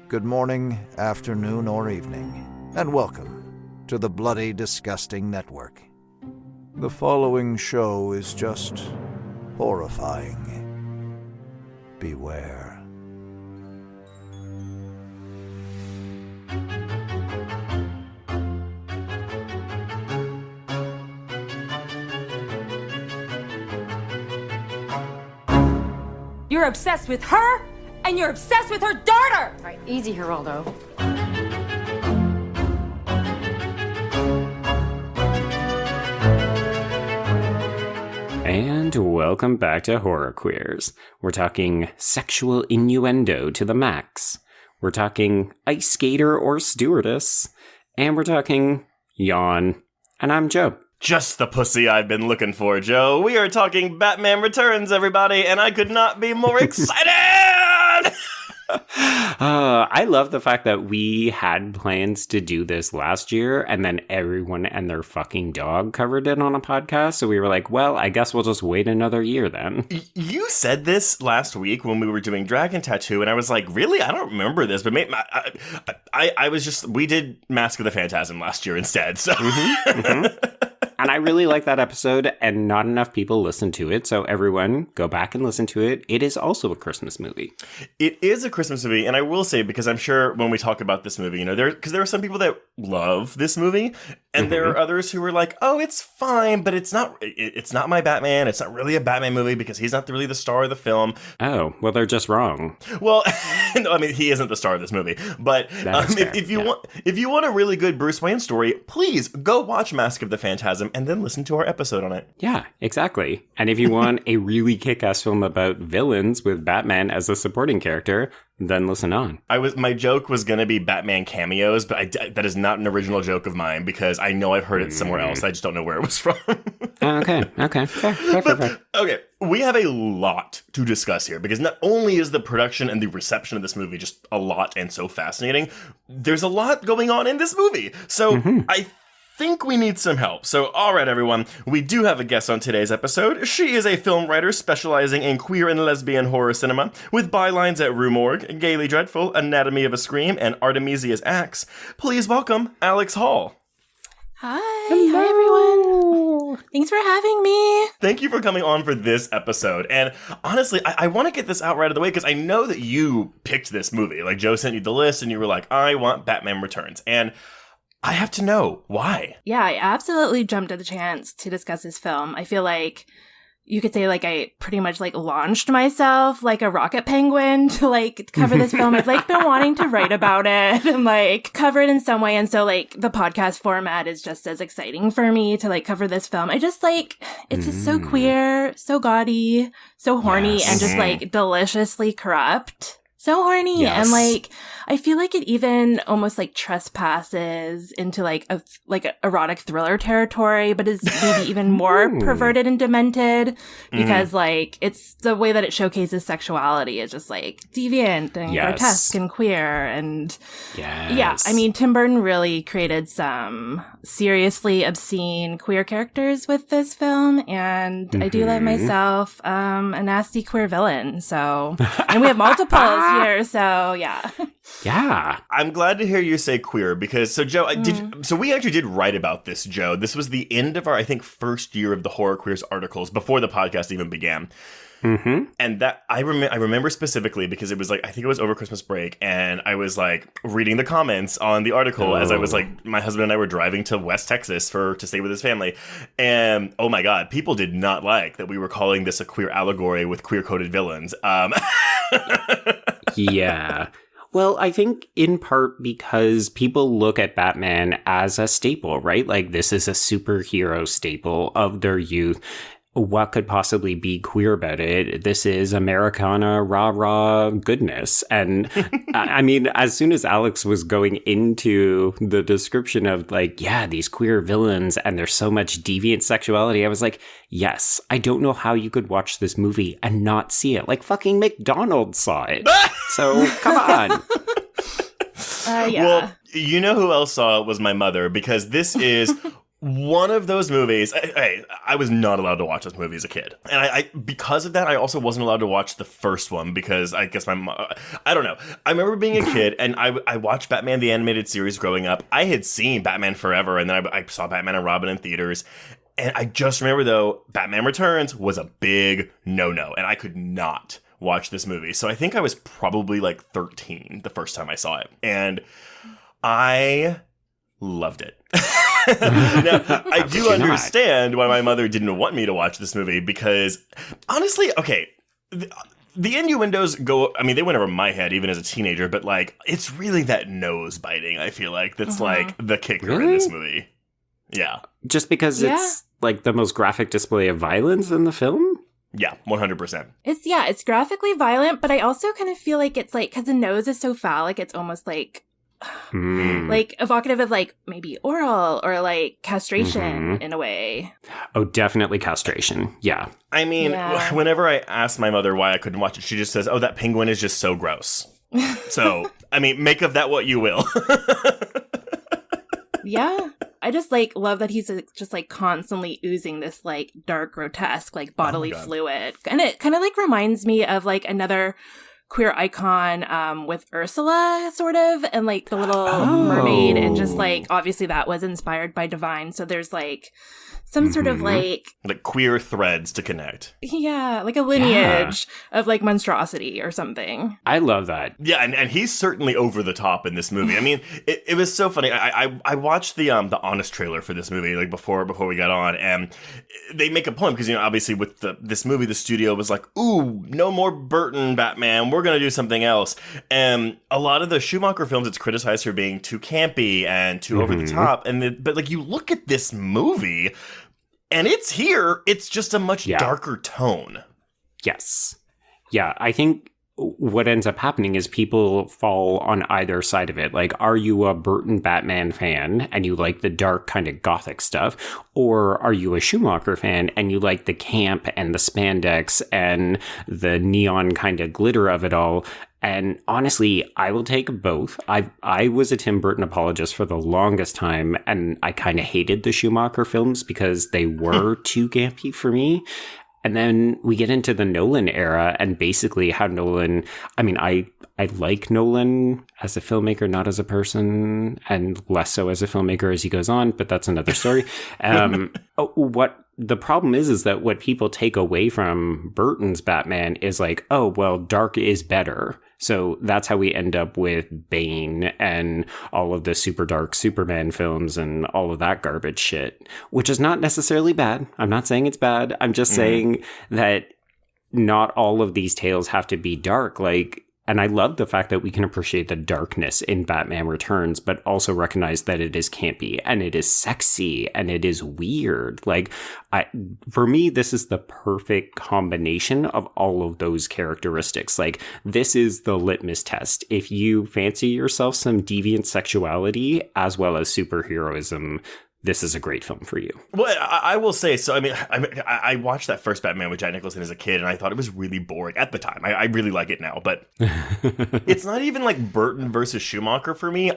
good morning, afternoon, or evening, and welcome to the Bloody Disgusting Network. The following show is just horrifying. Beware. You're obsessed with her, and you're obsessed with her daughter! All right, easy, Geraldo. And welcome back to Horror Queers. We're talking sexual innuendo to the max. We're talking ice skater or stewardess. And we're talking yawn. And I'm Joe. Just the pussy I've been looking for, Joe. We are talking Batman Returns, everybody, and I could not be more excited! I love the fact that we had plans to do this last year, and then everyone and their fucking dog covered it on a podcast, so we were like, well, I guess we'll just wait another year then. You said this last week when we were doing Dragon Tattoo, and I was like, really? I don't remember this, but maybe I was just, we did Mask of the Phantasm last year instead, so... And I really like that episode, and not enough people listen to it, so everyone, go back and listen to it. It is also a Christmas movie. It is a Christmas movie, and I will say, because I'm sure when we talk about this movie, you know, because there are some people that love this movie, and there are others who are like, oh, it's fine, but it's not my Batman, it's not really a Batman movie, because he's not really the star of the film. Oh, well, they're just wrong. Well, no, I mean, he isn't the star of this movie, but if you want a really good Bruce Wayne story, please go watch Mask of the Phantasm, and then listen to our episode on it. Yeah, exactly. And if you want a really kick-ass film about villains with Batman as a supporting character, then listen on. My joke was going to be Batman Cameos, but that is not an original joke of mine because I know I've heard it somewhere else. I just don't know where it was from. Okay. Fair. Okay, we have a lot to discuss here because not only is the production and the reception of this movie just a lot and so fascinating, there's a lot going on in this movie. So I think we need some help. So, all right, everyone, we do have a guest on today's episode. She is a film writer specializing in queer and lesbian horror cinema, with bylines at Rue Morgue, Gaily Dreadful, Anatomy of a Scream, and Artemisia's Axe. Please welcome Alex Hall. Hi. Hello. Hi, everyone. Thanks for having me. Thank you for coming on for this episode. And honestly, I want to get this out right of the way because I know that you picked this movie. Like, Joe sent you the list and you were like, I want Batman Returns. And I have to know why. Yeah, I absolutely jumped at the chance to discuss this film. I feel like you could say like I pretty much like launched myself like a rocket penguin to like cover this film. I've like been wanting to write about it and like cover it in some way. And so like the podcast format is just as exciting for me to like cover this film. I just like, it's just so queer, so gaudy, so horny, and just like deliciously corrupt. So horny. Yes. And like, I feel like it even almost like trespasses into like a erotic thriller territory, but is maybe even more perverted and demented because like it's the way that it showcases sexuality is just like deviant and grotesque and queer. And yeah, I mean, Tim Burton really created some seriously obscene queer characters with this film. And I do love myself a nasty queer villain. So, and we have multiples here. So yeah. Yeah. I'm glad to hear you say queer because, so Joe, so we actually did write about this, Joe. This was the end of our, I think, first year of the Horror Queers articles before the podcast even began. And that I remember specifically because it was like, I think it was over Christmas break, and I was like reading the comments on the article as I was like, my husband and I were driving to West Texas to stay with his family. And oh my God, people did not like that we were calling this a queer allegory with queer coded villains. Yeah. Well, I think in part because people look at Batman as a staple, right? Like, this is a superhero staple of their youth. What could possibly be queer about it? This is Americana, rah-rah goodness. And I mean, as soon as Alex was going into the description of like, yeah, these queer villains and there's so much deviant sexuality, I was like, yes, I don't know how you could watch this movie and not see it. Like fucking McDonald's saw it. So come on. Yeah. Well, you know who else saw it was my mother, because this is one of those movies, I was not allowed to watch this movie as a kid. And I because of that, I also wasn't allowed to watch the first one because I guess I don't know. I remember being a kid and I watched Batman the Animated Series growing up. I had seen Batman Forever and then I saw Batman and Robin in theaters. And I just remember, though, Batman Returns was a big no-no. And I could not watch this movie. So I think I was probably like 13 the first time I saw it. And I loved it. Now, I do understand why my mother didn't want me to watch this movie because, honestly, okay, the innuendos go, I mean, they went over my head even as a teenager, but, like, it's really that nose biting, I feel like, that's, like, the kicker in this movie. Yeah. Just because it's, like, the most graphic display of violence in the film? Yeah, 100%. It's graphically violent, but I also kind of feel like it's, like, because the nose is so phallic, it's almost, like, like evocative of like maybe oral or like castration in a way. Oh, definitely castration. Yeah. I mean, whenever I ask my mother why I couldn't watch it, she just says, "Oh, that penguin is just so gross." So, I mean, make of that what you will. Yeah. I just like love that he's just like constantly oozing this like dark, grotesque, like bodily fluid. And it kind of like reminds me of like another queer icon with Ursula, sort of, and like the little mermaid, and just like obviously that was inspired by Divine, so there's like some sort of like queer threads to connect. Yeah, like a lineage of like monstrosity or something. I love that. Yeah, and he's certainly over the top in this movie. I mean, it was so funny. I watched the honest trailer for this movie like before we got on, and they make a point because, you know, obviously with this movie, the studio was like, "Ooh, no more Burton Batman. We're gonna do something else." And a lot of the Schumacher films, it's criticized for being too campy and too over the top. But like you look at this movie. And it's just a much darker tone. Yes. Yeah, I think what ends up happening is people fall on either side of it. Like, are you a Burton Batman fan and you like the dark kind of gothic stuff? Or are you a Schumacher fan and you like the camp and the spandex and the neon kind of glitter of it all? And honestly, I will take both. I was a Tim Burton apologist for the longest time, and I kind of hated the Schumacher films because they were too campy for me. And then we get into the Nolan era and basically how Nolan, I mean, I like Nolan as a filmmaker, not as a person, and less so as a filmmaker as he goes on, but that's another story. What the problem is that what people take away from Burton's Batman is like, oh, well, dark is better. So that's how we end up with Bane and all of the super dark Superman films and all of that garbage shit, which is not necessarily bad. I'm not saying it's bad. I'm just saying that not all of these tales have to be dark. Like, and I love the fact that we can appreciate the darkness in Batman Returns, but also recognize that it is campy and it is sexy and it is weird. Like, for me, this is the perfect combination of all of those characteristics. Like, this is the litmus test. If you fancy yourself some deviant sexuality as well as superheroism, this is a great film for you. Well, I will say, so I mean, I watched that first Batman with Jack Nicholson as a kid, and I thought it was really boring at the time. I really like it now, but it's not even like Burton versus Schumacher for me.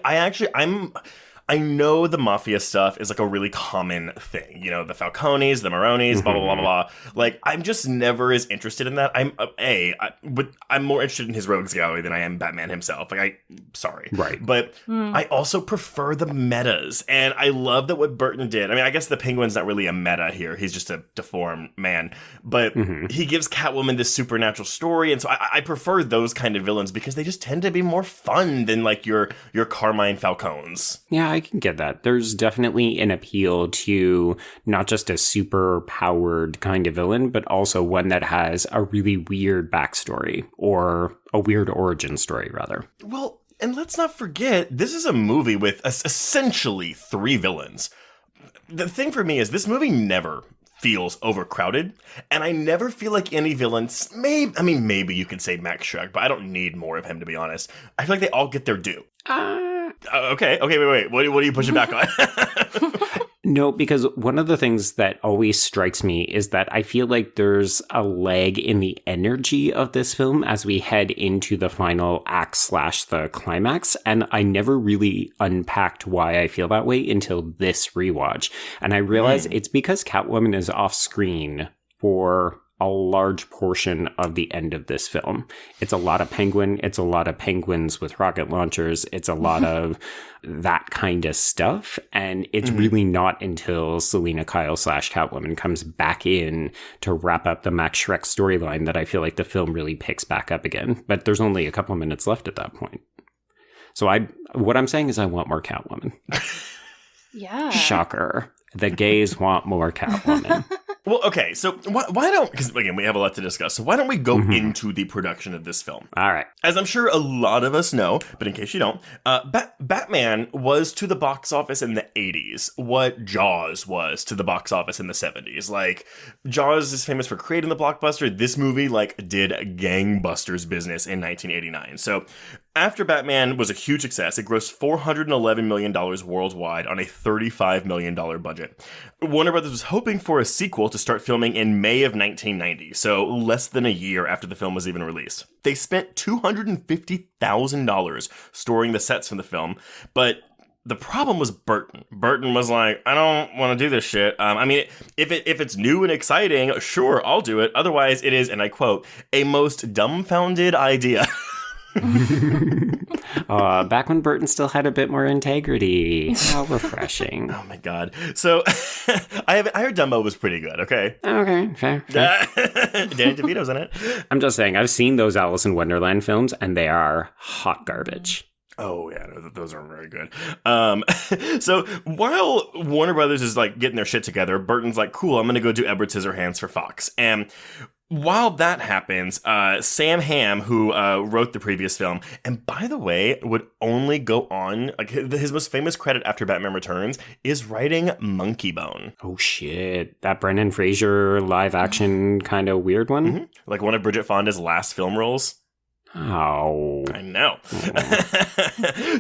I know the mafia stuff is like a really common thing. You know, the Falcones, the Maronis, blah, blah, blah, blah, blah. Like, I'm just never as interested in that. I'm more interested in his rogues gallery than I am Batman himself. Like, sorry. Right. But I also prefer the metas. And I love that what Burton did. I mean, I guess the Penguin's not really a meta here. He's just a deformed man. But he gives Catwoman this supernatural story. And so I prefer those kind of villains because they just tend to be more fun than like your Carmine Falcones. Yeah, I can get that. There's definitely an appeal to not just a super powered kind of villain, but also one that has a really weird backstory or a weird origin story, rather. Well, and let's not forget, this is a movie with essentially 3 villains. The thing for me is this movie never feels overcrowded, and I never feel like any villains, maybe you could say Max Shrek, but I don't need more of him, to be honest. I feel like they all get their due. Okay, wait. What are you pushing back on? No, because one of the things that always strikes me is that I feel like there's a lag in the energy of this film as we head into the final act / the climax. And I never really unpacked why I feel that way until this rewatch. And I realize it's because Catwoman is off screen for a large portion of the end of this film. It's a lot of penguin. It's a lot of penguins with rocket launchers. It's a lot of that kind of stuff. And it's really not until Selena Kyle / Catwoman comes back in to wrap up the Max Schreck storyline that I feel like the film really picks back up again. But there's only a couple minutes left at that point. So what I'm saying is I want more Catwoman. Yeah. Shocker. The gays want more Catwoman. Well, okay, so why don't, because again, we have a lot to discuss, so why don't we go into the production of this film? All right. As I'm sure a lot of us know, but in case you don't, Batman was to the box office in the 80s what Jaws was to the box office in the 70s. Like, Jaws is famous for creating the blockbuster. This movie, did gangbusters business in 1989. So, after Batman was a huge success, it grossed $411 million worldwide on a $35 million budget. Warner Brothers was hoping for a sequel to start filming in May of 1990, so less than a year after the film was even released. They spent $250,000 storing the sets from the film, but the problem was Burton. Burton was like, I don't want to do this shit. If it's new and exciting, sure, I'll do it. Otherwise, it is, and I quote, a most dumbfounded idea. Back when Burton still had a bit more integrity. How refreshing. Oh my god. So, I heard Dumbo was pretty good, okay? Okay, fair. Danny DeVito's in it. I'm just saying, I've seen those Alice in Wonderland films, and they are hot garbage. Oh, yeah, those are very good. So while Warner Brothers is, getting their shit together, Burton's like, cool, I'm gonna go do Edward Scissorhands for Fox. And while that happens, Sam Hamm, who wrote the previous film, and by the way, would only go on, his most famous credit after Batman Returns is writing Monkey Bone. Oh shit, that Brendan Fraser live action kind of weird one? Mm-hmm. Like one of Bridget Fonda's last film roles. Oh. I know.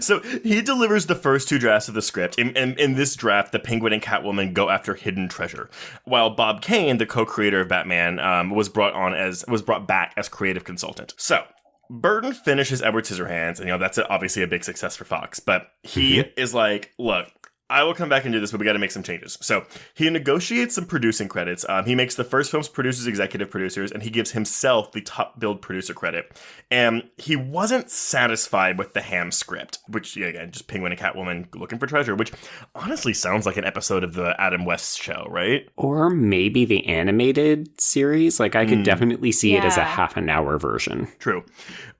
So he delivers the first two drafts of the script. In this draft, the Penguin and Catwoman go after hidden treasure, while Bob Kane, the co-creator of Batman, was brought back as creative consultant. So Burton finishes Edward Scissorhands, and that's obviously a big success for Fox. But he is like, look, I will come back and do this, but we got to make some changes. So he negotiates some producing credits. He makes the first film's producers executive producers, and he gives himself the top billed producer credit. And he wasn't satisfied with the Hamm script, which, again, just Penguin and Catwoman looking for treasure, which honestly sounds like an episode of the Adam West show, right? Or maybe the animated series. I could definitely see it as a half an hour version. True.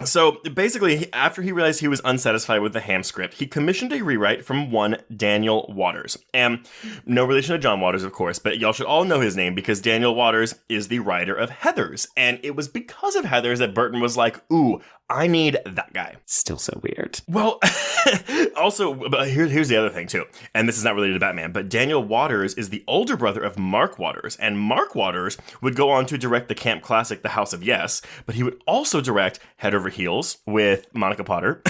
So basically, after he realized he was unsatisfied with the Hamm script, he commissioned a rewrite from one Daniel Waters. And no relation to John Waters, of course, but y'all should all know his name because Daniel Waters is the writer of Heathers. And it was because of Heathers that Burton was like, ooh, I need that guy. Still so weird. Well, also, but here's the other thing, too. And this is not related to Batman, but Daniel Waters is the older brother of Mark Waters. And Mark Waters would go on to direct the camp classic, The House of Yes, but he would also direct Head Over Heels with Monica Potter,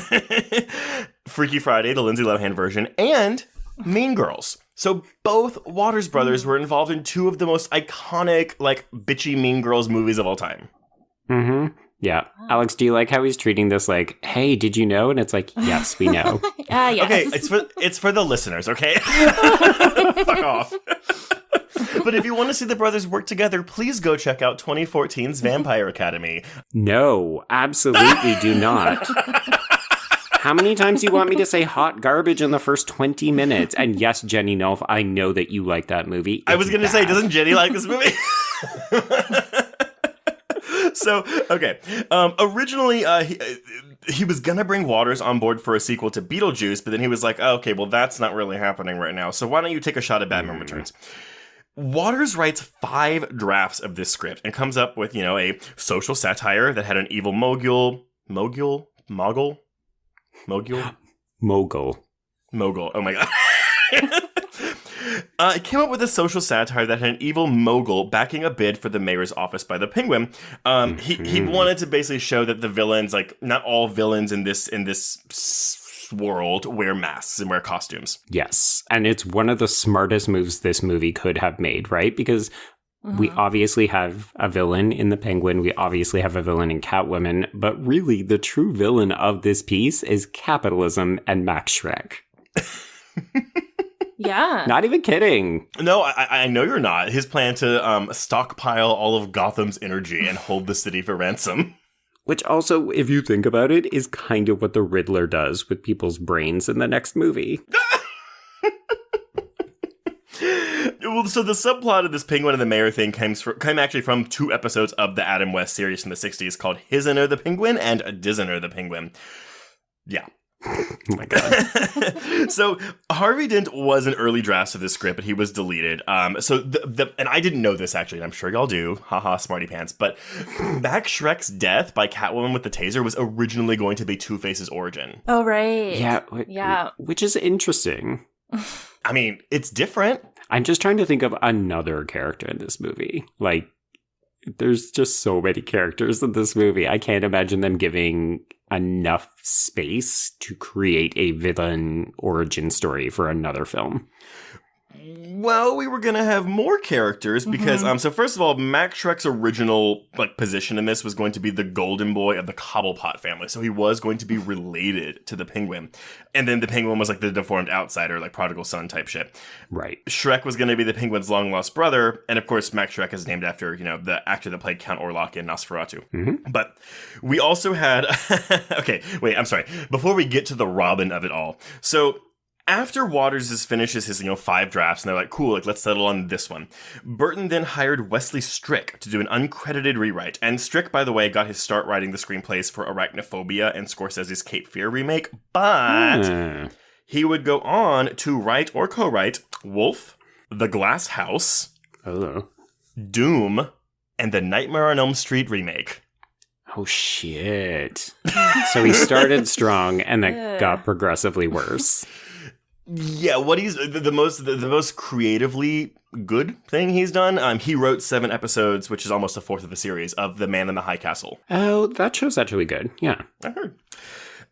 Freaky Friday, the Lindsay Lohan version, and Mean Girls. So both Waters brothers were involved in two of the most iconic, bitchy Mean Girls movies of all time. Mm-hmm. Yeah. Alex, do you like how he's treating this hey, did you know? And it's like, yes, we know. Yes. Okay, it's for the listeners, okay? Fuck off. But if you want to see the brothers work together, please go check out 2014's Vampire Academy. No, absolutely do not. How many times do you want me to say hot garbage in the first 20 minutes? And yes, Jenny Nolf, I know that you like that movie. I was going to say, doesn't Jenny like this movie? So, okay. Originally, he was going to bring Waters on board for a sequel to Beetlejuice, but then he was like, oh, okay, well, that's not really happening right now. So why don't you take a shot at Batman Returns? Waters writes 5 drafts of this script and comes up with, a social satire that had an evil mogul. Oh my god. It came up with a social satire that had an evil mogul backing a bid for the mayor's office by the Penguin. He wanted to basically show that the villains, not all villains in this this world wear masks and wear costumes. Yes. And it's one of the smartest moves this movie could have made, right? Because we obviously have a villain in the Penguin. We obviously have a villain in Catwoman. But really, the true villain of this piece is capitalism and Max Schreck. Yeah. Not even kidding. No, I know you're not. His plan to stockpile all of Gotham's energy and hold the city for ransom. Which also, if you think about it, is kind of what the Riddler does with people's brains in the next movie. Well, so the subplot of this Penguin and the Mayor thing came actually from 2 episodes of the Adam West series from the 60s called His'ner the Penguin and Dis'ner the Penguin. Yeah. Oh my god. So Harvey Dent was an early draft of this script, but he was deleted. So and I didn't know this actually, and I'm sure y'all do. Haha, smarty pants. But Max Schreck's death by Catwoman with the taser was originally going to be Two-Face's origin. Oh, right. Yeah. Which is interesting. I mean, it's different. I'm just trying to think of another character in this movie. Like, there's just so many characters in this movie. I can't imagine them giving enough space to create a villain origin story for another film. Well, we were going to have more characters because, so first of all, Max Schreck's original position in this was going to be the golden boy of the Cobblepot family. So he was going to be related to the Penguin. And then the Penguin was the deformed outsider, prodigal son type shit. Right. Schreck was going to be the Penguin's long lost brother. And of course, Max Schreck is named after, the actor that played Count Orlok in Nosferatu. Mm-hmm. But we also had, okay, wait, I'm sorry. Before we get to the Robin of it all. So after Waters finishes his, 5 drafts, and they're like, cool, let's settle on this one. Burton then hired Wesley Strick to do an uncredited rewrite. And Strick, by the way, got his start writing the screenplays for Arachnophobia and Scorsese's Cape Fear remake. But he would go on to write or co-write Wolf, The Glass House, Doom, and the Nightmare on Elm Street remake. Oh, shit. So he started strong and then got progressively worse. Yeah, what he's the most creatively good thing he's done. He wrote 7 episodes, which is almost a fourth of the series, of The Man in the High Castle. Oh, that show's actually good. Yeah, I heard.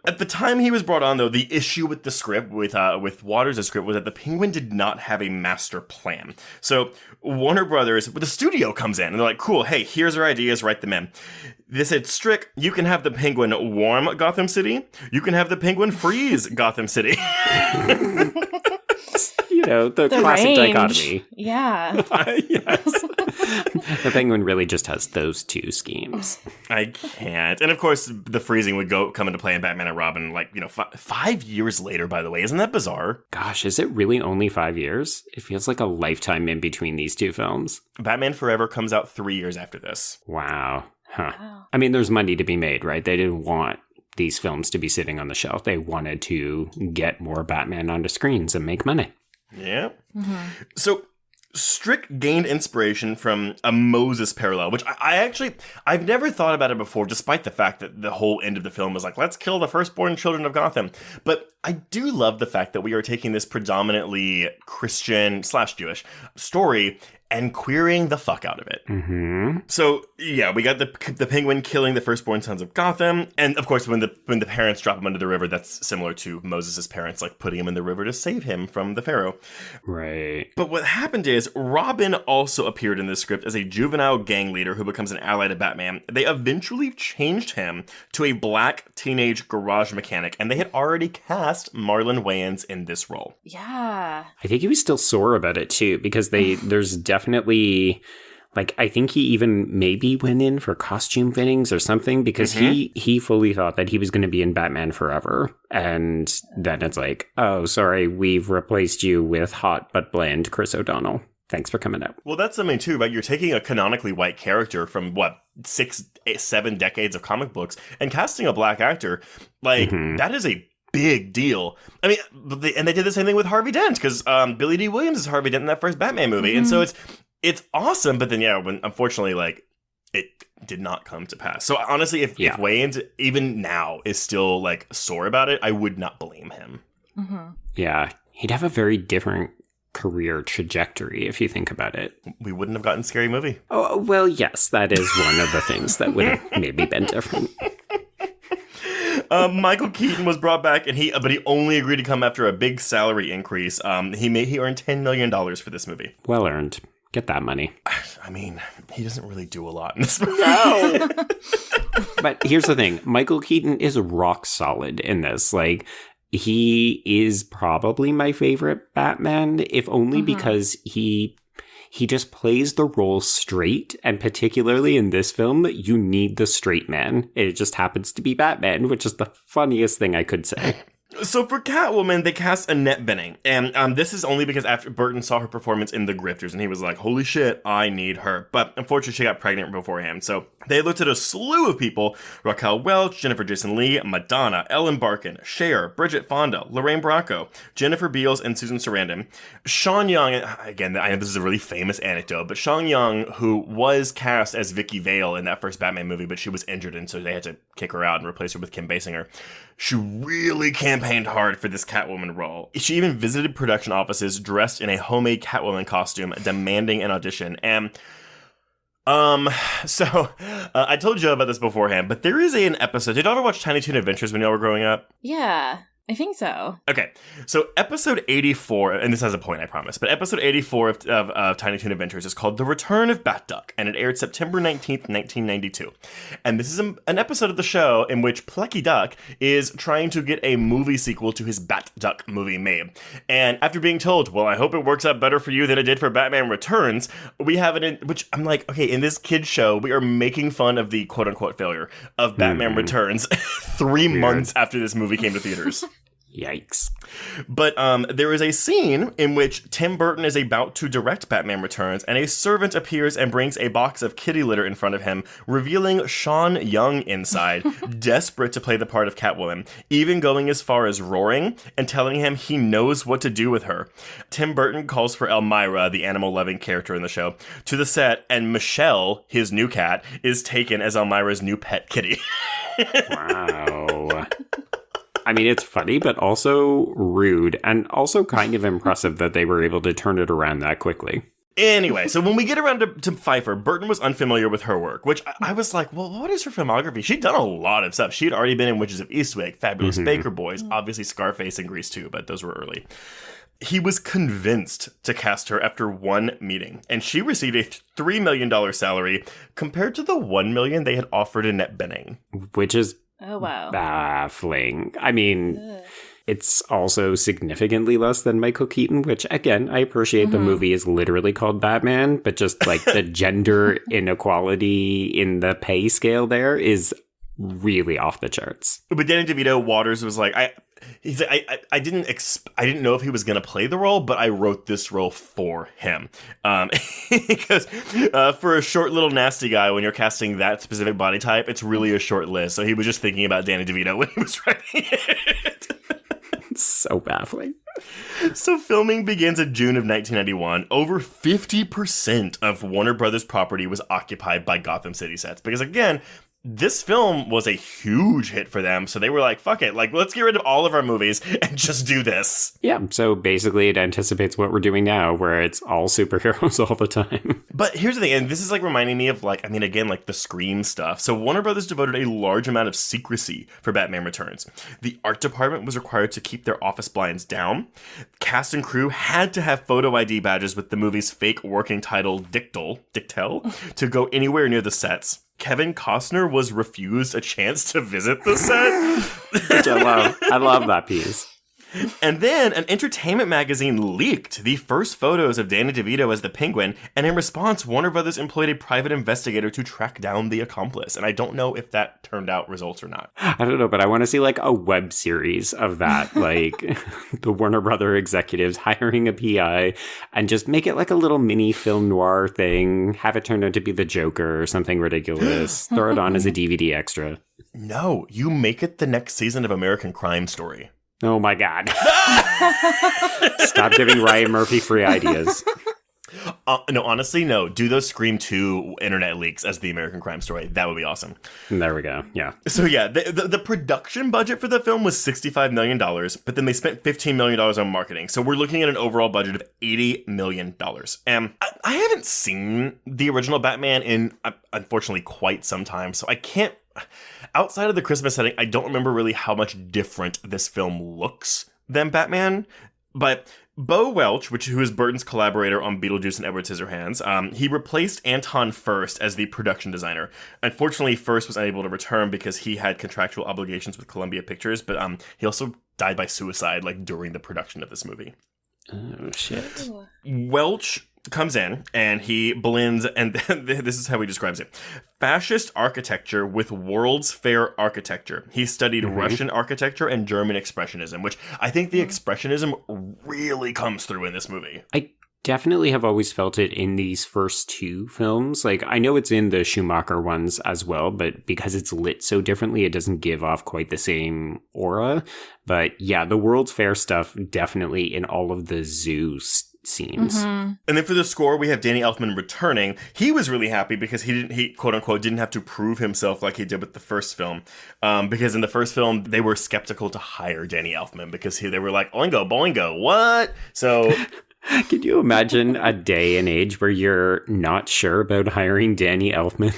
At the time he was brought on, though, the issue with the script, with Waters' script, was that the Penguin did not have a master plan. So Warner Brothers, the studio comes in, and they're like, cool, hey, here's our ideas, write them in. They said, Strick, you can have the Penguin warm Gotham City. You can have the Penguin freeze Gotham City. The classic range. dichotomy. Yeah. Yes. The Penguin really just has those 2 schemes. I can't. And of course, the freezing would come into play in Batman and Robin, 5 years later, by the way. Isn't that bizarre? Gosh, is it really only 5 years? It feels like a lifetime in between these 2 films. Batman Forever comes out 3 years after this. Wow. Huh. Wow. I mean, there's money to be made, right? They didn't want these films to be sitting on the shelf. They wanted to get more Batman onto screens and make money. Yeah. Mm-hmm. So Strick gained inspiration from a Moses parallel, which I've never thought about it before, despite the fact that the whole end of the film was let's kill the firstborn children of Gotham. But I do love the fact that we are taking this predominantly Christian/Jewish story and queering the fuck out of it. Mm-hmm. So, yeah, we got the Penguin killing the firstborn sons of Gotham. And, of course, when the parents drop him into the river, that's similar to Moses' parents, putting him in the river to save him from the Pharaoh. Right. But what happened is Robin also appeared in this script as a juvenile gang leader who becomes an ally to Batman. They eventually changed him to a black teenage garage mechanic, and they had already cast Marlon Wayans in this role. Yeah. I think he was still sore about it, too, because there's definitely, I think he even maybe went in for costume fittings or something, because he fully thought that he was going to be in Batman Forever. And then it's oh, sorry, we've replaced you with hot but bland Chris O'Donnell. Thanks for coming out. Well, that's something, too, right? You're taking a canonically white character from, 6-7 decades of comic books and casting a black actor. That is a big deal. I mean, and they did the same thing with Harvey Dent, because Billy D. Williams is Harvey Dent in that first Batman movie. And so it's awesome, but then, when unfortunately, it did not come to pass. So honestly, if Wayans, even now, is still, sore about it, I would not blame him. Mm-hmm. Yeah, he'd have a very different career trajectory if you think about it. We wouldn't have gotten Scary Movie. Oh, well, yes, that is one of the things that would have maybe been different. Michael Keaton was brought back, and he only agreed to come after a big salary increase. He earned $10 million for this movie. Well earned. Get that money. I mean, he doesn't really do a lot in this movie. No! But here's the thing. Michael Keaton is rock solid in this. Like, he is probably my favorite Batman, if only because he just plays the role straight. And particularly in this film, you need the straight man. It just happens to be Batman, which is the funniest thing I could say. So for Catwoman, they cast Annette Bening. And this is only because after Burton saw her performance in The Grifters, and he was like, holy shit, I need her. But unfortunately, she got pregnant beforehand. So they looked at a slew of people: Raquel Welch, Jennifer Jason Leigh, Madonna, Ellen Barkin, Cher, Bridget Fonda, Lorraine Bracco, Jennifer Beals, and Susan Sarandon. Sean Young, again, I know this is a really famous anecdote, but Sean Young, who was cast as Vicky Vale in that first Batman movie, but she was injured, and so they had to kick her out and replace her with Kim Basinger. She really campaigned hard for this Catwoman role. She even visited production offices dressed in a homemade Catwoman costume, demanding an audition. And I told Joe about this beforehand, but there is an episode. Did you ever watch Tiny Toon Adventures when y'all were growing up? Yeah, I think so. Okay, so episode 84, and this has a point, I promise, but episode 84 of Tiny Toon Adventures is called The Return of Bat Duck, and it aired September 19th, 1992. And this is an episode of the show in which Plucky Duck is trying to get a movie sequel to his Bat Duck movie made. And after being told, well, I hope it works out better for you than it did for Batman Returns, we have it in, which I'm like, okay, in this kid's show, we are making fun of the quote-unquote failure of Batman Returns 3 months after this movie came to theaters. Yikes. But there is a scene in which Tim Burton is about to direct Batman Returns, and a servant appears and brings a box of kitty litter in front of him, revealing Sean Young inside, desperate to play the part of Catwoman, even going as far as roaring and telling him he knows what to do with her. Tim Burton calls for Elmira, the animal-loving character in the show, to the set, and Michelle, his new cat, is taken as Elmira's new pet kitty. Wow. I mean, it's funny, but also rude, and also kind of impressive that they were able to turn it around that quickly. Anyway, so when we get around to Pfeiffer, Burton was unfamiliar with her work, which I was like, well, what is her filmography? She'd done a lot of stuff. She had already been in Witches of Eastwick, Fabulous Baker Boys, obviously Scarface and Grease 2, but those were early. He was convinced to cast her after one meeting, and she received a $3 million salary compared to the $1 million they had offered Annette Bening. Which is wow. baffling. I mean, it's also significantly less than Michael Keaton, which, again, I appreciate the movie is literally called Batman, but just like the gender inequality in the pay scale there is really off the charts. But Danny DeVito, Waters was like, I didn't know if he was going to play the role, but I wrote this role for him. Because for a short little nasty guy, when you're casting that specific body type, it's really a short list. So he was just thinking about Danny DeVito when he was writing it. So baffling. So filming begins in June of 1991. Over 50% of Warner Brothers property was occupied by Gotham City sets. Because again, this film was a huge hit for them, so they were like, fuck it, like, let's get rid of all of our movies and just do this. Yeah, so basically it anticipates what we're doing now, where it's all superheroes all the time. But here's the thing, and this is like reminding me of like, I mean, again, like the Scream stuff. So Warner Brothers devoted a large amount of secrecy for Batman Returns. The art department was required to keep their office blinds down. Cast and crew had to have photo ID badges with the movie's fake working title, Dictel, to go anywhere near the sets. Kevin Costner was refused a chance to visit the set. Which I love. I love that piece. And then an entertainment magazine leaked the first photos of Danny DeVito as the Penguin, and in response, Warner Brothers employed a private investigator to track down the accomplice. And I don't know if that turned out results or not. I don't know, but I want to see like a web series of that, like the Warner Brother executives hiring a PI and just make it like a little mini film noir thing, have it turn out to be the Joker or something ridiculous, throw it on as a DVD extra. No, you make it the next season of American Crime Story. Oh my God. Stop giving Ryan Murphy free ideas. No, honestly, no. Do those Scream 2 internet leaks as the American Crime Story. That would be awesome. There we go. Yeah. So yeah, the production budget for the film was $65 million, but then they spent $15 million on marketing. So we're looking at an overall budget of $80 million. And I haven't seen the original Batman in, unfortunately, quite some time. So I can't outside of the Christmas setting, I don't remember really how much different this film looks than Batman. But Bo Welch, who is Burton's collaborator on Beetlejuice and Edward Scissorhands, he replaced Anton Furst as the production designer. Unfortunately, Furst was unable to return because he had contractual obligations with Columbia Pictures, but he also died by suicide during the production of this movie. Oh, shit. Ooh. Welch comes in and he blends, and this is how he describes it: fascist architecture with World's Fair architecture. He studied Russian architecture and German expressionism, which I think the expressionism really comes through in this movie. I definitely have always felt it in these first two films. I know it's in the Schumacher ones as well, but because it's lit so differently, it doesn't give off quite the same aura. But yeah, the World's Fair stuff definitely in all of the zoo scenes. And then for the score, we have Danny Elfman returning. He was really happy because he quote unquote didn't have to prove himself like he did with the first film. Because in the first film, they were skeptical to hire Danny Elfman because they were like, oingo, boingo, what? So... Can you imagine a day and age where you're not sure about hiring Danny Elfman?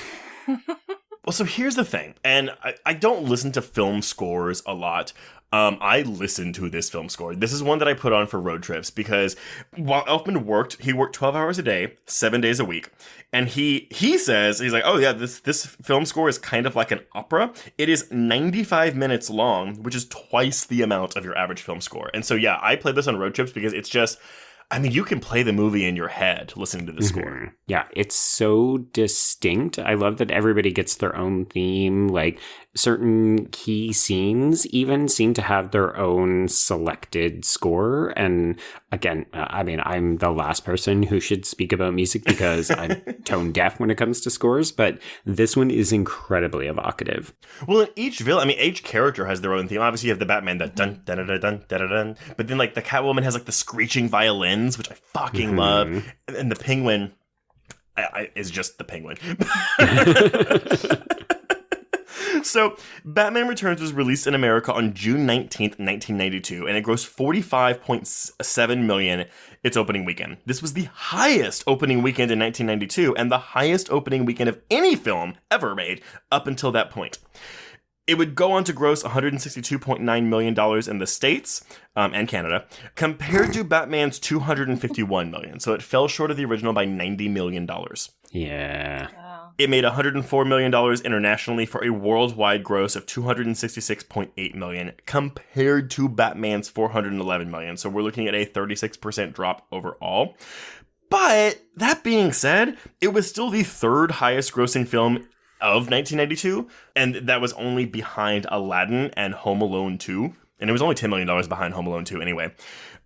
Well, so here's the thing, and I don't listen to film scores a lot. I listen to this film score. This is one that I put on for road trips because while Elfman worked 12 hours a day, 7 days a week. And he says, he's like, oh yeah, this film score is kind of like an opera. It is 95 minutes long, which is twice the amount of your average film score. And so yeah, I play this on road trips because it's just... I mean, you can play the movie in your head listening to the score. Yeah, it's so distinct. I love that everybody gets their own theme. Certain key scenes even seem to have their own selected score. And again, I'm the last person who should speak about music because I'm tone deaf when it comes to scores. But this one is incredibly evocative. Well, in each villain, each character has their own theme. Obviously, you have the Batman, that dun dun dun dun dun dun. But then, the Catwoman has the screeching violins, which I fucking love, and the Penguin is just the Penguin. So, Batman Returns was released in America on June 19th, 1992, and it grossed $45.7 million its opening weekend. This was the highest opening weekend in 1992, and the highest opening weekend of any film ever made up until that point. It would go on to gross $162.9 million in the States and Canada, compared to Batman's $251 million. So it fell short of the original by $90 million. Yeah. It made $104 million internationally for a worldwide gross of $266.8 million, compared to Batman's $411 million. So we're looking at a 36% drop overall. But that being said, it was still the third highest grossing film of 1992, and that was only behind Aladdin and Home Alone 2. And it was only $10 million behind Home Alone 2 anyway.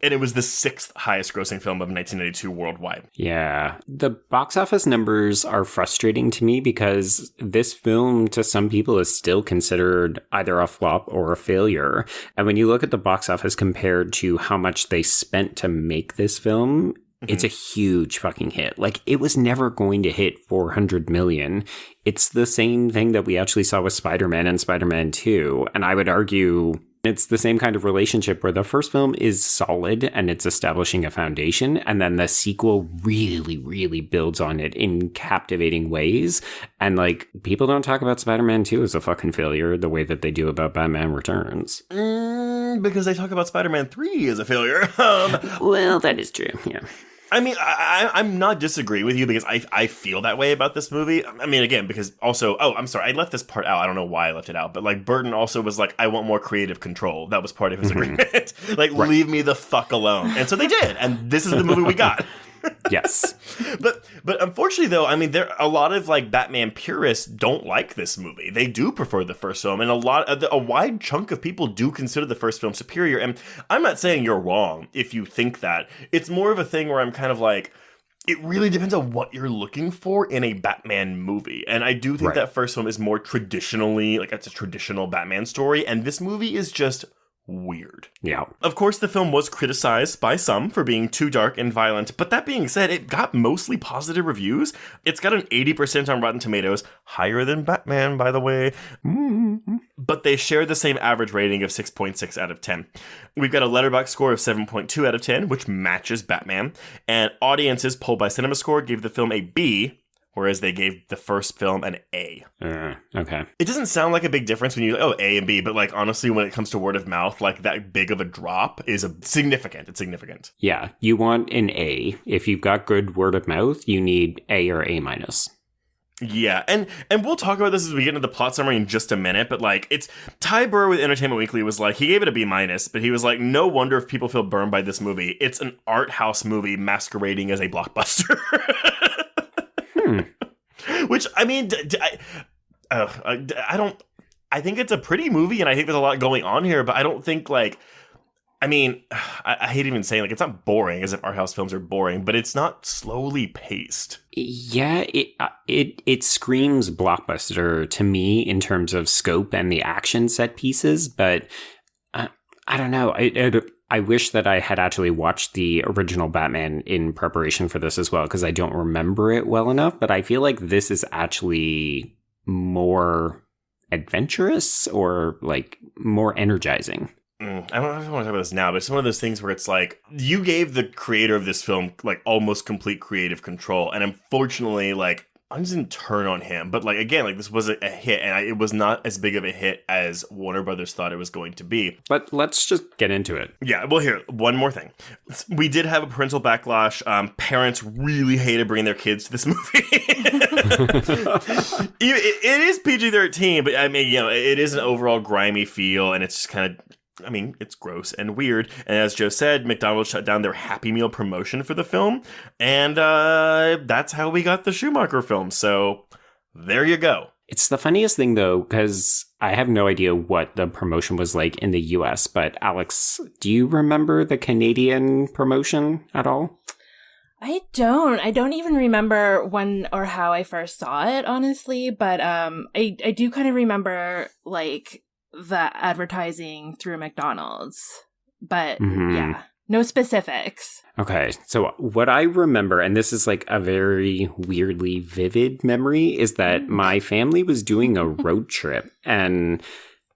And it was the sixth highest grossing film of 1992 worldwide. Yeah. The box office numbers are frustrating to me because this film, to some people, is still considered either a flop or a failure. And when you look at the box office compared to how much they spent to make this film, it's a huge fucking hit. It was never going to hit 400 million. It's the same thing that we actually saw with Spider-Man and Spider-Man 2. And I would argue it's the same kind of relationship where the first film is solid and it's establishing a foundation. And then the sequel really, really builds on it in captivating ways. And people don't talk about Spider-Man 2 as a fucking failure the way that they do about Batman Returns. Because they talk about Spider-Man 3 as a failure. Well, that is true, yeah. I'm not disagreeing with you because I feel that way about this movie. Again, because also, I'm sorry, I left this part out. I don't know why I left it out, but Burton also was I want more creative control. That was part of his agreement. Leave me the fuck alone. And so they did. And this is the movie we got. Yes. But unfortunately, though, there a lot of Batman purists don't like this movie. They do prefer the first film, and a wide chunk of people do consider the first film superior. And I'm not saying you're wrong if you think that. It's more of a thing where I'm kind of it really depends on what you're looking for in a Batman movie. And I do think that first film is more traditionally it's a traditional Batman story, and this movie is just weird. Yeah. Of course, the film was criticized by some for being too dark and violent, but that being said, it got mostly positive reviews. It's got an 80% on Rotten Tomatoes, higher than Batman, by the way. But they share the same average rating of 6.6 out of 10. We've got a Letterboxd score of 7.2 out of 10, which matches Batman. And audiences polled by CinemaScore gave the film a B, whereas they gave the first film an A. Okay. It doesn't sound like a big difference when you A and B, but like honestly, when it comes to word of mouth, like that big of a drop is significant. It's significant. Yeah, you want an A. If you've got good word of mouth, you need A or A minus. Yeah, and we'll talk about this as we get into the plot summary in just a minute, but like it's Ty Burr with Entertainment Weekly was like, he gave it a B minus, but he was like, no wonder if people feel burned by this movie. It's an art house movie masquerading as a blockbuster. Which, I mean, I think it's a pretty movie, and I think there's a lot going on here, but I don't think like, I mean, I hate even saying, like, it's not boring, as if art house films are boring, but it's not slowly paced. Yeah, it screams blockbuster to me in terms of scope and the action set pieces, but I don't know. I wish that I had actually watched the original Batman in preparation for this as well, because I don't remember it well enough, but I feel like this is actually more adventurous or, like, more energizing. I don't know if I want to talk about this now, but it's one of those things where it's like, you gave the creator of this film, like, almost complete creative control, and unfortunately, like, I didn't turn on him, but, like, again, like, this was a hit, and it was not as big of a hit as Warner Brothers thought it was going to be. But let's just get into it. Yeah, well, here, one more thing. We did have a parental backlash. Parents really hated bringing their kids to this movie. It is PG-13, but, I mean, you know, it is an overall grimy feel, and it's just kind of, I mean, it's gross and weird. And as Joe said, McDonald's shut down their Happy Meal promotion for the film. And that's how we got the Schumacher film. So there you go. It's the funniest thing, though, because I have no idea what the promotion was like in the US. But Alex, do you remember the Canadian promotion at all? I don't even remember when or how I first saw it, honestly. But I do kind of remember, like, the advertising through McDonald's, but yeah, no specifics. Okay, so what I remember, and this is like a very weirdly vivid memory, is that my family was doing a road trip, and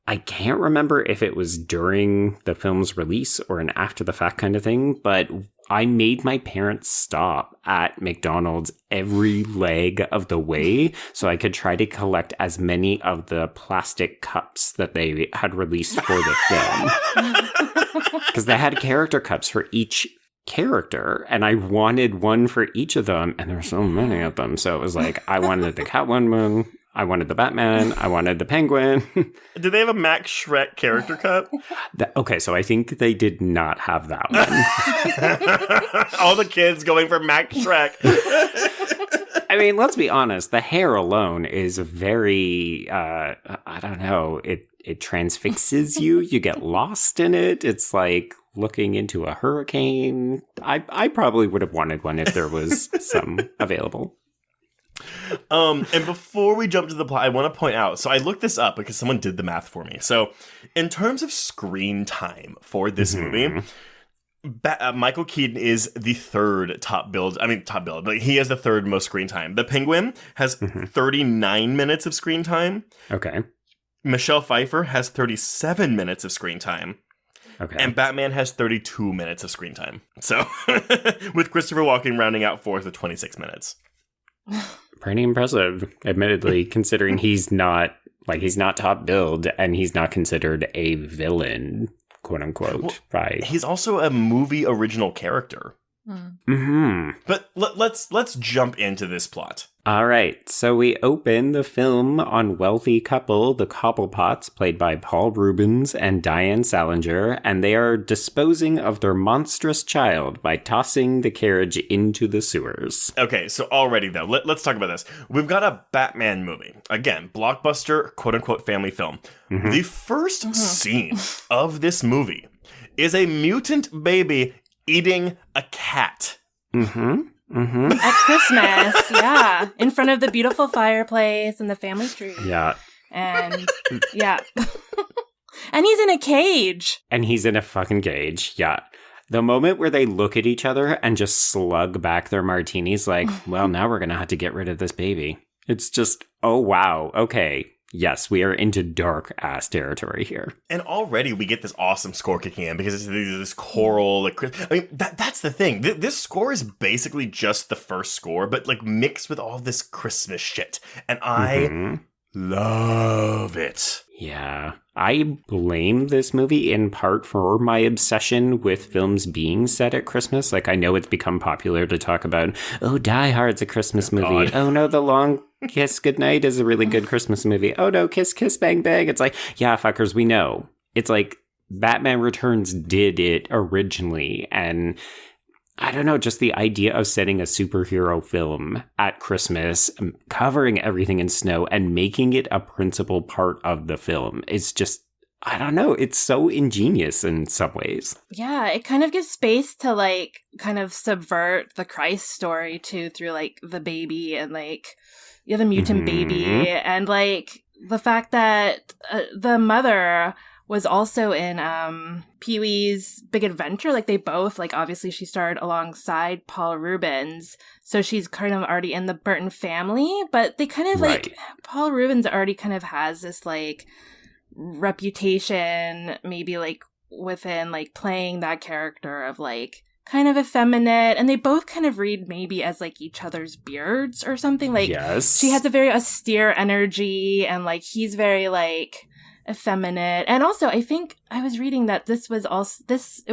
I can't remember if it was during the film's release or an after the fact kind of thing, but I made my parents stop at McDonald's every leg of the way so I could try to collect as many of the plastic cups that they had released for the film. Because they had character cups for each character, and I wanted one for each of them, and there were so many of them. So it was like, I wanted the Catwoman, I wanted the Batman, I wanted the Penguin. Did they have a Max Shrek character cup? Okay, so I think they did not have that one. All the kids going for Max Shrek. I mean, let's be honest, the hair alone is very, I don't know, it transfixes you. You get lost in it. It's like looking into a hurricane. I probably would have wanted one if there was some available. And before we jump to the plot, I want to point out, so I looked this up because someone did the math for me. So in terms of screen time for this movie, Michael Keaton is the third top billed, but he has the third most screen time. The Penguin has 39 minutes of screen time. Okay. Michelle Pfeiffer has 37 minutes of screen time. Okay. And Batman has 32 minutes of screen time. So, with Christopher Walken rounding out fourth with 26 minutes. Pretty impressive, admittedly, considering he's not top billed and he's not considered a villain, quote unquote. Right. He's also a movie original character. But let's jump into this plot. All right, so we open the film on wealthy couple, the Cobblepots, played by Paul Rubens and Diane Salinger, and they are disposing of their monstrous child by tossing the carriage into the sewers. Okay, so already though, let's talk about this. We've got a Batman movie. Again, blockbuster, quote-unquote family film. The first scene of this movie is a mutant baby eating a cat. At Christmas, yeah. In front of the beautiful fireplace and the family tree. Yeah. And, yeah. And he's in a cage. And he's in a fucking cage, yeah. The moment where they look at each other and just slug back their martinis like, well, now we're going to have to get rid of this baby. It's just, oh, wow, okay. Yes, we are into dark-ass territory here. And already we get this awesome score kicking in because it's this choral, like, I mean, that's the thing. This score is basically just the first score, but, like, mixed with all this Christmas shit. And I love it. Yeah. I blame this movie in part for my obsession with films being set at Christmas. Like, I know it's become popular to talk about, oh, Die Hard's a Christmas movie. God. Oh, no, The Long Kiss Goodnight is a really good Christmas movie. Oh, no, Kiss Kiss Bang Bang. It's like, yeah, fuckers, we know. It's like Batman Returns did it originally, and I don't know, just the idea of setting a superhero film at Christmas, covering everything in snow, and making it a principal part of the film is just, I don't know, it's so ingenious in some ways. Yeah, it kind of gives space to, like, kind of subvert the Christ story, too, through, like, the baby and, like, yeah, the mutant baby. And, like, the fact that the mother was also in Pee-wee's Big Adventure. Like, they both, like, obviously she starred alongside Paul Rubens, so she's kind of already in the Burton family, but they kind of, like, Paul Rubens already kind of has this, like, reputation, maybe, like, within, like, playing that character of, like, kind of effeminate, and they both kind of read maybe as, like, each other's beards or something. Like, yes. She has a very austere energy, and, like, he's very, like, effeminate. And also, I think I was reading that it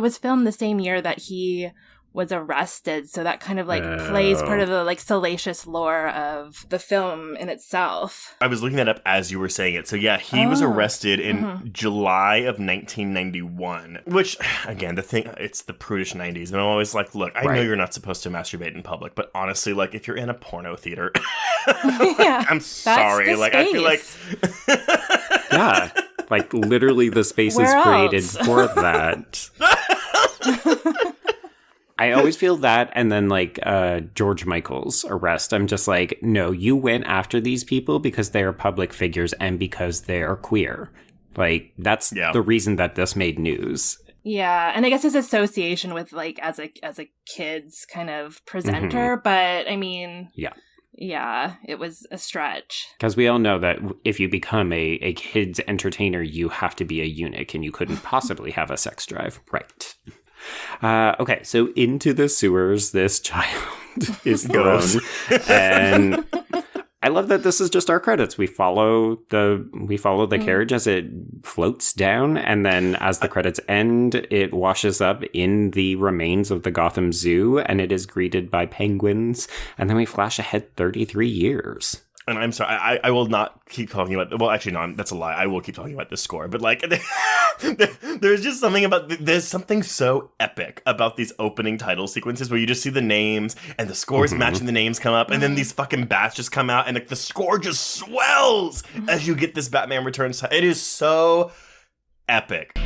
was filmed the same year that he was arrested, so that kind of, like, plays part of the, like, salacious lore of the film in itself. I was looking that up as you were saying it. So yeah, he was arrested in July of 1991, which, again, the thing, it's the prudish 90s, and I'm always like, look, I know you're not supposed to masturbate in public, but honestly, like, if you're in a porno theater, I'm sorry, like, I feel like yeah, like, literally the space is created for that. I always feel that, and then, like, George Michael's arrest. I'm just like, no, you went after these people because they are public figures and because they are queer. Like, that's the reason that this made news. Yeah, and I guess his association with, like, as a kid's kind of presenter, but, I mean... Yeah, it was a stretch. Because we all know that if you become a kid's entertainer, you have to be a eunuch, and you couldn't possibly have a sex drive. Right. Okay, so into the sewers this child is thrown, and I love that this is just our credits. We follow the carriage as it floats down, and then as the credits end, it washes up in the remains of the Gotham Zoo, and it is greeted by penguins, and then we flash ahead 33 years. And I'm sorry, I will not keep talking about... Well, actually, no, that's a lie. I will keep talking about this score. But, like, there's just something about... There's something so epic about these opening title sequences where you just see the names and the scores matching the names come up. And then these fucking bats just come out and, like, the score just swells as you get this Batman Returns. It is so epic.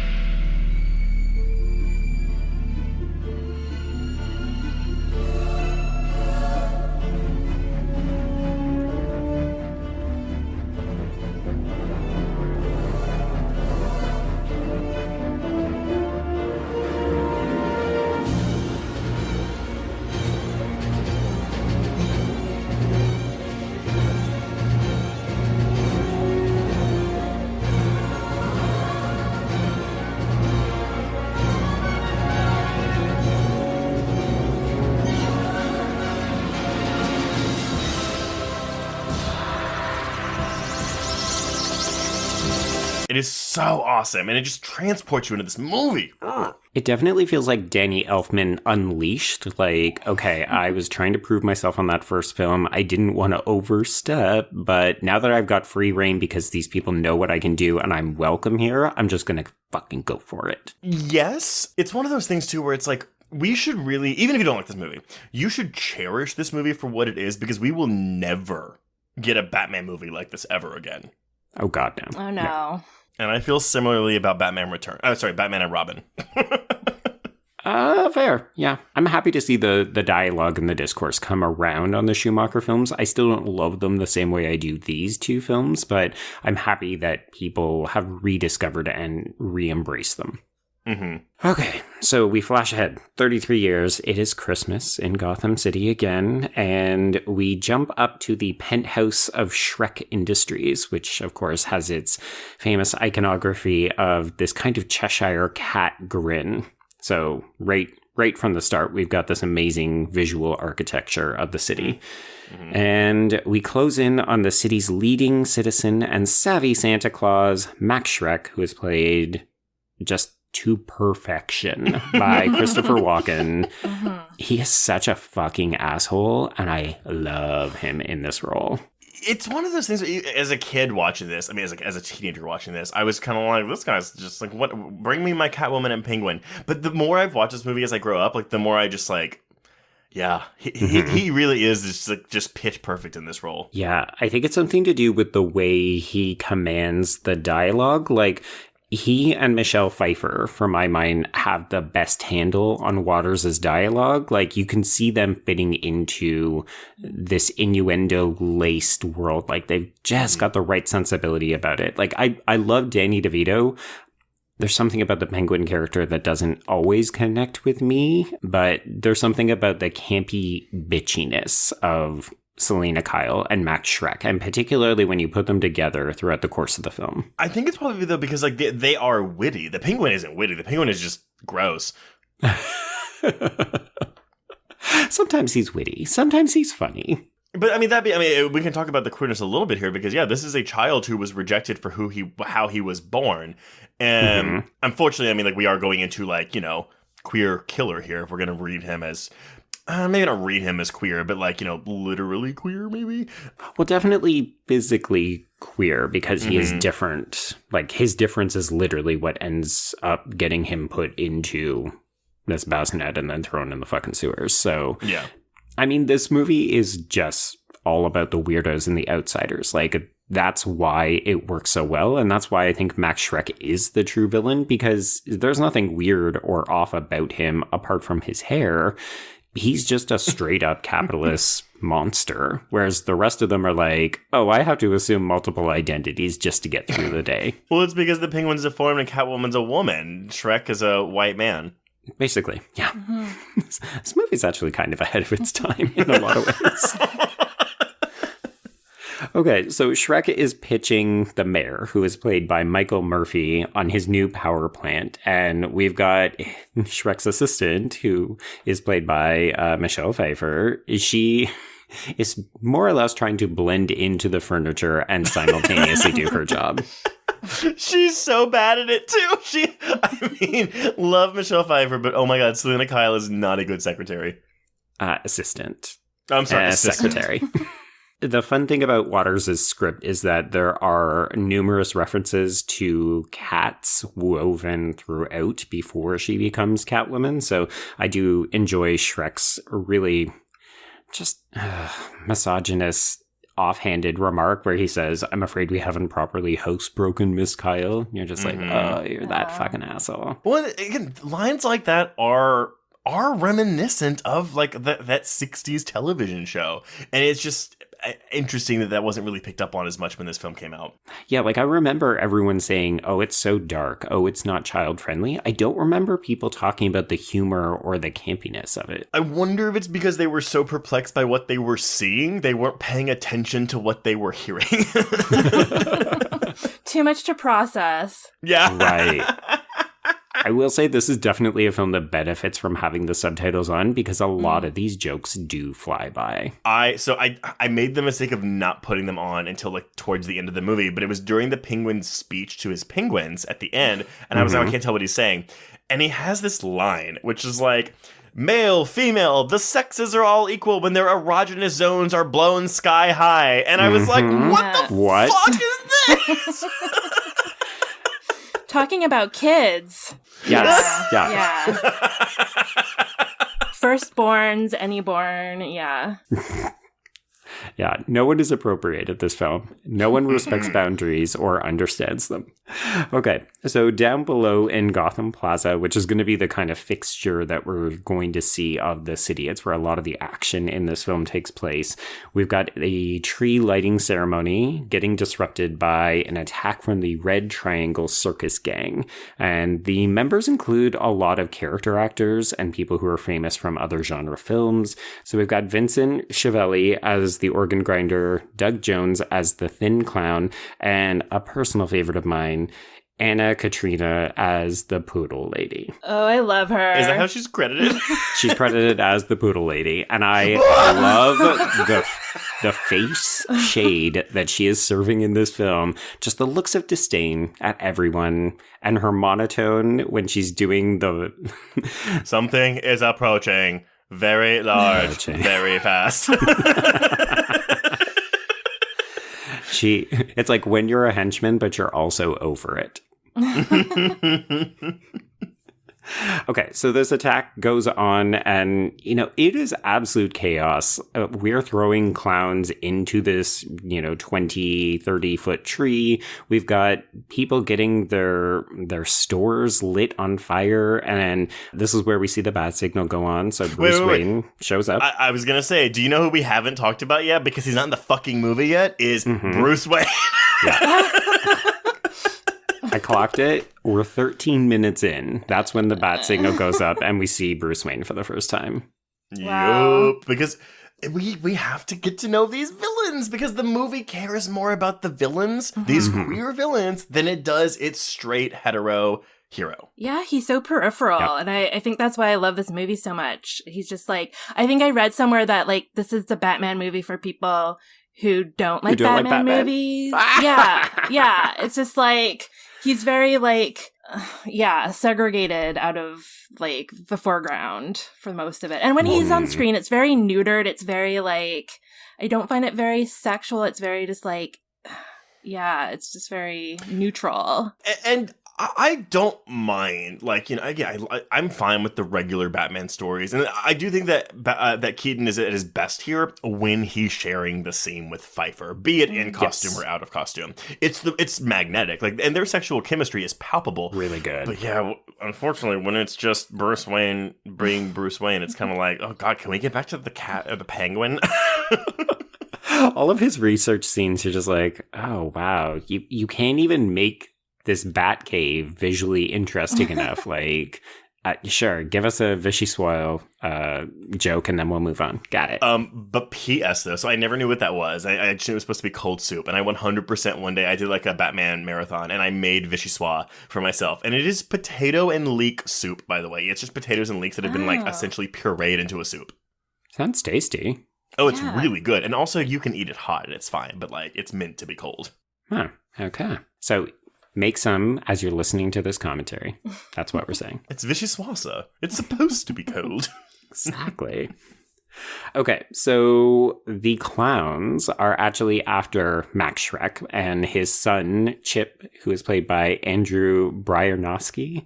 It is so awesome, and it just transports you into this movie. Ugh. It definitely feels like Danny Elfman unleashed. Like, okay, I was trying to prove myself on that first film. I didn't want to overstep, but now that I've got free reign because these people know what I can do and I'm welcome here, I'm just going to fucking go for it. Yes. It's one of those things, too, where it's like, we should really, even if you don't like this movie, you should cherish this movie for what it is, because we will never get a Batman movie like this ever again. Oh, God, no. Oh, no. And I feel similarly about Batman and Robin. Fair. Yeah. I'm happy to see the dialogue and the discourse come around on the Schumacher films. I still don't love them the same way I do these two films, but I'm happy that people have rediscovered and re-embraced them. Okay, so we flash ahead 33 years. It is Christmas in Gotham City again, and we jump up to the penthouse of Shrek Industries, which, of course, has its famous iconography of this kind of Cheshire cat grin. So right from the start, we've got this amazing visual architecture of the city. And we close in on the city's leading citizen and savvy Santa Claus, Max Shrek, who is played just to perfection by Christopher Walken. He is such a fucking asshole, and I love him in this role. It's one of those things, as a kid watching this, I mean, as a teenager watching this, I was kind of like, this guy's just like, what? Bring me my Catwoman and Penguin. But the more I've watched this movie as I grow up, like, the more I just like, yeah, he really is just pitch perfect in this role. Yeah, I think it's something to do with the way he commands the dialogue. Like, he and Michelle Pfeiffer, for my mind, have the best handle on Waters' dialogue. Like, you can see them fitting into this innuendo-laced world. Like, they've just got the right sensibility about it. Like, I love Danny DeVito. There's something about the Penguin character that doesn't always connect with me, but there's something about the campy bitchiness of Selena Kyle and Max Shrek, and particularly when you put them together throughout the course of the film. I think it's probably, though, because like they are witty. The Penguin isn't witty. The Penguin is just gross. Sometimes he's witty. Sometimes he's funny. But I mean, we can talk about the queerness a little bit here because, yeah, this is a child who was rejected for how he was born. And unfortunately, I mean, like, we are going into, like, you know, queer killer here if we're going to read him as, maybe not read him as queer, but, like, you know, literally queer, maybe? Well, definitely physically queer because he is different. Like, his difference is literally what ends up getting him put into this bassinet and then thrown in the fucking sewers. So, yeah. I mean, this movie is just all about the weirdos and the outsiders. Like, that's why it works so well. And that's why I think Max Shrek is the true villain, because there's nothing weird or off about him apart from his hair. He's just a straight up capitalist monster. Whereas the rest of them are like, oh, I have to assume multiple identities just to get through the day. Well, it's because the Penguin's deformed and Catwoman's a woman. Shrek is a white man. Basically, yeah. This movie's actually kind of ahead of its time in a lot of ways. Okay, so Shrek is pitching the mayor, who is played by Michael Murphy, on his new power plant. And we've got Shrek's assistant, who is played by Michelle Pfeiffer. She is more or less trying to blend into the furniture and simultaneously do her job. She's so bad at it, too. Love Michelle Pfeiffer, but oh my god, Selena Kyle is not a good secretary. Assistant. I'm sorry, assistant. Secretary. The fun thing about Waters' script is that there are numerous references to cats woven throughout before she becomes Catwoman. So I do enjoy Shrek's really just misogynist, offhanded remark where he says, I'm afraid we haven't properly housebroken Miss Kyle. You're just like, oh, you're that fucking asshole. Well, again, lines like that are reminiscent of like that 60s television show. And it's just interesting that wasn't really picked up on as much when this film came out. Yeah, like I remember everyone saying, oh, it's so dark. Oh, it's not child friendly. I don't remember people talking about the humor or the campiness of it. I wonder if it's because they were so perplexed by what they were seeing, they weren't paying attention to what they were hearing. Too much to process. Yeah. Right. I will say this is definitely a film that benefits from having the subtitles on because a lot of these jokes do fly by. I made the mistake of not putting them on until like towards the end of the movie, but it was during the Penguin's speech to his penguins at the end, and I was like, I can't tell what he's saying. And he has this line, which is like, male, female, the sexes are all equal when their erogenous zones are blown sky high. And I was like, what the fuck is this? Talking about kids. Yes. Yeah. Firstborns, anyborn, yeah. Yeah, no one is appropriate at this film. No one respects boundaries or understands them. Okay, so down below in Gotham Plaza, which is going to be the kind of fixture that we're going to see of the city. It's where a lot of the action in this film takes place. We've got a tree lighting ceremony getting disrupted by an attack from the Red Triangle Circus Gang. And the members include a lot of character actors and people who are famous from other genre films. So we've got Vincent Schiavelli as the organ grinder, Doug Jones as the thin clown, and a personal favorite of mine, Anna Katrina as the Poodle Lady. Oh, I love her. Is that how she's credited? She's credited as the Poodle Lady, and I love the face shade that she is serving in this film. Just the looks of disdain at everyone, and her monotone when she's doing the... Something is approaching. Very large, very fast. It's like when you're a henchman, but you're also over it. Okay, so this attack goes on, and, it is absolute chaos. We're throwing clowns into this, 20, 30-foot tree. We've got people getting their stores lit on fire, and this is where we see the bat signal go on. So Bruce Wayne shows up. I was going to say, do you know who we haven't talked about yet, because he's not in the fucking movie yet, is Bruce Wayne. Yeah. I clocked it. We're 13 minutes in. That's when the bat signal goes up and we see Bruce Wayne for the first time. Wow. Yup. Because we have to get to know these villains, because the movie cares more about the villains, these queer villains, than it does its straight hetero hero. Yeah, he's so peripheral. Yep. And I think that's why I love this movie so much. He's just like, I think I read somewhere that this is the Batman movie for people who don't like Batman movies. Yeah. It's just he's very segregated out of the foreground for most of it. And when he's on screen, it's very neutered. It's very I don't find it very sexual. It's very just it's just very neutral. And I don't mind, again, I'm fine with the regular Batman stories, and I do think that that Keaton is at his best here when he's sharing the scene with Pfeiffer, be it in costume or out of costume. It's magnetic, and their sexual chemistry is palpable, really good. But yeah, unfortunately, when it's just Bruce Wayne being Bruce Wayne, it's kind of oh god, can we get back to the cat or the penguin? All of his research scenes are just oh wow, you can't even make this bat cave visually interesting enough. Sure, give us a vichyssoise joke and then we'll move on. Got it. But P.S. though, so I never knew what that was. I actually, it was supposed to be cold soup, and I 100% one day I did a Batman marathon, and I made vichyssoise for myself, and it is potato and leek soup, by the way. It's just potatoes and leeks that have been essentially pureed into a soup. Sounds tasty. Oh, it's really good, and also you can eat it hot and it's fine, but it's meant to be cold. Huh. Okay. So make some as you're listening to this commentary. That's what we're saying. It's vichyssoise. It's supposed to be cold. Exactly. Okay, so the clowns are actually after Max Schreck and his son, Chip, who is played by Andrew Bryanowski.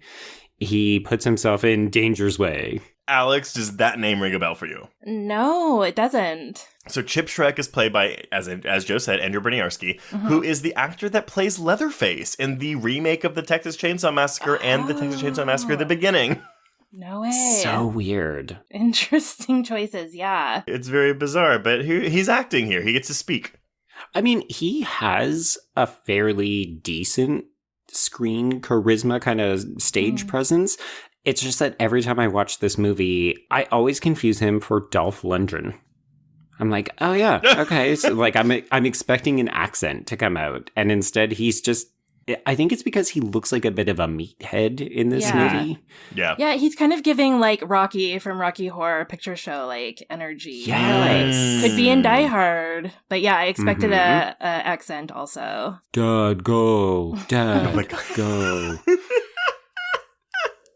He puts himself in danger's way. Alex, does that name ring a bell for you? No, it doesn't. So Chip Schreck is played by, as Joe said, Andrew Bryanowski, who is the actor that plays Leatherface in the remake of the Texas Chainsaw Massacre and the Texas Chainsaw Massacre: The Beginning. No way. So weird. Interesting choices, yeah. It's very bizarre, but he's acting here. He gets to speak. I mean, he has a fairly decent screen charisma kind of stage presence. It's just that every time I watch this movie, I always confuse him for Dolph Lundgren. I'm like, oh yeah, okay. So I'm expecting an accent to come out, and instead he's just. I think it's because he looks like a bit of a meathead in this movie. Yeah, yeah. He's kind of giving Rocky from Rocky Horror Picture Show energy. Yes, could be in Die Hard, but yeah, I expected a accent also. Dad, go, Dad, go.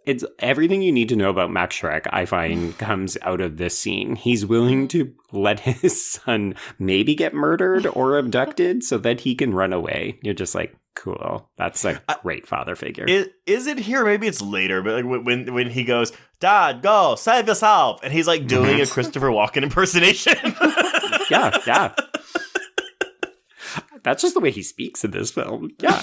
It's everything you need to know about Max Schreck, I find, comes out of this scene. He's willing to let his son maybe get murdered or abducted so that he can run away. You're just cool. That's a great father figure. Is it here? Maybe it's later, but when he goes, Dad, go, save yourself. And he's doing a Christopher Walken impersonation. Yeah. That's just the way he speaks in this film. Yeah.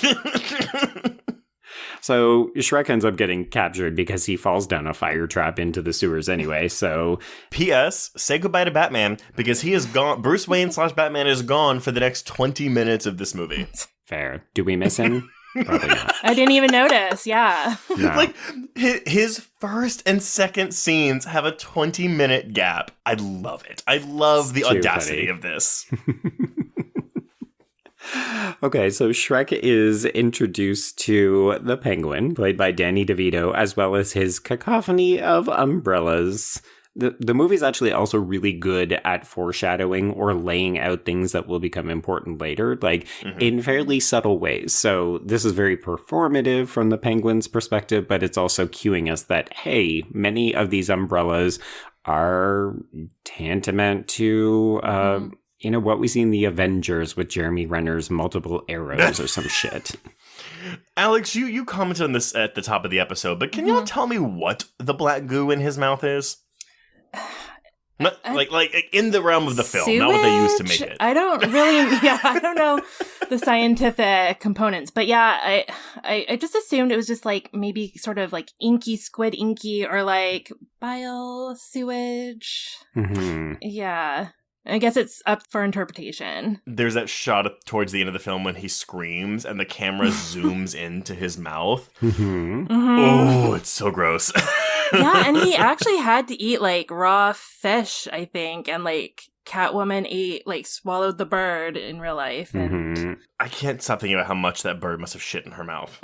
So Shrek ends up getting captured because he falls down a fire trap into the sewers anyway, so... P.S. Say goodbye to Batman, because he is gone. Bruce Wayne / Batman is gone for the next 20 minutes of this movie. Fair. Do we miss him? Probably not. I didn't even notice, yeah. No. Like, his first and second scenes have a 20-minute gap. I love it. I love the audacity funny. of this. Okay, so Shrek is introduced to the Penguin, played by Danny DeVito, as well as his cacophony of umbrellas. The movie's actually also really good at foreshadowing or laying out things that will become important later, like in fairly subtle ways. So this is very performative from the Penguin's perspective, but it's also cueing us that, hey, many of these umbrellas are tantamount to... you know, what we see in the Avengers with Jeremy Renner's multiple arrows or some shit. Alex, you commented on this at the top of the episode, but can y'all tell me what the black goo in his mouth is? Like in the realm of the film, Sewage? not what they used to make it. I don't know the scientific components, but yeah, I just assumed it was just like maybe sort of like inky, squid inky, or like bile sewage. Yeah. I guess it's up for interpretation. There's that shot towards the end of the film when he screams and the camera zooms into his mouth. Oh, it's so gross. Yeah, and he actually had to eat like raw fish, I think, and like Catwoman swallowed the bird in real life. And... I can't stop thinking about how much that bird must have shit in her mouth.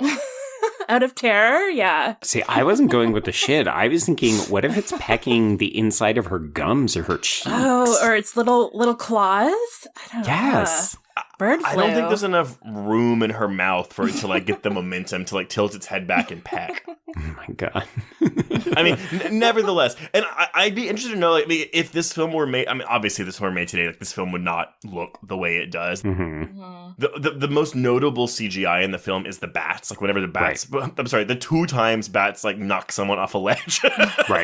Out of terror, yeah. See, I wasn't going with the shit. I was thinking, what if it's pecking the inside of her gums or her cheeks? Oh, or its little claws? I don't know. Yes. Bird flu. I don't think there's enough room in her mouth for it to like get the momentum to like tilt its head back and peck. Oh my god. I mean, nevertheless, and I'd be interested to know, like, if this film were made. I mean, obviously, this film were made today, like, this film would not look the way it does. The most notable CGI in the film is the bats. Like, whenever the bats, I'm sorry, the 2 times bats like knock someone off a ledge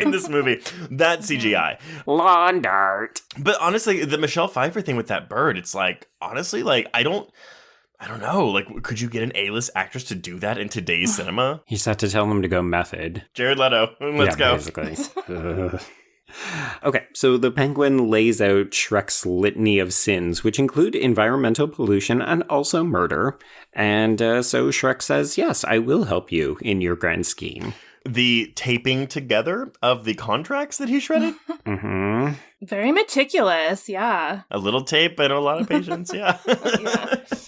in this movie, that CGI. Lawn dart. But honestly, the Michelle Pfeiffer thing with that bird, it's like, honestly, like, I don't know. Like, could you get an A-list actress to do that in today's cinema? You just have to tell them to go method. Jared Leto, let's go. Basically. Okay, so the Penguin lays out Shrek's litany of sins, which include environmental pollution and also murder. And so Shrek says, yes, I will help you in your grand scheme. The taping together of the contracts that he shredded? Very meticulous, yeah. A little tape and a lot of patience, yeah.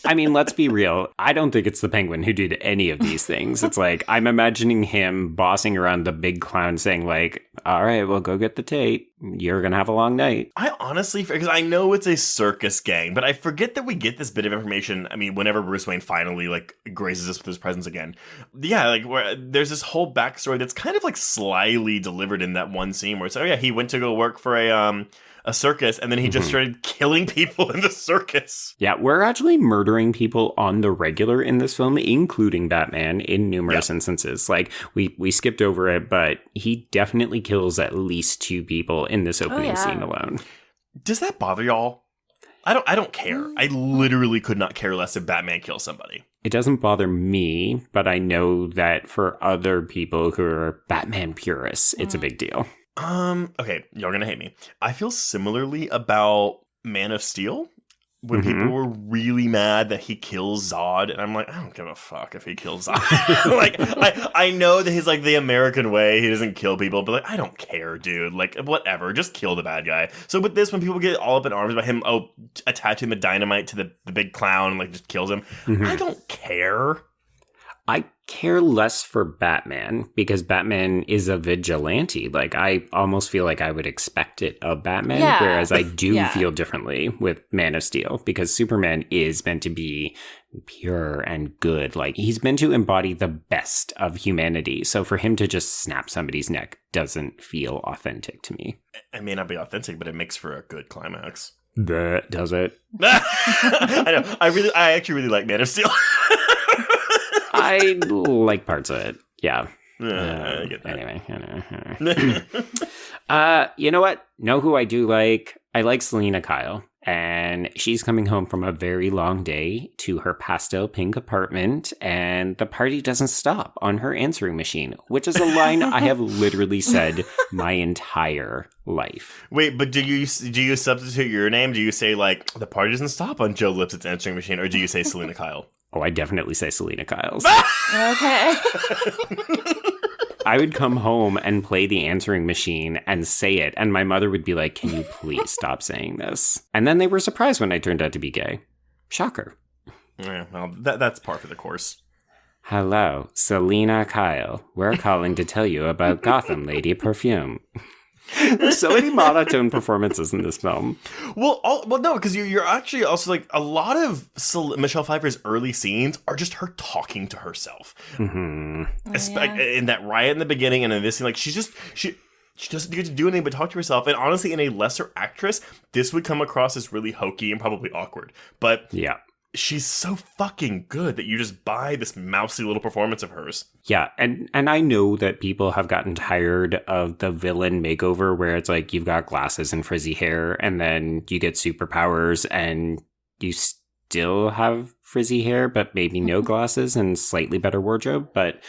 I mean, let's be real. I don't think it's the Penguin who did any of these things. It's like, I'm imagining him bossing around the big clown saying like, all right, well, go get the tape. You're going to have a long night. I honestly, because I know it's a circus gang, but I forget that we get this bit of information. I mean, whenever Bruce Wayne finally like graces us with his presence again. Yeah, like where there's this whole backstory that's kind of like slyly delivered in that one scene where it's, oh yeah, he went to go work for a circus, and then he just started killing people in the circus. Yeah, we're actually murdering people on the regular in this film, including Batman, in numerous instances. Like, we skipped over it, but he definitely kills at least 2 people in this opening scene alone. Does that bother y'all? I don't care. I literally could not care less if Batman kills somebody. It doesn't bother me, but I know that for other people who are Batman purists, it's a big deal. Okay, y'all gonna hate me. I feel similarly about Man of Steel, when people were really mad that he kills Zod, and I'm like, I don't give a fuck if he kills Zod. Like, I know that he's like the American way, he doesn't kill people, but like, I don't care, dude. Like, whatever, just kill the bad guy. So with this, when people get all up in arms about him, attaching the dynamite to the big clown and like just kills him, I don't care. I care less for Batman because Batman is a vigilante. Like, I almost feel like I would expect it of Batman, whereas I do feel differently with Man of Steel because Superman is meant to be pure and good. Like, he's meant to embody the best of humanity. So for him to just snap somebody's neck doesn't feel authentic to me. It may not be authentic, but it makes for a good climax. Does it? I know. I actually really like Man of Steel. I like parts of it. Yeah. I get that. Anyway. You know what? Know who I do like? I like Selena Kyle And she's coming home from a very long day to her pastel pink apartment, and the party doesn't stop on her answering machine, which is a line I have literally said my entire life. Wait, but do you substitute your name? Do you say, like, the party doesn't stop on Joe Lipsett's answering machine, or do you say Selena Kyle? Oh, I definitely say Selena Kyle's. Okay. I would come home and play the answering machine and say it, and my mother would be like, can you please stop saying this? And then they were surprised when I turned out to be gay. Shocker. Yeah, well, that's par for the course. Hello, Selena Kyle. We're calling to tell you about Gotham Lady perfume. There's so many monotone performances in this film. Well, no, because you're actually also like a lot of Michelle Pfeiffer's early scenes are just her talking to herself. Mm-hmm. In that riot in the beginning, and in this scene, like she doesn't get to do anything but talk to herself. And honestly, in a lesser actress, this would come across as really hokey and probably awkward. But yeah. She's so fucking good that you just buy this mousy little performance of hers. Yeah, and I know that people have gotten tired of the villain makeover where it's like you've got glasses and frizzy hair and then you get superpowers and you still have frizzy hair but maybe no glasses and slightly better wardrobe. But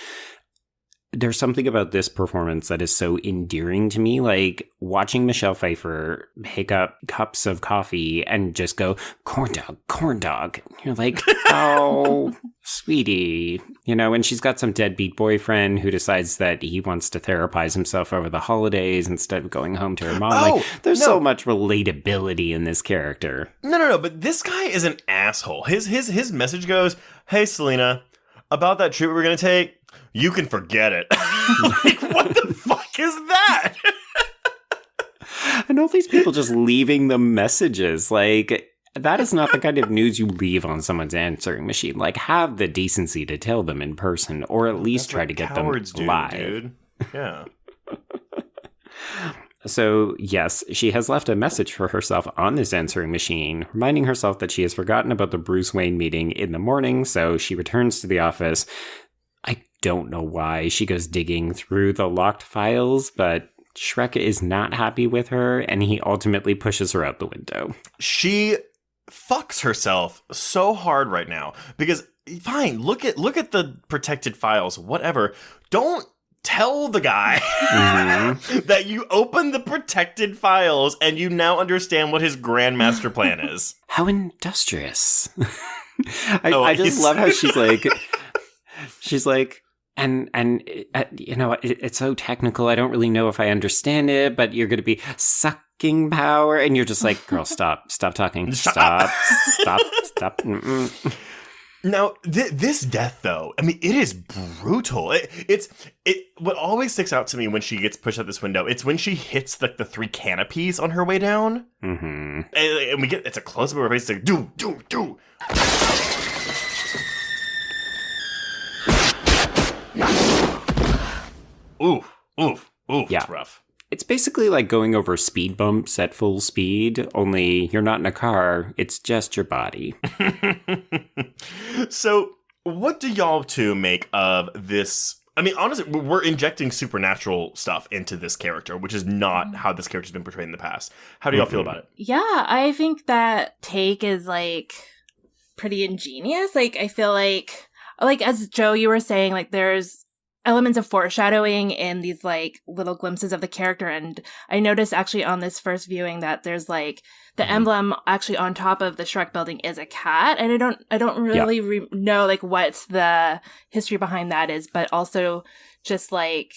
there's something about this performance that is so endearing to me, like watching Michelle Pfeiffer pick up cups of coffee and just go, corn dog. You're like, oh, sweetie. You know, and she's got some deadbeat boyfriend who decides that he wants to therapize himself over the holidays instead of going home to her mom. There's so much relatability in this character. No, but this guy is an asshole. His message goes, hey, Selena, about that trip we're going to take, you can forget it. Like, what the fuck is that? And all these people just leaving them messages. Like, that is not the kind of news you leave on someone's answering machine. Like, have the decency to tell them in person, or at least try to get them live. Dude. Yeah. So, yes, she has left a message for herself on this answering machine, reminding herself that she has forgotten about the Bruce Wayne meeting in the morning, so she returns to the office. I don't know why she goes digging through the locked files, but Shrek is not happy with her, and he ultimately pushes her out the window. She fucks herself so hard right now, because, fine, look at the protected files, whatever. Don't tell the guy that you open the protected files and you now understand what his grand master plan is. How industrious. I just love how she's like, and you know, it's so technical. I don't really know if I understand it, but you're going to be sucking power. And you're just like, girl, stop talking. Stop. Mm-mm. Now, this death, though, I mean, it is brutal. It's what always sticks out to me when she gets pushed out this window, it's when she hits the three canopies on her way down. Mm-hmm. And we get, it's a close-up of her face, it's like, do. Oof, yeah. It's rough. It's basically like going over speed bumps at full speed, only you're not in a car, it's just your body. So, what do y'all two make of this? I mean, honestly, we're injecting supernatural stuff into this character, which is not how this character's been portrayed in the past. How do y'all feel about it? Yeah, I think that take is, like, pretty ingenious. Like, I feel like, as Joe, you were saying, like, there's elements of foreshadowing in these, like, little glimpses of the character. And I noticed actually on this first viewing that there's, like, the emblem actually on top of the Shrek building is a cat. And I don't really know, like, what the history behind that is, but also just, like,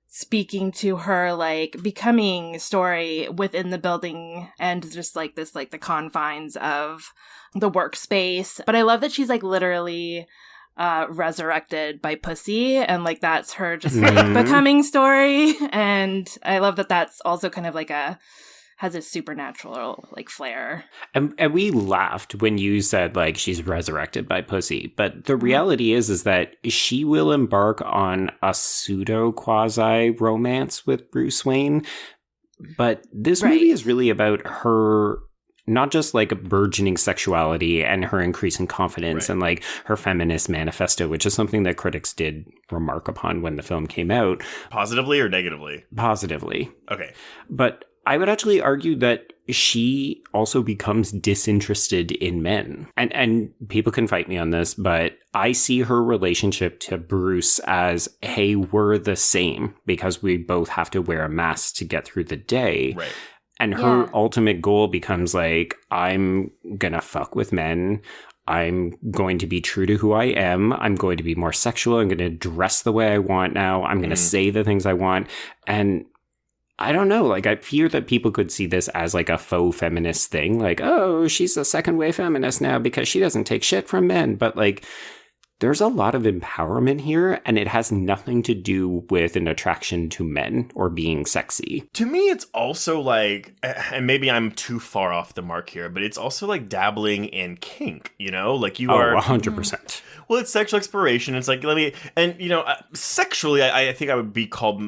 speaking to her, like, becoming story within the building and just, like, this, like, the confines of the workspace. But I love that she's, like, literally resurrected by Pussy, and like that's her just like becoming story. And I love that that's also kind of like has a supernatural like flair. And we laughed when you said like she's resurrected by Pussy, but the reality is that she will embark on a pseudo quasi romance with Bruce Wayne. But this movie is really about her, not just like a burgeoning sexuality and her increasing confidence and like her feminist manifesto, which is something that critics did remark upon when the film came out. Positively or negatively? Positively. Okay. But I would actually argue that she also becomes disinterested in men. And people can fight me on this, but I see her relationship to Bruce as, hey, we're the same because we both have to wear a mask to get through the day. Right. And her ultimate goal becomes like, I'm gonna fuck with men. I'm going to be true to who I am. I'm going to be more sexual. I'm going to dress the way I want now. I'm going to say the things I want. And I don't know, like, I fear that people could see this as like a faux feminist thing. Like, oh, she's a second wave feminist now because she doesn't take shit from men. But like, there's a lot of empowerment here, and it has nothing to do with an attraction to men or being sexy. To me, it's also like, and maybe I'm too far off the mark here, but it's also like dabbling in kink, you know? Like you are... 100%. Well, it's sexual exploration. It's like, and you know, sexually, I think I would be called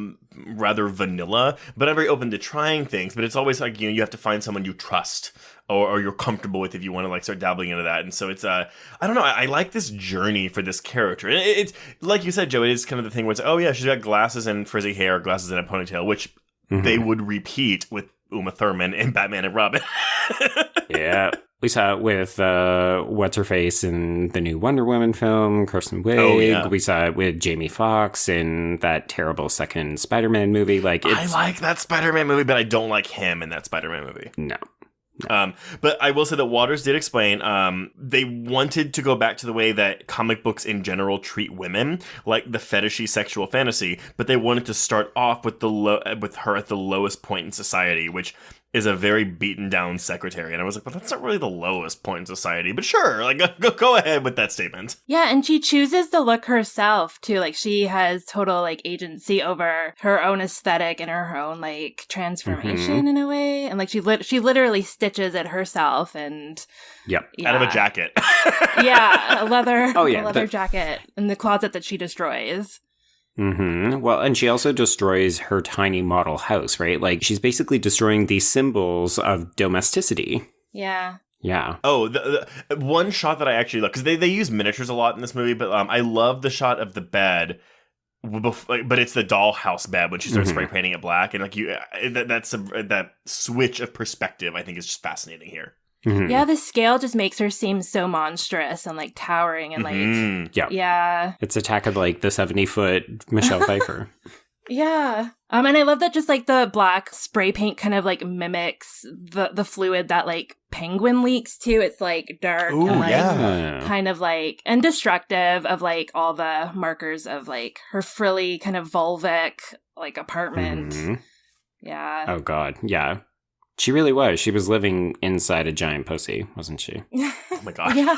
rather vanilla, but I'm very open to trying things. But it's always like, you know, you have to find someone you trust or you're comfortable with if you want to like start dabbling into that. And so it's, I don't know, I like this journey for this character. And it's, like you said, Joe, it is kind of the thing where it's, oh yeah, she's got glasses and frizzy hair, glasses and a ponytail, which they would repeat with Uma Thurman in Batman and Robin. Yeah. We saw it with What's-Her-Face in the new Wonder Woman film, Kristen Wiig. Oh, yeah. We saw it with Jamie Foxx in that terrible second Spider-Man movie. Like, I like that Spider-Man movie, but I don't like him in that Spider-Man movie. No. But I will say that Waters did explain they wanted to go back to the way that comic books in general treat women, like the fetishy sexual fantasy, but they wanted to start off with with her at the lowest point in society, which is a very beaten down secretary. And I was like, but that's not really the lowest point in society. But sure, like go ahead with that statement. Yeah, and she chooses the look herself too. Like she has total like agency over her own aesthetic and her own like transformation in a way. And like she literally stitches it herself and out of a jacket. a leather the jacket in the closet that she destroys. Well, and she also destroys her tiny model house, right? Like, she's basically destroying these symbols of domesticity. Yeah. Yeah. Oh, the one shot that I actually love, because they use miniatures a lot in this movie, but I love the shot of the bed, but it's the dollhouse bed when she starts spray painting it black, and like that switch of perspective, I think, is just fascinating here. Yeah, the scale just makes her seem so monstrous and like towering and like yeah. It's Attack of like the 70-foot Michelle Pfeiffer. Yeah. And I love that just like the black spray paint kind of like mimics the fluid that like Penguin leaks too. It's like dark and like kind of like and destructive of like all the markers of like her frilly kind of vulvic like apartment. Yeah. Oh God. Yeah. She really was. She was living inside a giant pussy, wasn't she? Oh my God. Yeah.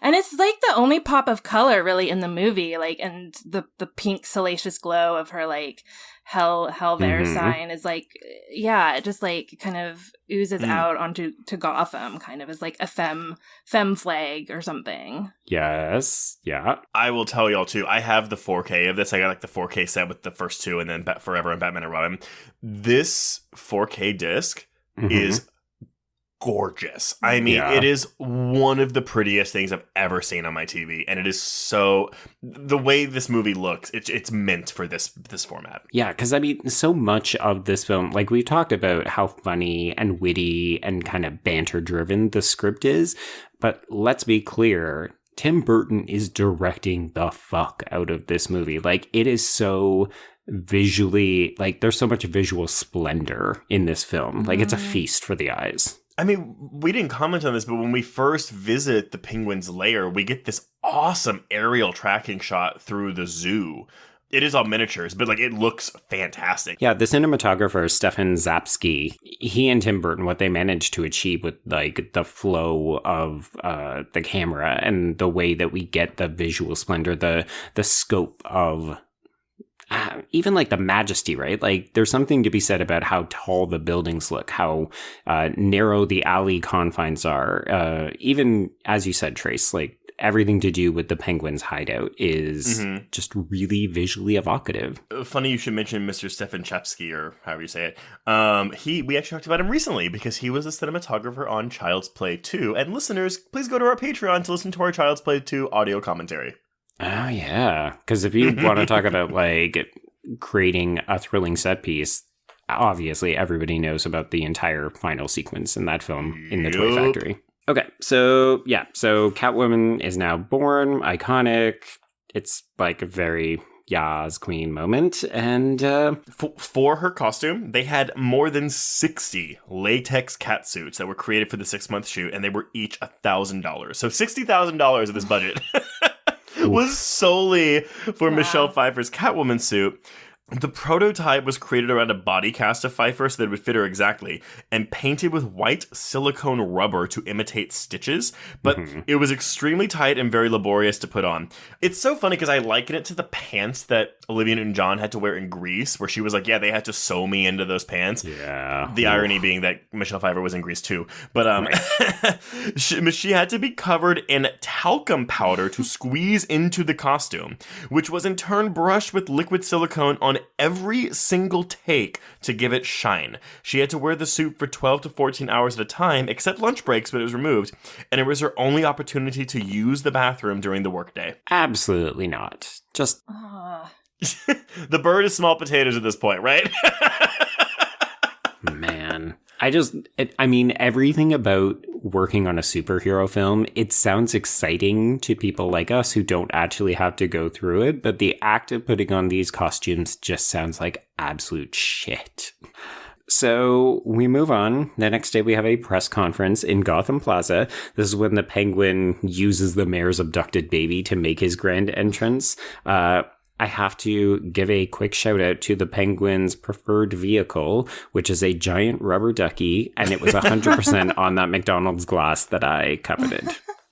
And it's like the only pop of color really in the movie, like, and the pink salacious glow of her like hell there sign is like, yeah, it just like kind of oozes out onto Gotham, kind of as like a femme flag or something. Yes, yeah. I will tell y'all too. I have the 4K of this. I got like the 4K set with the first two, and then Forever and Batman and Robin. This 4K disc is gorgeous. I mean, it is one of the prettiest things I've ever seen on my TV, and it is so the way this movie looks. It's meant for this format. Yeah, because I mean, so much of this film, like we talked about, how funny and witty and kind of banter driven the script is, but let's be clear. Tim Burton is directing the fuck out of this movie. Like, it is so visually, like, there's so much visual splendor in this film. Like, it's a feast for the eyes. I mean, we didn't comment on this, but when we first visit the Penguin's lair, we get this awesome aerial tracking shot through the zoo. It is all miniatures, but like it looks fantastic. Yeah, the cinematographer, Stefan Zapsky, he and Tim Burton, what they managed to achieve with like the flow of the camera and the way that we get the visual splendor, the scope of even like the majesty, right? Like there's something to be said about how tall the buildings look, how narrow the alley confines are. Even as you said, Trace, like everything to do with the Penguin's hideout is just really visually evocative. Funny you should mention Mr. Stefan Chapsky, or however you say it. We actually talked about him recently because he was a cinematographer on Child's Play 2. And listeners, please go to our Patreon to listen to our Child's Play 2 audio commentary. Oh, yeah. Because if you want to talk about, like, creating a thrilling set piece, obviously everybody knows about the entire final sequence in that film in the toy factory. Okay, so Catwoman is now born, iconic. It's like a very Yas queen moment. And for her costume, they had more than 60 latex cat suits that were created for the 6-month shoot, and they were each $1,000. So $60,000 of this budget was solely for Michelle Pfeiffer's Catwoman suit. The prototype was created around a body cast of Pfeiffer so that it would fit her exactly, and painted with white silicone rubber to imitate stitches, but it was extremely tight and very laborious to put on. It's so funny because I liken it to the pants that Olivia Newton-John had to wear in Grease, where she was like, yeah, they had to sew me into those pants. Yeah. The irony being that Michelle Pfeiffer was in Grease too. But she had to be covered in talcum powder to squeeze into the costume, which was in turn brushed with liquid silicone on every single take to give it shine. She had to wear the suit for 12 to 14 hours at a time, except lunch breaks, but it was removed, and it was her only opportunity to use the bathroom during the workday. Absolutely not. Just... The bird is small potatoes at this point, right? Man. I mean, everything about working on a superhero film, it sounds exciting to people like us who don't actually have to go through it, but the act of putting on these costumes just sounds like absolute shit. So we move on. The next day we have a press conference in Gotham Plaza. This is when the Penguin uses the mayor's abducted baby to make his grand entrance. I have to give a quick shout out to the Penguin's preferred vehicle, which is a giant rubber ducky, and it was 100% on that McDonald's glass that I coveted.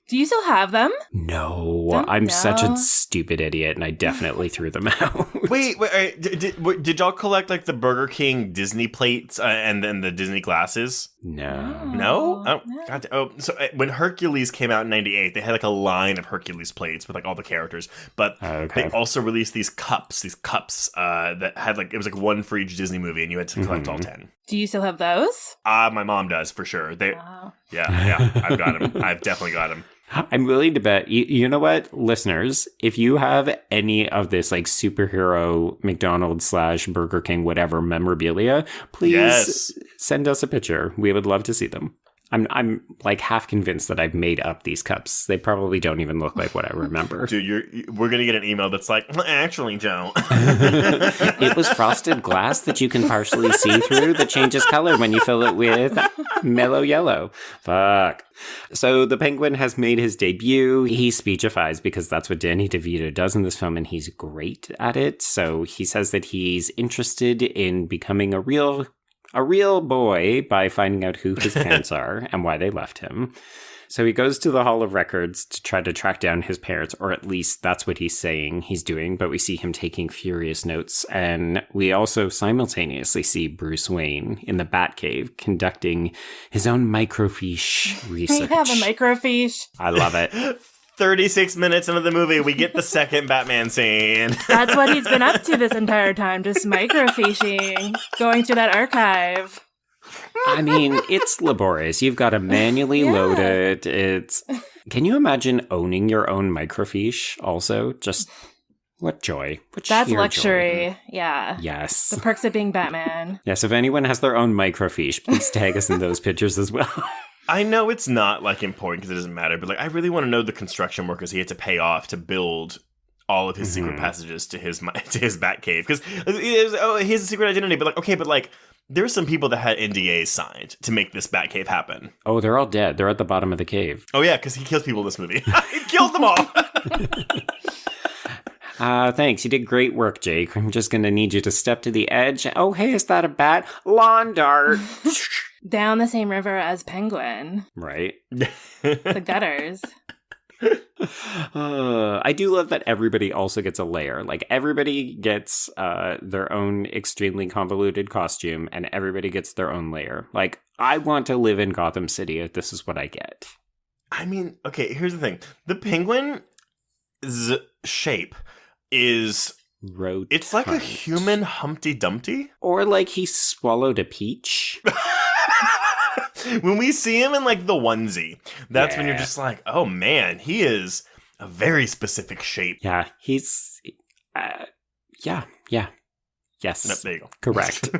Do you still have them? No, I'm such a stupid idiot, and I definitely threw them out. Wait, did y'all collect like the Burger King Disney plates and then the Disney glasses? No? Oh, God. Oh, so when Hercules came out in '98, they had like a line of Hercules plates with like all the characters, but they also released these cups that had like, it was like one for each Disney movie, and you had to collect all 10. Do you still have those? My mom does for sure. Yeah, I've got them. I've definitely got them. I'm willing to bet, you know what, listeners, if you have any of this like superhero McDonald's / Burger King, whatever memorabilia, please send us a picture. We would love to see them. I'm like half convinced that I've made up these cups. They probably don't even look like what I remember. Dude, we're going to get an email that's like, actually, Joe. It was frosted glass that you can partially see through that changes color when you fill it with mellow yellow. Fuck. So the Penguin has made his debut. He speechifies because that's what Danny DeVito does in this film, and he's great at it. So he says that he's interested in becoming a real boy by finding out who his parents are and why they left him. So he goes to the Hall of Records to try to track down his parents, or at least that's what he's saying he's doing, but we see him taking furious notes. And we also simultaneously see Bruce Wayne in the Batcave conducting his own microfiche research. We have a microfiche. I love it. 36 minutes into the movie, we get the second Batman scene. That's what he's been up to this entire time, just microfiching, going through that archive. I mean, it's laborious. You've got to manually load it. Can you imagine owning your own microfiche also? Just what joy. That's luxury. Joy. Yeah. Yes. The perks of being Batman. Yes, if anyone has their own microfiche, please tag us in those pictures as well. I know it's not like important because it doesn't matter, but like I really want to know the construction workers he had to pay off to build all of his secret passages to his Batcave, because he has a secret identity. But like there's some people that had NDAs signed to make this Batcave happen. Oh, they're all dead. They're at the bottom of the cave. Oh yeah, because he kills people in this movie. He killed them all. Thanks. You did great work, Jake. I'm just going to need you to step to the edge. Oh, hey, is that a bat? Lawn dart. Down the same river as Penguin. Right. The gutters. I do love that everybody also gets a layer. Like, everybody gets their own extremely convoluted costume, and everybody gets their own layer. Like, I want to live in Gotham City if this is what I get. I mean, okay, here's the thing. The Penguin's shape is... Rotund. It's like a human Humpty Dumpty. Or like he swallowed a peach. When we see him in like the onesie, that's when you're just like, oh man, he is a very specific shape. Yeah, he's... Yes. Nope, there you go. Correct.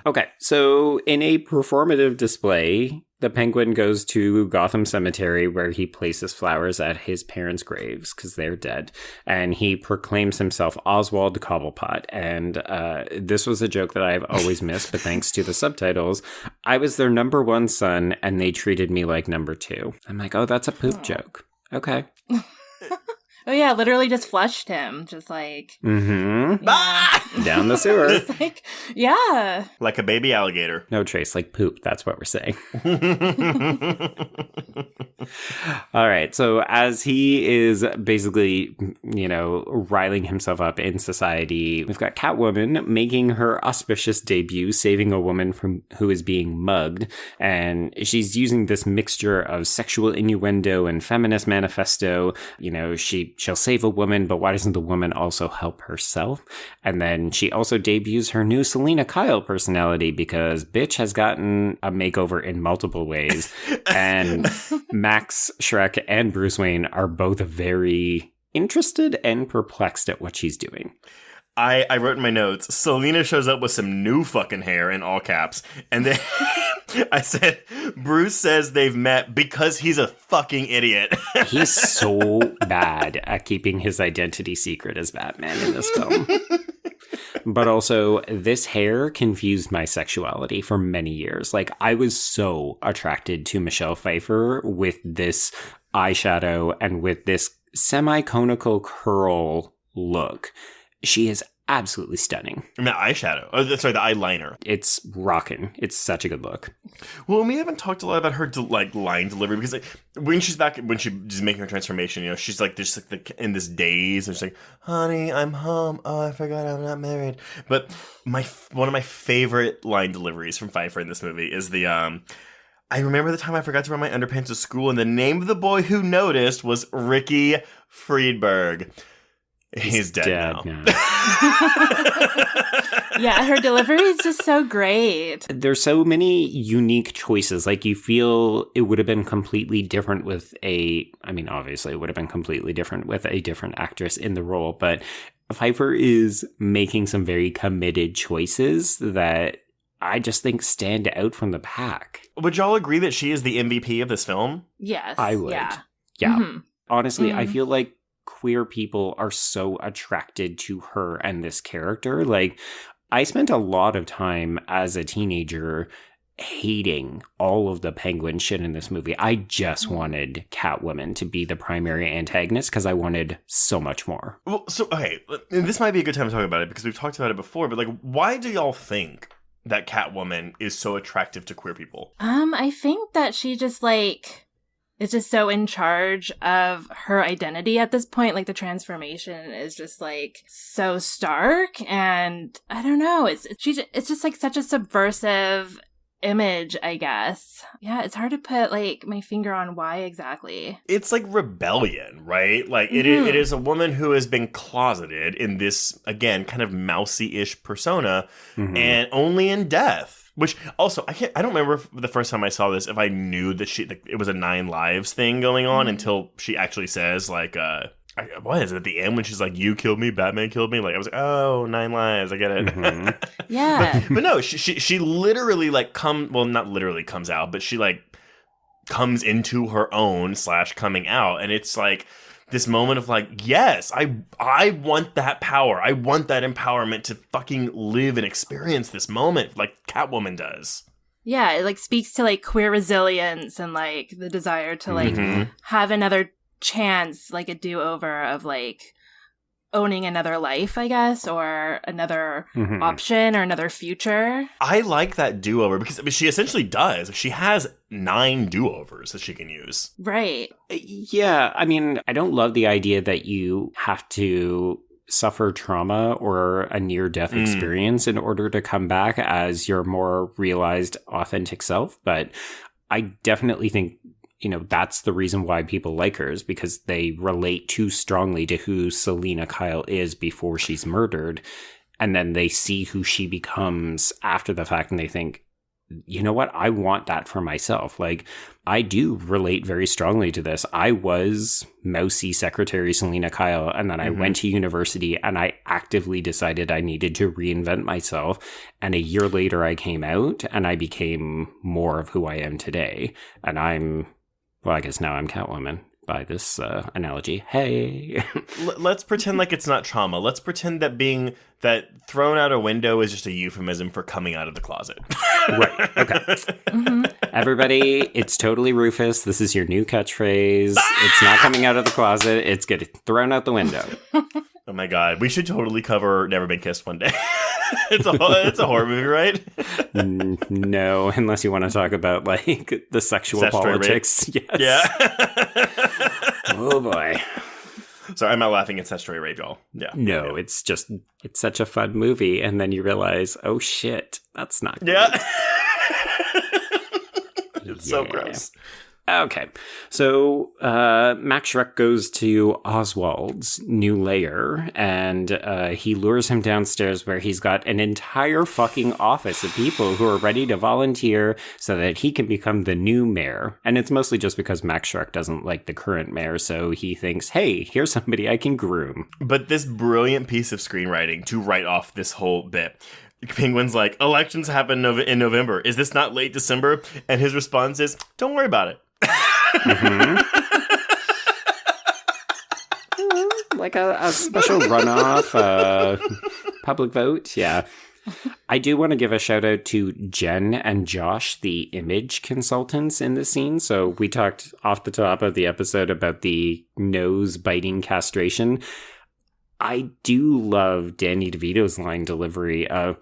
Okay, so in a performative display, the Penguin goes to Gotham Cemetery where he places flowers at his parents' graves because they're dead. And he proclaims himself Oswald Cobblepot. And this was a joke that I've always missed, but thanks to the subtitles, I was their number one son and they treated me like number two. I'm like, oh, that's a poop joke. Okay. Oh yeah, literally just flushed him, just like Mm-hmm. yeah. Down the sewer. Just like, yeah. Like a baby alligator. No, Trace, like poop. That's what we're saying. All right. So as he is basically, riling himself up in society, we've got Catwoman making her auspicious debut, saving a woman who is being mugged. And she's using this mixture of sexual innuendo and feminist manifesto. She'll save a woman, but why doesn't the woman also help herself? And then she also debuts her new Selena Kyle personality because bitch has gotten a makeover in multiple ways. And Max, Shrek, and Bruce Wayne are both very interested and perplexed at what she's doing. I wrote in my notes, Selena shows up with some new fucking hair in all caps. And then I said, Bruce says they've met because he's a fucking idiot. He's so bad at keeping his identity secret as Batman in this film. But also, this hair confused my sexuality for many years. Like, I was so attracted to Michelle Pfeiffer with this eyeshadow and with this semi-conical curl look. She is absolutely stunning. And the eyeshadow. Oh, sorry, the eyeliner. It's rocking. It's such a good look. Well, we haven't talked a lot about her line delivery because when she's making her transformation, she's like just like in this daze and she's like, "Honey, I'm home. Oh, I forgot I'm not married." But one of my favorite line deliveries from Pfeiffer in this movie is the I remember the time I forgot to wear my underpants to school, and the name of the boy who noticed was Ricky Friedberg. He's dead now. Yeah, her delivery is just so great. There's so many unique choices. Like, you feel it would have been completely different with obviously it would have been completely different with a different actress in the role, but Pfeiffer is making some very committed choices that I just think stand out from the pack. Would y'all agree that she is the MVP of this film? Yes. I would. Yeah. Mm-hmm. Honestly, I feel like queer people are so attracted to her and this character. Like, I spent a lot of time as a teenager hating all of the Penguin shit in this movie. I just wanted Catwoman to be the primary antagonist because I wanted so much more. Well, so, okay, this might be a good time to talk about it because we've talked about it before, but why do y'all think that Catwoman is so attractive to queer people? I think that she just is just so in charge of her identity at this point. Like, the transformation is just so stark, and I don't know. It's just such a subversive image, I guess. Yeah, it's hard to put my finger on why exactly. It's like rebellion, right? It is a woman who has been closeted in this, again, kind of mousy-ish persona, and only in death. Which also, I don't remember the first time I saw this if I knew that it was a 9 Lives thing going on until she actually says what is it at the end when she's like, "You killed me, Batman killed me." I was like, "Oh, 9 Lives, I get it." Yeah, but no, she literally not literally comes out, but she comes into her own / coming out, and it's this moment of yes, I want that power. I want that empowerment to fucking live and experience this moment like Catwoman does. Yeah, it speaks to queer resilience and the desire to have another chance, a do-over of owning another life, I guess, or another option or another future. I like that do-over because she essentially does. She has 9 do-overs that she can use. Right. Yeah, I don't love the idea that you have to suffer trauma or a near-death experience in order to come back as your more realized, authentic self, but I definitely think that's the reason why people like her, is because they relate too strongly to who Selena Kyle is before she's murdered. And then they see who she becomes after the fact and they think, you know what? I want that for myself. Like, I do relate very strongly to this. I was mousy secretary Selena Kyle, and then I went to university and I actively decided I needed to reinvent myself. And a year later, I came out and I became more of who I am today. And I guess now I'm Catwoman by this analogy. Hey. Let's pretend like it's not trauma. Let's pretend that being that thrown out a window is just a euphemism for coming out of the closet. Right. Okay. Everybody, it's totally Rufus. This is your new catchphrase. It's not coming out of the closet. It's getting thrown out the window. Oh my God. We should totally cover Never Been Kissed one day. It's a horror movie, right? No, unless you want to talk about like the sexual Statutory politics. rape. Yes. Yeah. Oh boy. Sorry, I'm not laughing at statutory rape, y'all. Yeah. No, yeah. it's such a fun movie, and then you realize, oh shit, that's not good. Yeah. It's so gross. Okay, so Max Schreck goes to Oswald's new lair, and he lures him downstairs where he's got an entire fucking office of people who are ready to volunteer so that he can become the new mayor. And it's mostly just because Max Schreck doesn't like the current mayor, so he thinks, hey, here's somebody I can groom. But this brilliant piece of screenwriting to write off this whole bit. Penguin's like, elections happen in November. Is this not late December? And his response is, don't worry about it. Like a special runoff, public vote. Yeah. I do want to give a shout out to Jen and Josh, the image consultants in the scene. So we talked off the top of the episode about the nose biting castration. I do love Danny DeVito's line delivery of,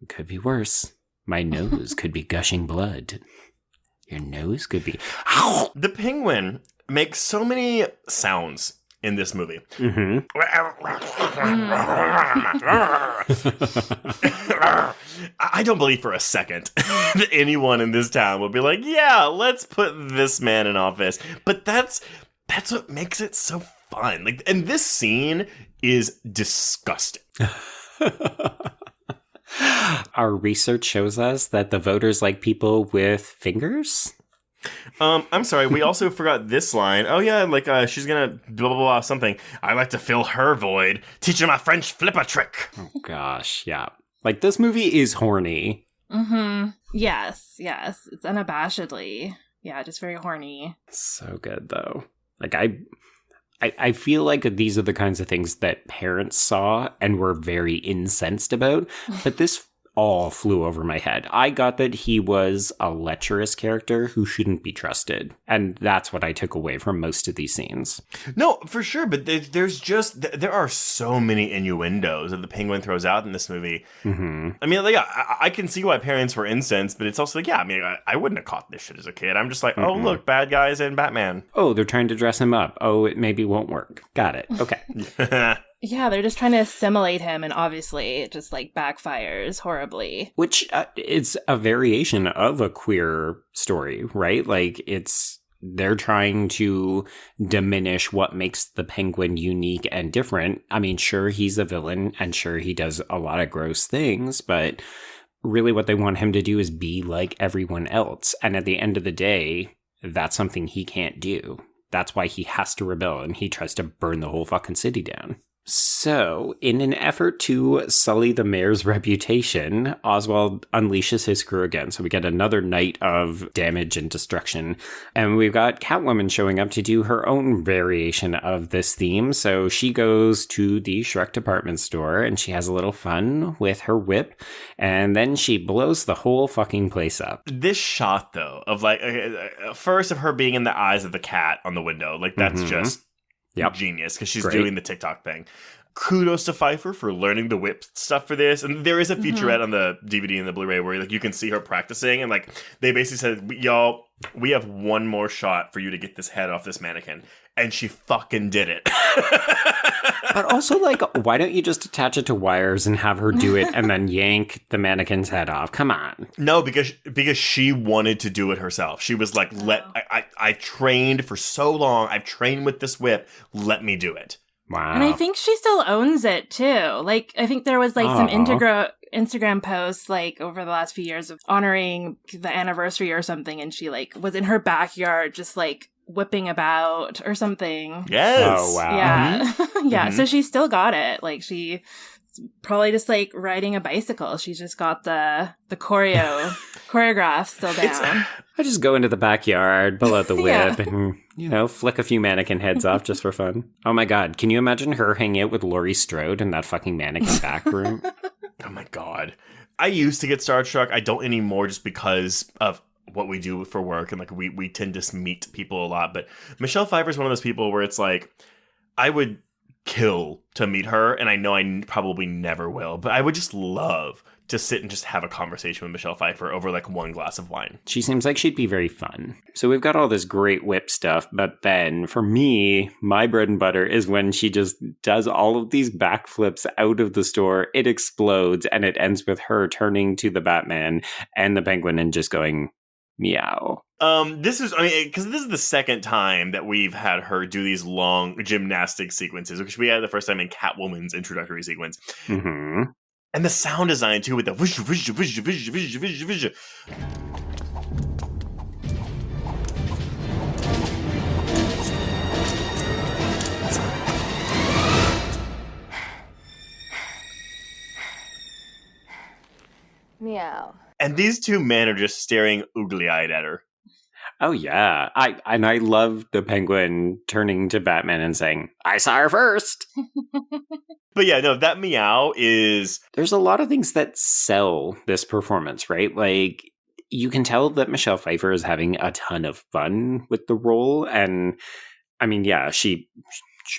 could be worse. My nose could be gushing blood. Your nose could be... The Penguin makes so many sounds in this movie. I don't believe for a second that anyone in this town would be like, yeah, let's put this man in office. But that's what makes it so fun. Like, and this scene is disgusting. Our research shows us that the voters like people with fingers. I'm sorry, we also forgot this line. Oh yeah, like she's gonna blah blah blah something. I like to fill her void, teach her my French flipper trick. Oh gosh, yeah. Like this movie is horny. Yes. It's unabashedly. Yeah, just very horny. So good though. Like I feel like these are the kinds of things that parents saw and were very incensed about, but this all flew over my head. I got that he was a lecherous character who shouldn't be trusted, and that's what I took away from most of these scenes. No, for sure, but there are so many innuendos that the Penguin throws out in this movie. I mean, like, I can see why parents were incensed, but it's also like, yeah, I mean, I wouldn't have caught this shit as a kid. I'm just like, oh, look, bad guys in Batman. Oh, they're trying to dress him up. Oh, it maybe won't work. Got it. Okay. Yeah, they're just trying to assimilate him, and obviously it just, like, backfires horribly. Which is a variation of a queer story, right? Like, they're trying to diminish what makes the Penguin unique and different. I mean, sure, he's a villain, and sure, he does a lot of gross things, but really what they want him to do is be like everyone else. And at the end of the day, that's something he can't do. That's why he has to rebel, and he tries to burn the whole fucking city down. So, in an effort to sully the mayor's reputation, Oswald unleashes his crew again. So we get another night of damage and destruction. And we've got Catwoman showing up to do her own variation of this theme. So she goes to the Shrek department store and she has a little fun with her whip. And then she blows the whole fucking place up. This shot, though, of like, first of her being in the eyes of the cat on the window, like that's just... Yep. Genius, because she's Great. doing the TikTok thing. Kudos to Pfeiffer for learning the whip stuff for this. And there is a featurette on the DVD and the Blu-ray where like you can see her practicing, and like they basically said, y'all, we have one more shot for you to get this head off this mannequin. And she fucking did it. But also, like, why don't you just attach it to wires and have her do it and then yank the mannequin's head off? Come on. No, because she wanted to do it herself. She was like, I trained for so long. I've trained with this whip. Let me do it. Wow. And I think she still owns it, too. Like, I think there was, like, some Instagram posts like over the last few years of honoring the anniversary or something, and she like was in her backyard just like whipping about or something. Yes. Oh, wow. Yeah. Yeah. So she still got it. Like she probably just like riding a bicycle. She's just got the choreograph still down. I just go into the backyard, pull out the whip, and, you know, flick a few mannequin heads off just for fun. Oh my God. Can you imagine her hanging out with Laurie Strode in that fucking mannequin back room? Oh my God. I used to get starstruck. I don't anymore just because of what we do for work. And like we tend to meet people a lot. But Michelle Pfeiffer is one of those people where it's like, I would kill to meet her. And I know I probably never will. But I would just love to sit and just have a conversation with Michelle Pfeiffer over like one glass of wine. She seems like she'd be very fun. So we've got all this great whip stuff, but then for me, my bread and butter is when she just does all of these backflips out of the store, it explodes, and it ends with her turning to the Batman and the Penguin and just going, meow. This is the second time that we've had her do these long gymnastic sequences, which we had the first time in Catwoman's introductory sequence. Mm-hmm. And the sound design, too, with the vish, vish, vish, vish, vish, vish, vish. Meow. And these two men are just staring oogly-eyed at her. Oh, yeah. I love the Penguin turning to Batman and saying, I saw her first. But yeah, no, that meow is... There's a lot of things that sell this performance, right? Like, you can tell that Michelle Pfeiffer is having a ton of fun with the role. And, I mean, yeah, she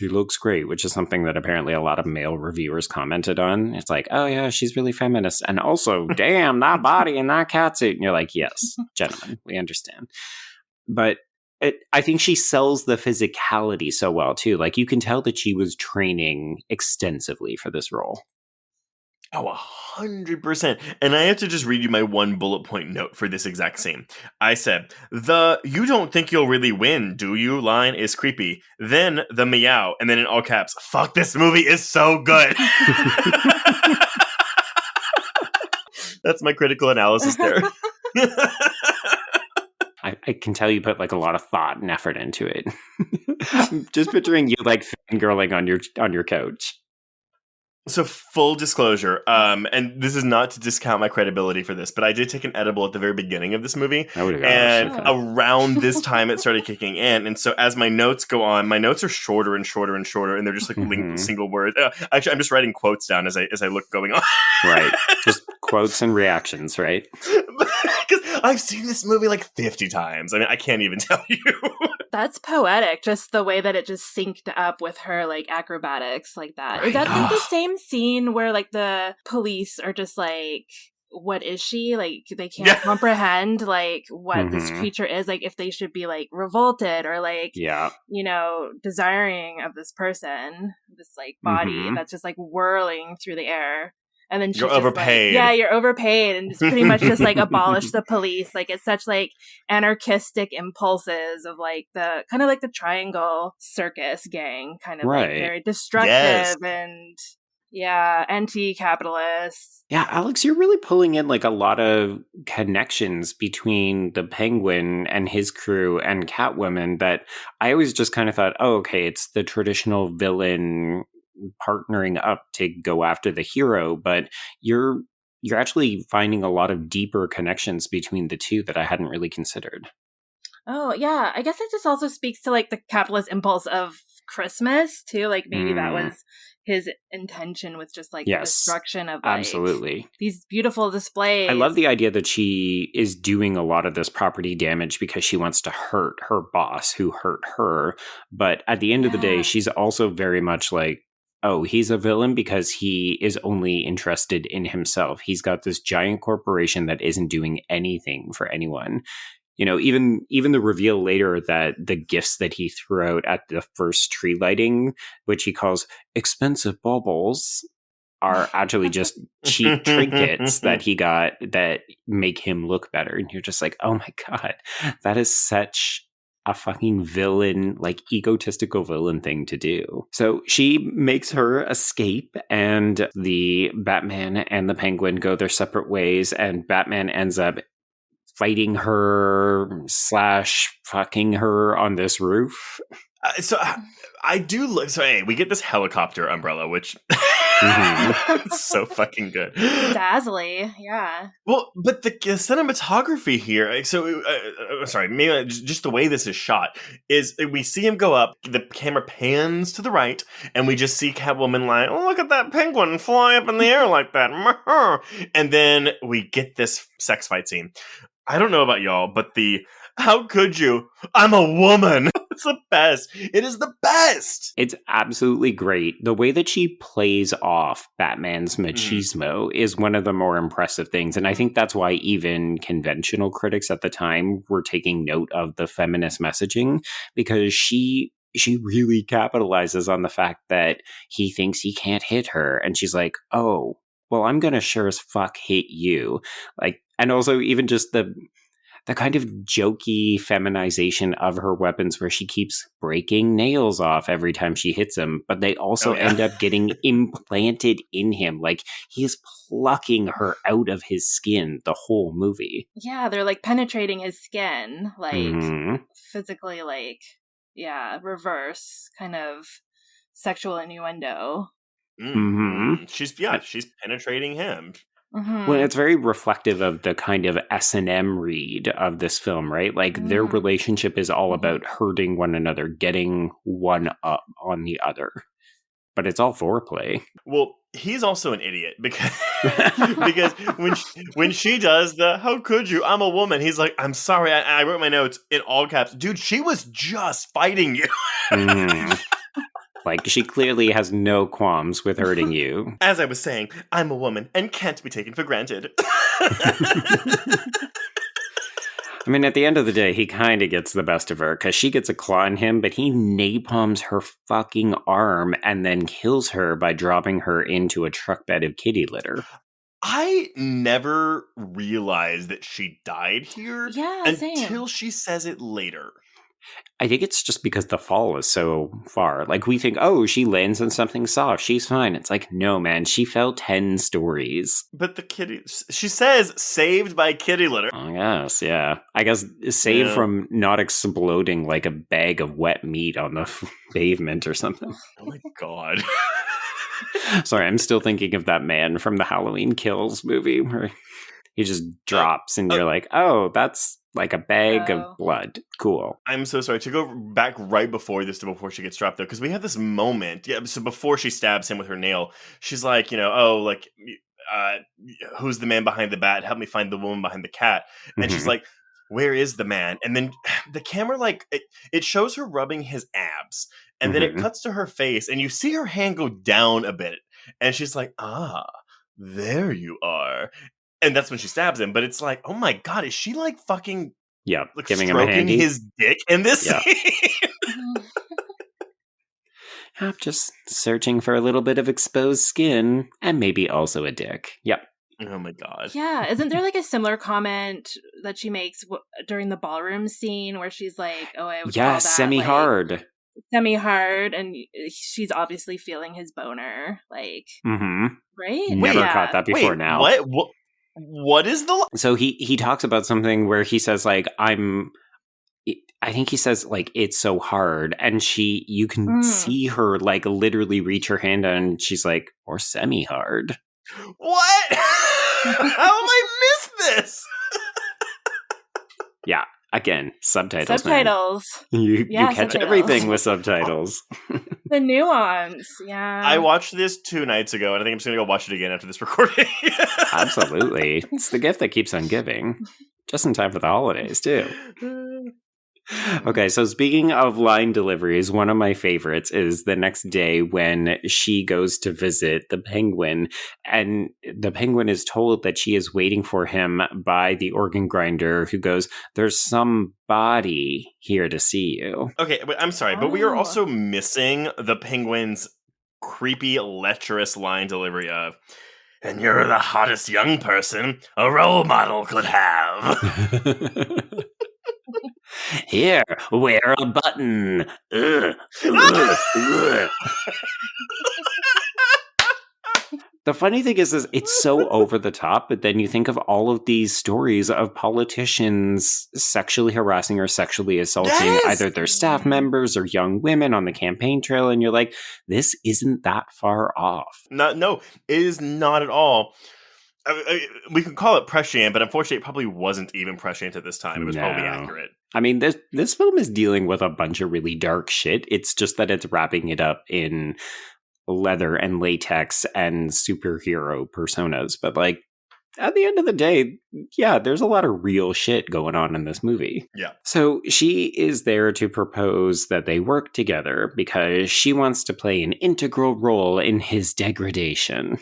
looks great, which is something that apparently a lot of male reviewers commented on. It's like, oh, yeah, she's really feminist. And also, damn, that body and that catsuit. And you're like, yes, gentlemen, we understand. But I think she sells the physicality so well, too. Like, you can tell that she was training extensively for this role. Oh, 100%. And I have to just read you my one bullet point note for this exact scene. I said, the "you don't think you'll really win, do you?" line is creepy. Then the meow, and then in all caps, fuck, this movie is so good. That's my critical analysis there. I can tell you put like a lot of thought and effort into it. I'm just picturing you like fangirling on your couch. So full disclosure, and this is not to discount my credibility for this, but I did take an edible at the very beginning of this movie, and around this time it started kicking in, and so as my notes go on, my notes are shorter and shorter and shorter, and they're just like linked single words. Actually, I'm just writing quotes down as I look going on. Right, just quotes and reactions, right? Because I've seen this movie like 50 times. I mean, I can't even tell you. That's poetic, just the way that it just synced up with her like acrobatics like that. Right. Is that like the same scene where like the police are just like, what is she? Like they can't comprehend like what this creature is, like if they should be like revolted or like, you know, desiring of this person, this like body that's just like whirling through the air. And then you're overpaid. Like, you're overpaid, and it's pretty much just like abolish the police. Like it's such like anarchistic impulses of like the kind of like the Triangle Circus gang, kind of like very destructive and anti-capitalist. Yeah, Alex, you're really pulling in like a lot of connections between the Penguin and his crew and Catwoman that I always just kind of thought, oh, okay, it's the traditional villain partnering up to go after the hero, but you're actually finding a lot of deeper connections between the two that I hadn't really considered. Oh, yeah. I guess it just also speaks to like the capitalist impulse of Christmas too. Like maybe that was his intention with just like the destruction of like, absolutely these beautiful displays. I love the idea that she is doing a lot of this property damage because she wants to hurt her boss who hurt her. But at the end of the day, she's also very much like, oh, he's a villain because he is only interested in himself. He's got this giant corporation that isn't doing anything for anyone. You know, even the reveal later that the gifts that he threw out at the first tree lighting, which he calls expensive baubles, are actually just cheap trinkets that he got that make him look better. And you're just like, oh my God, that is such a fucking villain, like egotistical villain thing to do. So she makes her escape, and the Batman and the Penguin go their separate ways, and Batman ends up fighting her / fucking her on this roof. I do look. So hey, we get this helicopter umbrella, which it's so fucking good, dazzly, yeah. Well, but the cinematography here. So sorry, maybe just the way this is shot is we see him go up. The camera pans to the right, and we just see Catwoman like, "Oh, look at that penguin fly up in the air like that," and then we get this sex fight scene. I don't know about y'all, but how could you? I'm a woman. It's the best. It is the best. It's absolutely great. The way that she plays off Batman's machismo is one of the more impressive things. And I think that's why even conventional critics at the time were taking note of the feminist messaging, because she really capitalizes on the fact that he thinks he can't hit her. And she's like, oh, well, I'm going to sure as fuck hit you. Like, and also even just the kind of jokey feminization of her weapons where she keeps breaking nails off every time she hits him, but they also end up getting implanted in him. Like, he is plucking her out of his skin the whole movie. Yeah, they're like penetrating his skin, like physically, like, reverse kind of sexual innuendo. She's penetrating him. Well, it's very reflective of the kind of S&M read of this film, right? Like, their relationship is all about hurting one another, getting one up on the other. But it's all foreplay. Well, he's also an idiot because when she does the "how could you? I'm a woman," he's like, "I'm sorry, I wrote my notes in all caps, dude. She was just fighting you." Like, she clearly has no qualms with hurting you. As I was saying, I'm a woman and can't be taken for granted. I mean, at the end of the day, he kind of gets the best of her because she gets a claw in him, but he napalms her fucking arm and then kills her by dropping her into a truck bed of kitty litter. I never realized that she died here until she says it later. I think it's just because the fall is so far. Like, we think, oh, she lands on something soft, she's fine. It's like, no, man, she fell 10 stories. But the kitty, she says, saved by kitty litter. I guess, yeah. I guess saved from not exploding like a bag of wet meat on the pavement or something. Oh my god. Sorry, I'm still thinking of that man from the Halloween Kills movie where he just drops and you're like, oh, that's like a bag of blood. Cool. I'm so sorry. To go back right before this, before she gets dropped, though, because we have this moment. Yeah, so before she stabs him with her nail, she's like, who's the man behind the bat? Help me find the woman behind the cat. And she's like, where is the man? And then the camera, like, it shows her rubbing his abs. And then it cuts to her face, and you see her hand go down a bit. And she's like, there you are. And that's when she stabs him. But it's like, oh my god, is she like fucking like giving stroking him a handy? His dick in this scene? I'm just searching for a little bit of exposed skin and maybe also a dick. Yep. Oh my god. Yeah, isn't there like a similar comment that she makes during the ballroom scene where she's like, oh, I would call that semi-hard. Like, semi-hard, and she's obviously feeling his boner, like, right? Never caught that before. Now. What is the... So he talks about something where he says, like, I think he says, like, it's so hard. And you can see her, like, literally reach her hand out, and she's like, or semi-hard. What? How am I miss this? Yeah. Again, subtitles. Subtitles. You catch subtitles. Everything with subtitles. The nuance, yeah. I watched this 2 nights ago, and I think I'm just going to go watch it again after this recording. Absolutely. It's the gift that keeps on giving. Just in time for the holidays, too. Okay, so speaking of line deliveries, one of my favorites is the next day when she goes to visit the Penguin, and the Penguin is told that she is waiting for him by the organ grinder, who goes, there's somebody here to see you. Okay, but I'm sorry, but we are also missing the Penguin's creepy, lecherous line delivery of, and you're the hottest young person a role model could have. Here, wear a button. Ugh, ugh, ugh. The funny thing is it's so over the top, but then you think of all of these stories of politicians sexually harassing or sexually assaulting either their staff members or young women on the campaign trail, and you're like, this isn't that far off. No, it is not at all. We could call it prescient, but unfortunately it probably wasn't even prescient at this time. It was probably accurate. I mean, this film is dealing with a bunch of really dark shit. It's just that it's wrapping it up in leather and latex and superhero personas. But like, at the end of the day, yeah, there's a lot of real shit going on in this movie. Yeah. So she is there to propose that they work together because she wants to play an integral role in his degradation.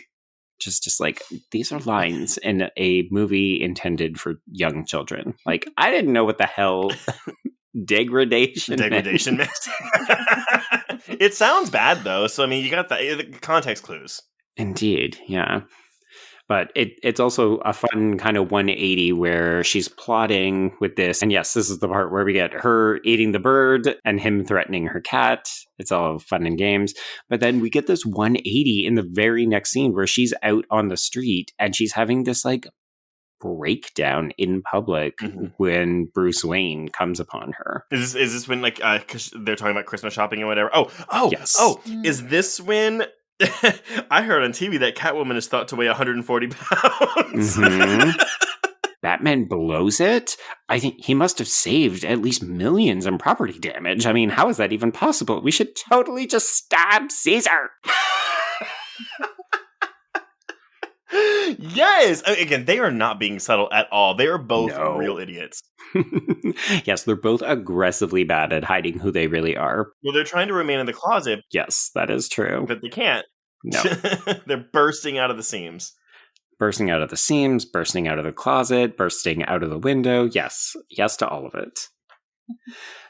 Just like, these are lines in a movie intended for young children. Like, I didn't know what the hell degradation meant. It sounds bad, though. So, I mean, you got the context clues. Indeed, yeah. But it's also a fun kind of 180 where she's plotting with this. And yes, this is the part where we get her eating the bird and him threatening her cat. It's all fun and games. But then we get this 180 in the very next scene where she's out on the street and she's having this like breakdown in public when Bruce Wayne comes upon her. Is this when like 'cause they're talking about Christmas shopping and whatever? Oh, yes. Is this when I heard on TV that Catwoman is thought to weigh 140 pounds? Batman blows it? I think he must have saved at least millions in property damage. I mean, how is that even possible? We should totally just stab Caesar. Yes! Again, they are not being subtle at all. They are both real idiots. Yes, they're both aggressively bad at hiding who they really are. Well, they're trying to remain in the closet. Yes, that is true. But they can't. No. They're bursting out of the seams. Bursting out of the seams, bursting out of the closet, bursting out of the window. Yes. Yes to all of it.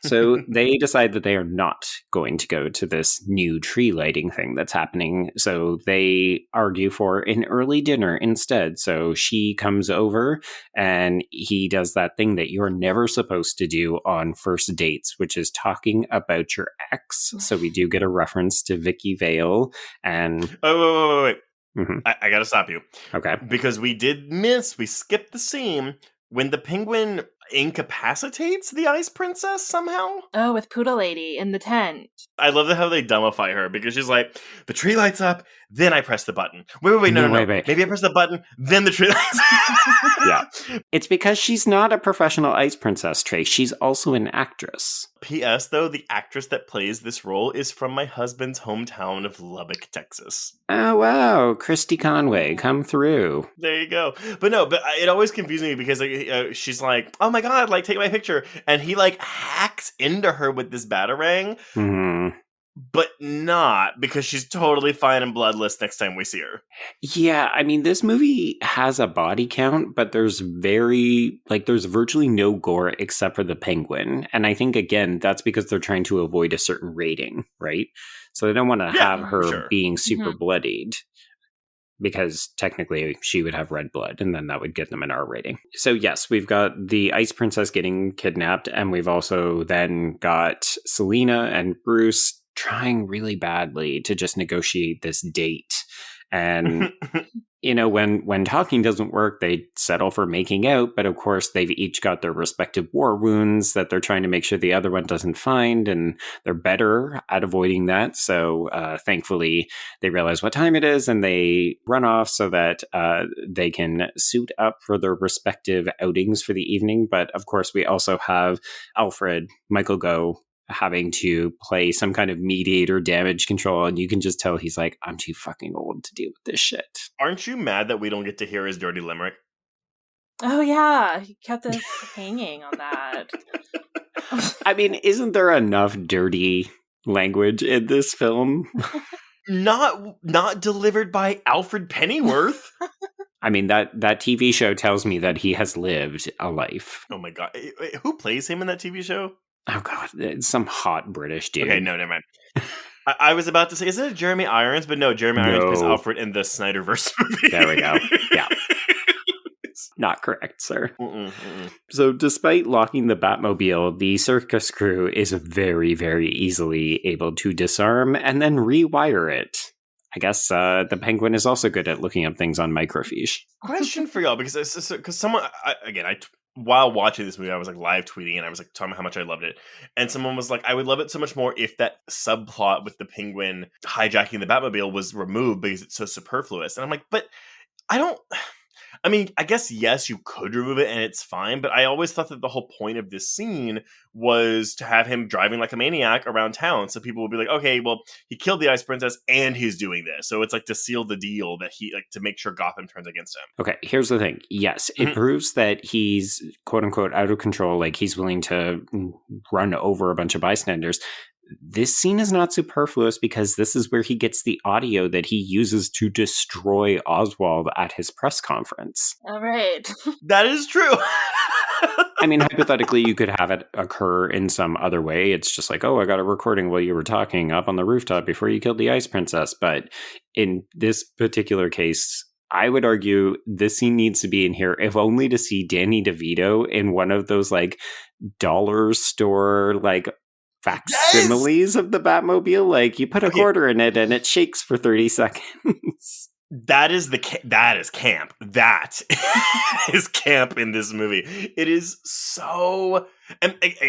So they decide that they are not going to go to this new tree lighting thing that's happening. So they argue for an early dinner instead. So she comes over and he does that thing that you're never supposed to do on first dates, which is talking about your ex. So we do get a reference to Vicky Vale and... Oh, wait. I gotta stop you. Okay. Because we skipped the scene when the penguin incapacitates the Ice Princess somehow. Oh, with Poodle Lady in the tent. I love how they dumbify her because she's like, the tree lights up, then I press the button. Wait, no. Wait. Maybe I press the button, then the tree lights up. Yeah. It's because she's not a professional Ice Princess, Trey. She's also an actress. P.S. though, the actress that plays this role is from my husband's hometown of Lubbock, Texas. Oh, wow. Christy Conway, come through. There you go. But it always confuses me because she's like, oh my God, like, take my picture. And he, like, hacks into her with this batarang. But not because she's totally fine and bloodless next time we see her. Yeah, I mean, this movie has a body count, but there's virtually no gore except for the penguin. And I think, again, that's because they're trying to avoid a certain rating, right? So they don't want to have her being super bloodied. Because technically she would have red blood and then that would get them an R rating. So yes, we've got the Ice Princess getting kidnapped and we've also then got Selena and Bruce trying really badly to just negotiate this date. And, when talking doesn't work, they settle for making out. But of course, they've each got their respective war wounds that they're trying to make sure the other one doesn't find. And they're better at avoiding that. So thankfully, they realize what time it is and they run off so that they can suit up for their respective outings for the evening. But of course, we also have Alfred, Michael Gough, having to play some kind of mediator damage control, and you can just tell he's like, I'm too fucking old to deal with this shit. Aren't you mad that we don't get to hear his dirty limerick? Oh yeah, he kept us hanging on that. I mean, isn't there enough dirty language in this film? Not delivered by Alfred Pennyworth. I mean, that TV show tells me that he has lived a life. Oh my God. Who plays him in that TV show? Oh, God. It's some hot British dude. Okay, no, never mind. I was about to say, isn't it Jeremy Irons? But no, Jeremy Irons plays Alfred in the Snyderverse movie. There we go. Yeah. Not correct, sir. So despite locking the Batmobile, the circus crew is very, very easily able to disarm and then rewire it. I guess the Penguin is also good at looking up things on microfiche. Question for y'all, because someone, while watching this movie, I was like live tweeting and I was like talking about how much I loved it. And someone was like, I would love it so much more if that subplot with the Penguin hijacking the Batmobile was removed because it's so superfluous. And I'm like, but I guess, yes, you could remove it and it's fine, but I always thought that the whole point of this scene was to have him driving like a maniac around town. So people would be like, okay, well, he killed the Ice Princess and he's doing this. So it's like to seal the deal that to make sure Gotham turns against him. Okay, here's the thing. Yes, it proves that he's quote unquote out of control. Like he's willing to run over a bunch of bystanders. This scene is not superfluous because this is where he gets the audio that he uses to destroy Oswald at his press conference. All right. That is true. I mean, hypothetically, you could have it occur in some other way. It's just like, oh, I got a recording while you were talking up on the rooftop before you killed the Ice Princess. But in this particular case, I would argue this scene needs to be in here, if only to see Danny DeVito in one of those like dollar store like facsimiles of the Batmobile. Like you put a quarter in it and it shakes for 30 seconds. That is camp. That is camp in this movie. It is so love it.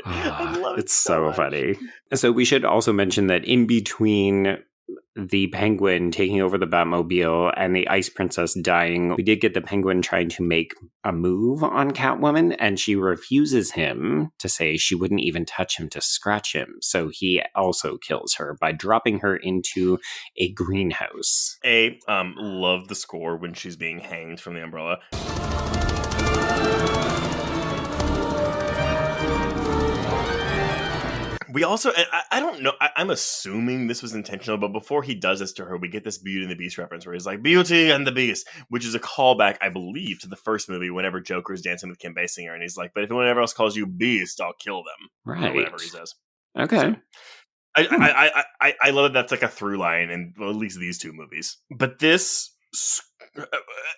I love it. It's so funny. So we should also mention that in between the Penguin taking over the Batmobile and the Ice Princess dying, we did get the Penguin trying to make a move on Catwoman, and she refuses him to say she wouldn't even touch him to scratch him. So he also kills her by dropping her into a greenhouse. Love the score when she's being hanged from the umbrella. We also, I don't know, I'm assuming this was intentional, but before he does this to her, we get this Beauty and the Beast reference where he's like, Beauty and the Beast, which is a callback, I believe, to the first movie whenever Joker's dancing with Kim Basinger, and he's like, but if anyone else calls you Beast, I'll kill them. Right. Or whatever he says. Okay. So, I love that that's like a through line in at least these two movies. But this...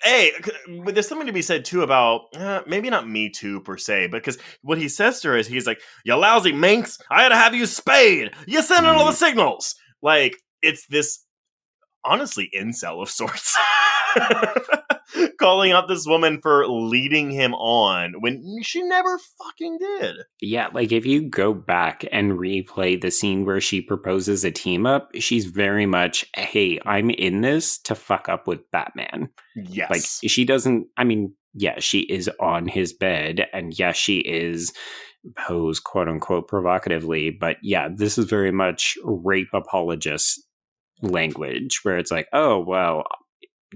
there's something to be said too about maybe not Me Too per se, because what he says to her is he's like, you lousy minx, I had to have you spayed, you sent all the signals. Like, it's this honestly incel of sorts calling out this woman for leading him on when she never fucking did. Yeah, like if you go back and replay the scene where she proposes a team up, she's very much, hey, I'm in this to fuck up with Batman. Yes. Like she doesn't, I mean, yeah, she is on his bed and yes, she is posed quote unquote provocatively, but yeah, this is very much rape apologist language where it's like, oh, well,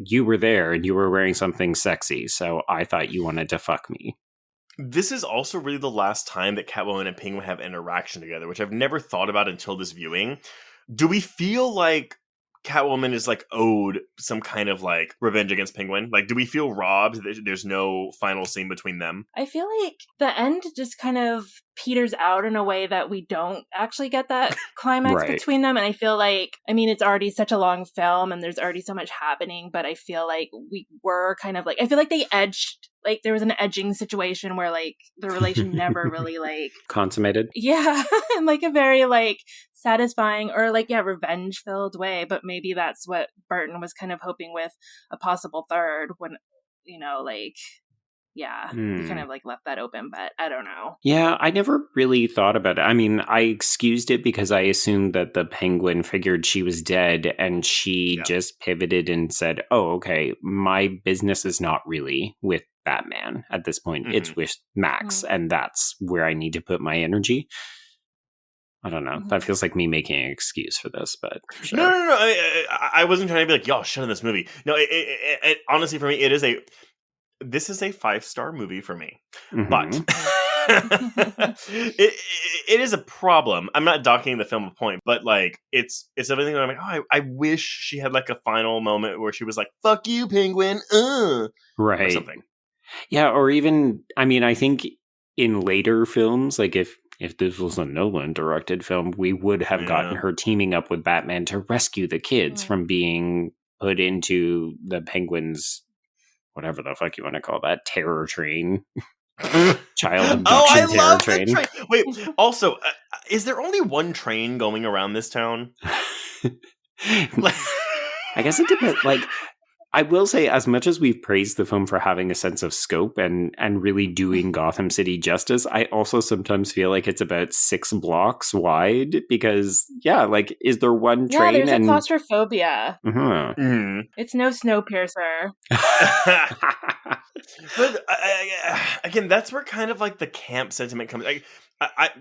you were there and you were wearing something sexy, so I thought you wanted to fuck me. This is also really the last time that Catwoman and Penguin have interaction together, which I've never thought about until this viewing. Do we feel like Catwoman is like owed some kind of like revenge against Penguin? Like, do we feel robbed that there's no final scene between them? I feel like the end just kind of peters out in a way that we don't actually get that climax between them. And I feel like, I mean, it's already such a long film and there's already so much happening, but I feel like we were kind of like, I feel like they edged, like there was an edging situation where like the relation never really like consummated. Yeah. In like a very like satisfying or like, yeah, revenge filled way. But maybe that's what Burton was kind of hoping with a possible third when, you know, like, yeah, he kind of like left that open, but I don't know. Yeah, I never really thought about it. I mean, I excused it because I assumed that the Penguin figured she was dead and she just pivoted and said, oh, okay, my business is not really with Batman at this point. Mm-hmm. It's with Max, and that's where I need to put my energy. I don't know. Mm-hmm. That feels like me making an excuse for this, but sure. No. I wasn't trying to be like, y'all, shut in this movie. No, it honestly, for me, this is a 5-star movie for me, but it is a problem. I'm not docking the film a point, but like it's everything that I'm like, oh, I wish she had like a final moment where she was like, "Fuck you, Penguin," right, or something. Yeah, or even I mean, I think in later films, like if if this was a Nolan-directed film, we would have gotten her teaming up with Batman to rescue the kids from being put into the Penguin's, whatever the fuck you want to call that, terror train. Child abduction terror train. Train. Wait, also, is there only one train going around this town? I guess it depends. Like, I will say, as much as we've praised the film for having a sense of scope and really doing Gotham City justice, I also sometimes feel like it's about 6 blocks wide because, like, is there one train? Yeah, there's a claustrophobia. It's no Snowpiercer. But again, that's where kind of like the camp sentiment comes. Like,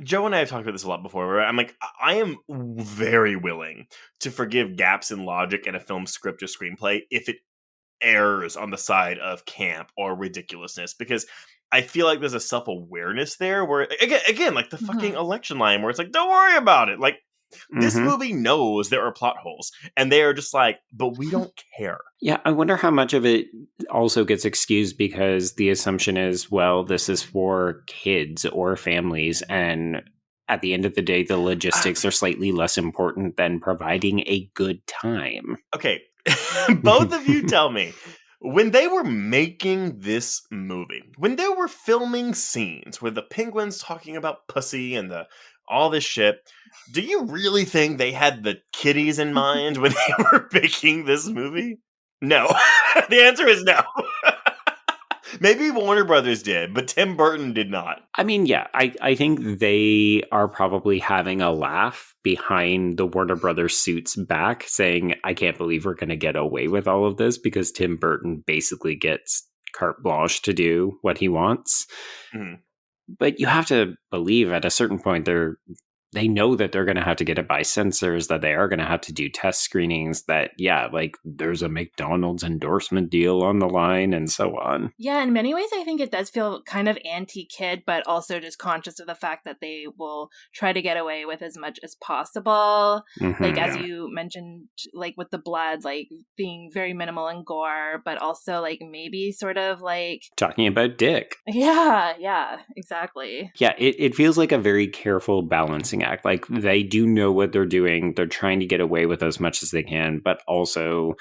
Joe and I have talked about this a lot before, where I'm like, I am very willing to forgive gaps in logic in a film script or screenplay if it errs on the side of camp or ridiculousness, because I feel like there's a self-awareness there where, again, like the fucking election line where it's like, don't worry about it. Like, this movie knows there are plot holes, and they are just like, but we don't care. Yeah, I wonder how much of it also gets excused because the assumption is, well, this is for kids or families, and at the end of the day, the logistics are slightly less important than providing a good time. Okay, both of you tell me, when they were making this movie, when they were filming scenes with the penguins talking about pussy and all this shit, do you really think they had the kiddies in mind when they were making this movie? No. The answer is no. Maybe Warner Brothers did, but Tim Burton did not. I mean, yeah, I think they are probably having a laugh behind the Warner Brothers suits back, saying, I can't believe we're going to get away with all of this because Tim Burton basically gets carte blanche to do what he wants. But you have to believe at a certain point they know that they're going to have to get it by censors, that they are going to have to do test screenings, that, like, there's a McDonald's endorsement deal on the line and so on. Yeah, in many ways, I think it does feel kind of anti-kid, but also just conscious of the fact that they will try to get away with as much as possible. Like, as you mentioned, like, with the blood, like, being very minimal in gore, but also, like, maybe sort of, like... talking about dick. Yeah, exactly. Yeah, it feels like a very careful balancing act. Like, they do know what they're doing. They're trying to get away with as much as they can, but also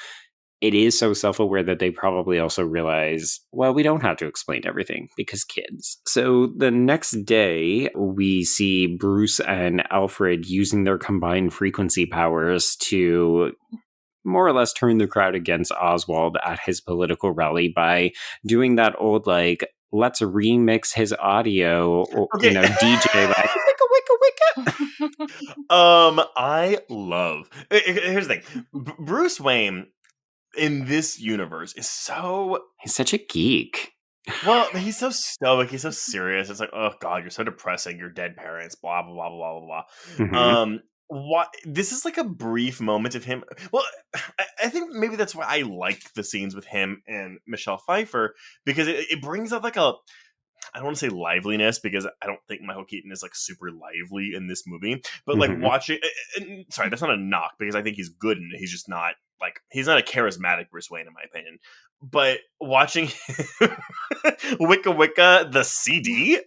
it is so self-aware that they probably also realize, well, we don't have to explain everything because kids. So the next day, we see Bruce and Alfred using their combined frequency powers to more or less turn the crowd against Oswald at his political rally by doing that old, like, let's remix his audio, or, DJ, like, I love. Here's the thing: Bruce Wayne in this universe is he's such a geek. Well, he's so stoic. He's so serious. It's like, oh god, you're so depressing. Your dead parents. Blah blah blah blah blah blah. What? This is like a brief moment of him. Well, I think maybe that's why I like the scenes with him and Michelle Pfeiffer, because it brings up like I don't want to say liveliness, because I don't think Michael Keaton is like super lively in this movie, but like watching, sorry, that's not a knock, because I think he's good and he's just not like, he's not a charismatic Bruce Wayne in my opinion, but watching Wicca Wicca, the CD.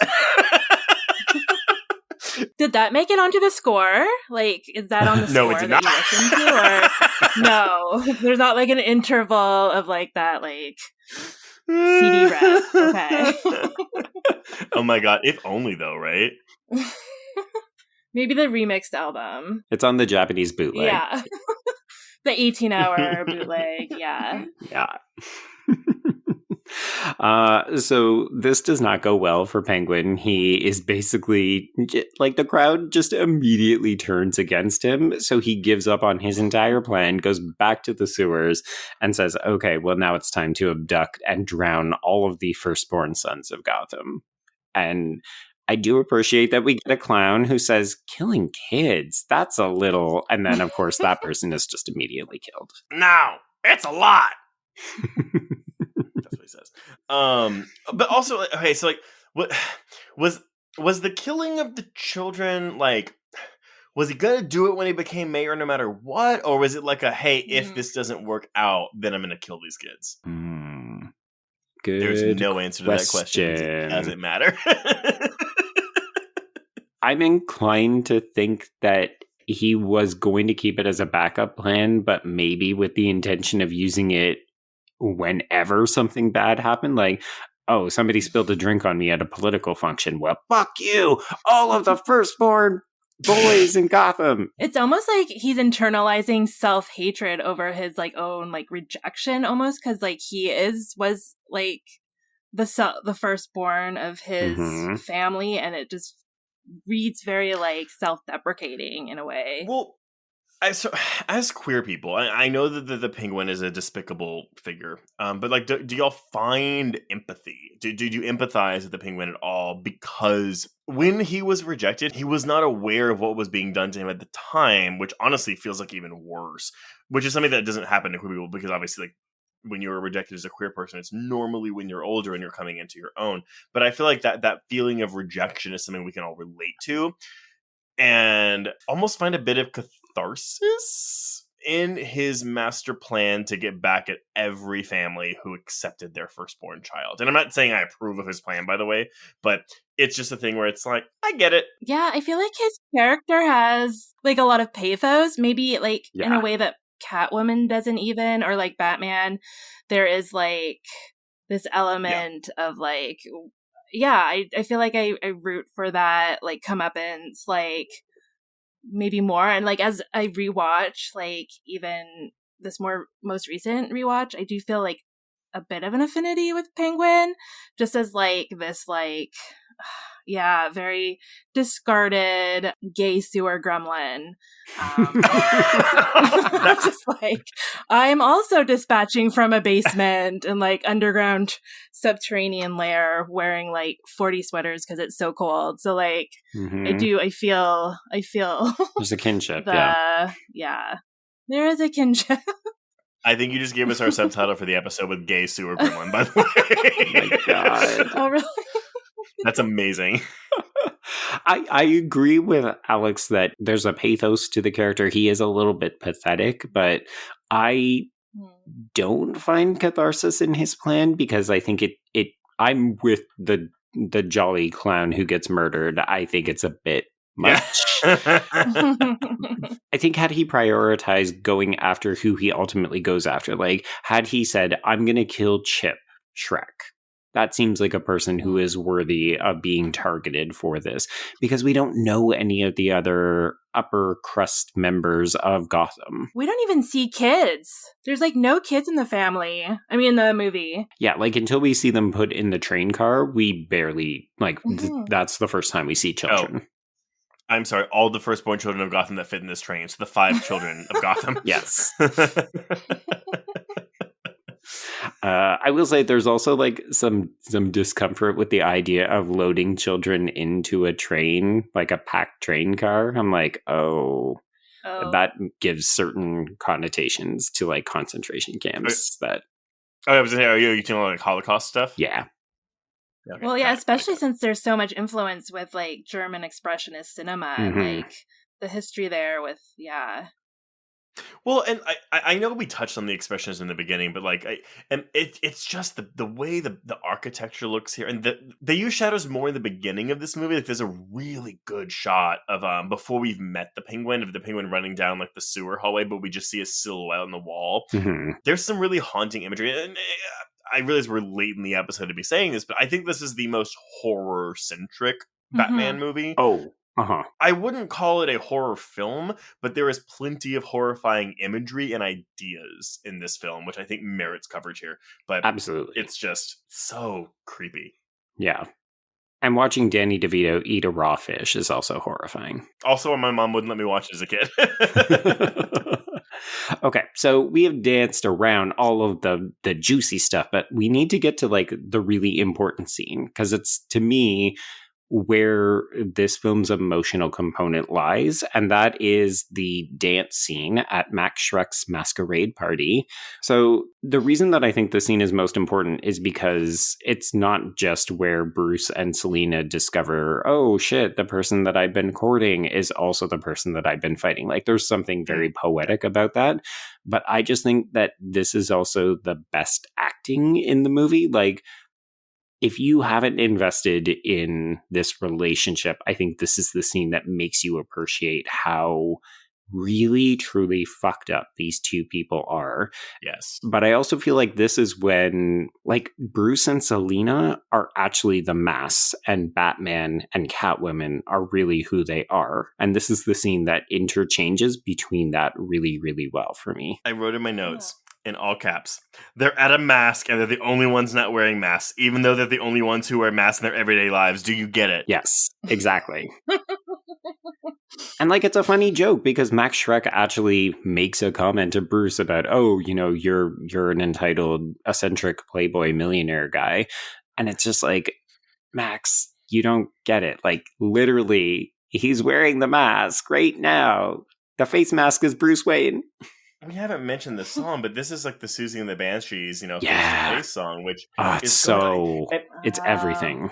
Did that make it onto the score? Like, is that on the score? No, it did not. That you listened to, or no? There's not like an interval of like that, like CD rep. Okay. Oh my god! If only though, right? Maybe the remixed album. It's on the Japanese bootleg. Yeah. The 18-hour bootleg. Yeah. Yeah. So this does not go well for Penguin. He is basically like, the crowd just immediately turns against him. So he gives up on his entire plan, goes back to the sewers and says, okay, well, now it's time to abduct and drown all of the firstborn sons of Gotham. And I do appreciate that we get a clown who says, killing kids, that's a little, and then of course that person is just immediately killed. No, it's a lot. That's what he says. But also, okay, so like, what was the killing of the children, like, was he gonna do it when he became mayor no matter what, or was it like a, hey, if this doesn't work out, then I'm gonna kill these kids? Good. There's no answer to that question. It doesn't matter. I'm inclined to think that he was going to keep it as a backup plan, but maybe with the intention of using it whenever something bad happened. Like, oh, somebody spilled a drink on me at a political function. Well, fuck you! All of the firstborn boys in Gotham. It's almost like he's internalizing self-hatred over his like own like rejection almost, because like he was like the firstborn of his family, and it just reads very like self-deprecating in a way. Well, so as queer people, I know that the Penguin is a despicable figure, but like, do y'all find empathy? Do you empathize with the Penguin at all? Because when he was rejected, he was not aware of what was being done to him at the time, which honestly feels like even worse. Which is something that doesn't happen to queer people, because obviously, like, when you're rejected as a queer person, it's normally when you're older and you're coming into your own. But I feel like that feeling of rejection is something we can all relate to, and almost find a bit of catharsis in his master plan to get back at every family who accepted their firstborn child. And I'm not saying I approve of his plan, by the way, but it's just a thing where it's like, I get it. Yeah, I feel like his character has like a lot of pathos, maybe like in a way that Catwoman doesn't even, or like Batman. There is like this element of like, I feel like I root for that like comeuppance, like maybe more. And like as I rewatch, like even this most recent rewatch, I do feel like a bit of an affinity with Penguin, just as like this like very discarded gay sewer gremlin. That's just like, I'm also dispatching from a basement and like underground subterranean lair wearing like 40 sweaters because it's so cold. So like I feel there's a kinship. There is a kinship. I think you just gave us our subtitle for the episode with gay sewer gremlin, by the way. Oh my God. Oh really? That's amazing. I agree with Alex that there's a pathos to the character. He is a little bit pathetic, but I don't find catharsis in his plan, because I think I'm with the jolly clown who gets murdered. I think it's a bit much. I think had he prioritized going after who he ultimately goes after, like had he said, I'm going to kill Chip Shrek, that seems like a person who is worthy of being targeted for this, because we don't know any of the other upper crust members of Gotham. We don't even see kids. There's like no kids in the family. I mean, in the movie. Yeah, like until we see them put in the train car, we barely, like, that's the first time we see children. Oh. I'm sorry, all the firstborn children of Gotham that fit in this train. So the 5 children of Gotham. Yes. I will say there's also like some discomfort with the idea of loading children into a train, like a packed train car. I'm like, that gives certain connotations to like concentration camps. I was saying, are you talking like Holocaust stuff? Yeah. Okay, well, yeah, especially since there's so much influence with like German expressionist cinema and like the history there with Well, and I know we touched on the expressions in the beginning, but like, it's just the way the architecture looks here, and they use shadows more in the beginning of this movie. Like, there's a really good shot of before we've met the Penguin, of the Penguin running down like the sewer hallway, but we just see a silhouette on the wall. There's some really haunting imagery, and I realize we're late in the episode to be saying this, but I think this is the most horror centric Batman movie. I wouldn't call it a horror film, but there is plenty of horrifying imagery and ideas in this film, which I think merits coverage here. But absolutely, it's just so creepy. Yeah. And watching Danny DeVito eat a raw fish is also horrifying. Also, my mom wouldn't let me watch it as a kid. Okay, so we have danced around all of the juicy stuff, but we need to get to like the really important scene, because it's, to me, where this film's emotional component lies, and that is the dance scene at Max Schreck's masquerade party. So the reason that I think this scene is most important is because it's not just where Bruce and Selina discover, oh shit, the person that I've been courting is also the person that I've been fighting. Like, there's something very poetic about that, but I just think that this is also the best acting in the movie. Like, if you haven't invested in this relationship, I think this is the scene that makes you appreciate how really, truly fucked up these two people are. Yes. But I also feel like this is when, like, Bruce and Selina are actually the masks, and Batman and Catwoman are really who they are. And this is the scene that interchanges between that really, really well for me. I wrote in my notes, in all caps, they're at a mask and they're the only ones not wearing masks, even though they're the only ones who wear masks in their everyday lives. Do you get it? Yes, exactly. And, like, it's a funny joke because Max Schreck actually makes a comment to Bruce about, oh, you know, you're an entitled, eccentric playboy millionaire guy. And it's just like, Max, you don't get it. Like, literally, he's wearing the mask right now. The face mask is Bruce Wayne. We haven't mentioned the song, but this is like the Susie and the Banshees, you know, face song, which it's is so, it's everything.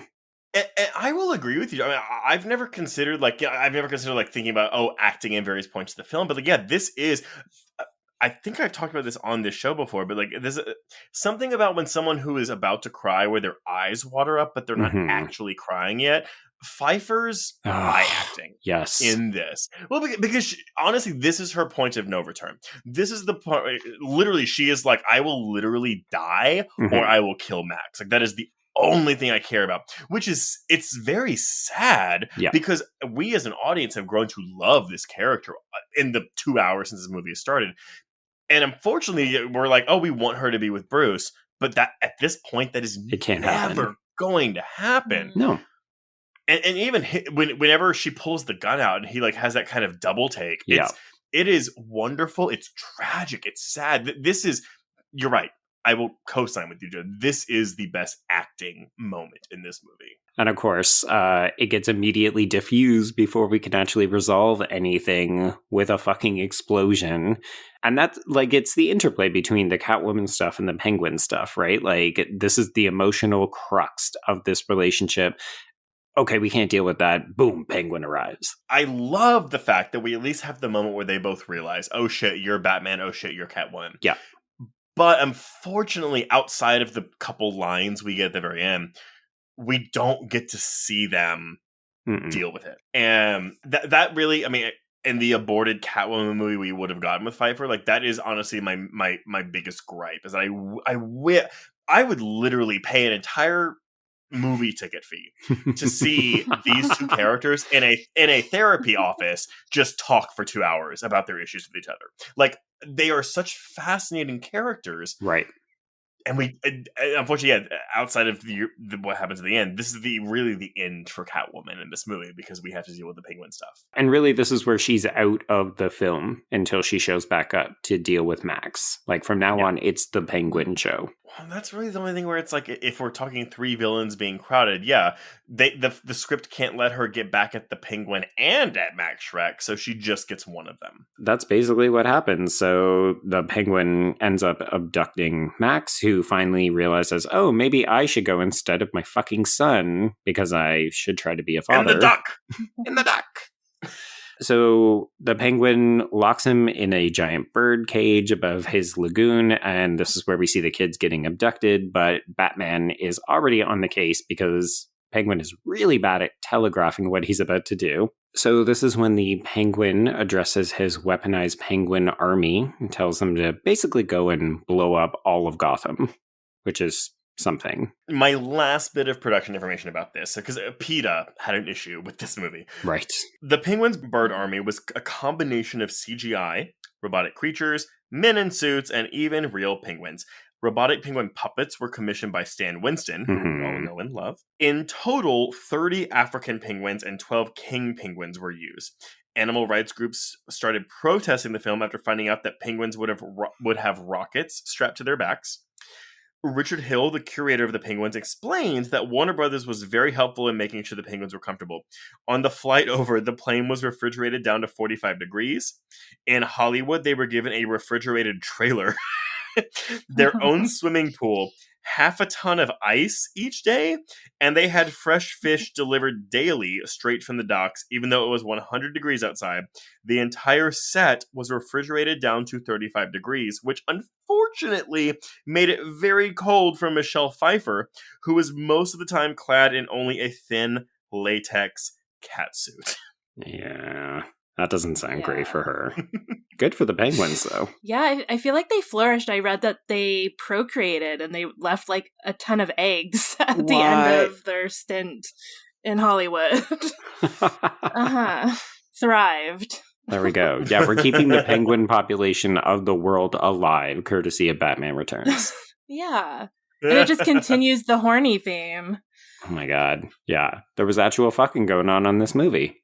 And I will agree with you. I mean, I've never considered thinking about acting in various points of the film, but like, yeah, this is. I think I've talked about this on this show before, but like, there's something about when someone who is about to cry, where their eyes water up, but they're not actually crying yet. Pfeiffer's eye acting, yes, in this. Well, because honestly, this is her point of no return. This is the point. Literally, she is like, I will literally die, or I will kill Max. Like, that is the only thing I care about, which is, it's very sad because we as an audience have grown to love this character in the 2 hours since this movie has started. And unfortunately, we're like, oh, we want her to be with Bruce, but that at this point, that is never going to happen. No. And even whenever she pulls the gun out and he like has that kind of double take, it is wonderful. It's tragic. It's sad. This is, you're right. I will co-sign with you, Joe. This is the best acting moment in this movie. And of course, it gets immediately diffused before we can actually resolve anything with a fucking explosion. And that's, like, it's the interplay between the Catwoman stuff and the Penguin stuff, right? Like, this is the emotional crux of this relationship. Okay, we can't deal with that. Boom, Penguin arrives. I love the fact that we at least have the moment where they both realize, oh shit, you're Batman, oh shit, you're Catwoman. Yeah. But unfortunately, outside of the couple lines we get at the very end, we don't get to see them deal with it. And that really, I mean, in the aborted Catwoman movie we would have gotten with Pfeiffer, like, that is honestly my biggest gripe, is that I would literally pay an entire movie ticket fee to see these two characters in a therapy office just talk for 2 hours about their issues with each other. Like, they are such fascinating characters, right? And we, unfortunately, outside of what happens at the end, this is really the end for Catwoman in this movie, because we have to deal with the Penguin stuff. And really, this is where she's out of the film until she shows back up to deal with Max. Like, from now on, it's the Penguin show. Well, that's really the only thing where it's like, if we're talking three villains being crowded, the script can't let her get back at the Penguin and at Max Schreck, so she just gets one of them. That's basically what happens. So the Penguin ends up abducting Max, who finally realizes, oh, maybe I should go instead of my fucking son, because I should try to be a father. In the duck! In the duck! So the Penguin locks him in a giant bird cage above his lagoon, and this is where we see the kids getting abducted, but Batman is already on the case because Penguin is really bad at telegraphing what he's about to do. So this is when the Penguin addresses his weaponized penguin army and tells them to basically go and blow up all of Gotham, which is something. My last bit of production information about this, because PETA had an issue with this movie. Right. The Penguin's bird army was a combination of CGI, robotic creatures, men in suits, and even real penguins. Robotic penguin puppets were commissioned by Stan Winston, who we all know and love. In total, 30 African penguins and 12 king penguins were used. Animal rights groups started protesting the film after finding out that penguins would have rockets strapped to their backs. Richard Hill, the curator of the Penguins, explained that Warner Brothers was very helpful in making sure the penguins were comfortable. On the flight over, the plane was refrigerated down to 45 degrees. In Hollywood, they were given a refrigerated trailer their own swimming pool, half a ton of ice each day, and they had fresh fish delivered daily straight from the docks, even though it was 100 degrees outside. The entire set was refrigerated down to 35 degrees, which unfortunately made it very cold for Michelle Pfeiffer, who was most of the time clad in only a thin latex catsuit. Yeah, that doesn't sound great for her. Good for the penguins, though. Yeah, I feel like they flourished. I read that they procreated and they left like a ton of eggs at the end of their stint in Hollywood. Thrived. There we go. Yeah, we're keeping the penguin population of the world alive, courtesy of Batman Returns. Yeah. And it just continues the horny theme. Oh my god. Yeah. There was actual fucking going on this movie.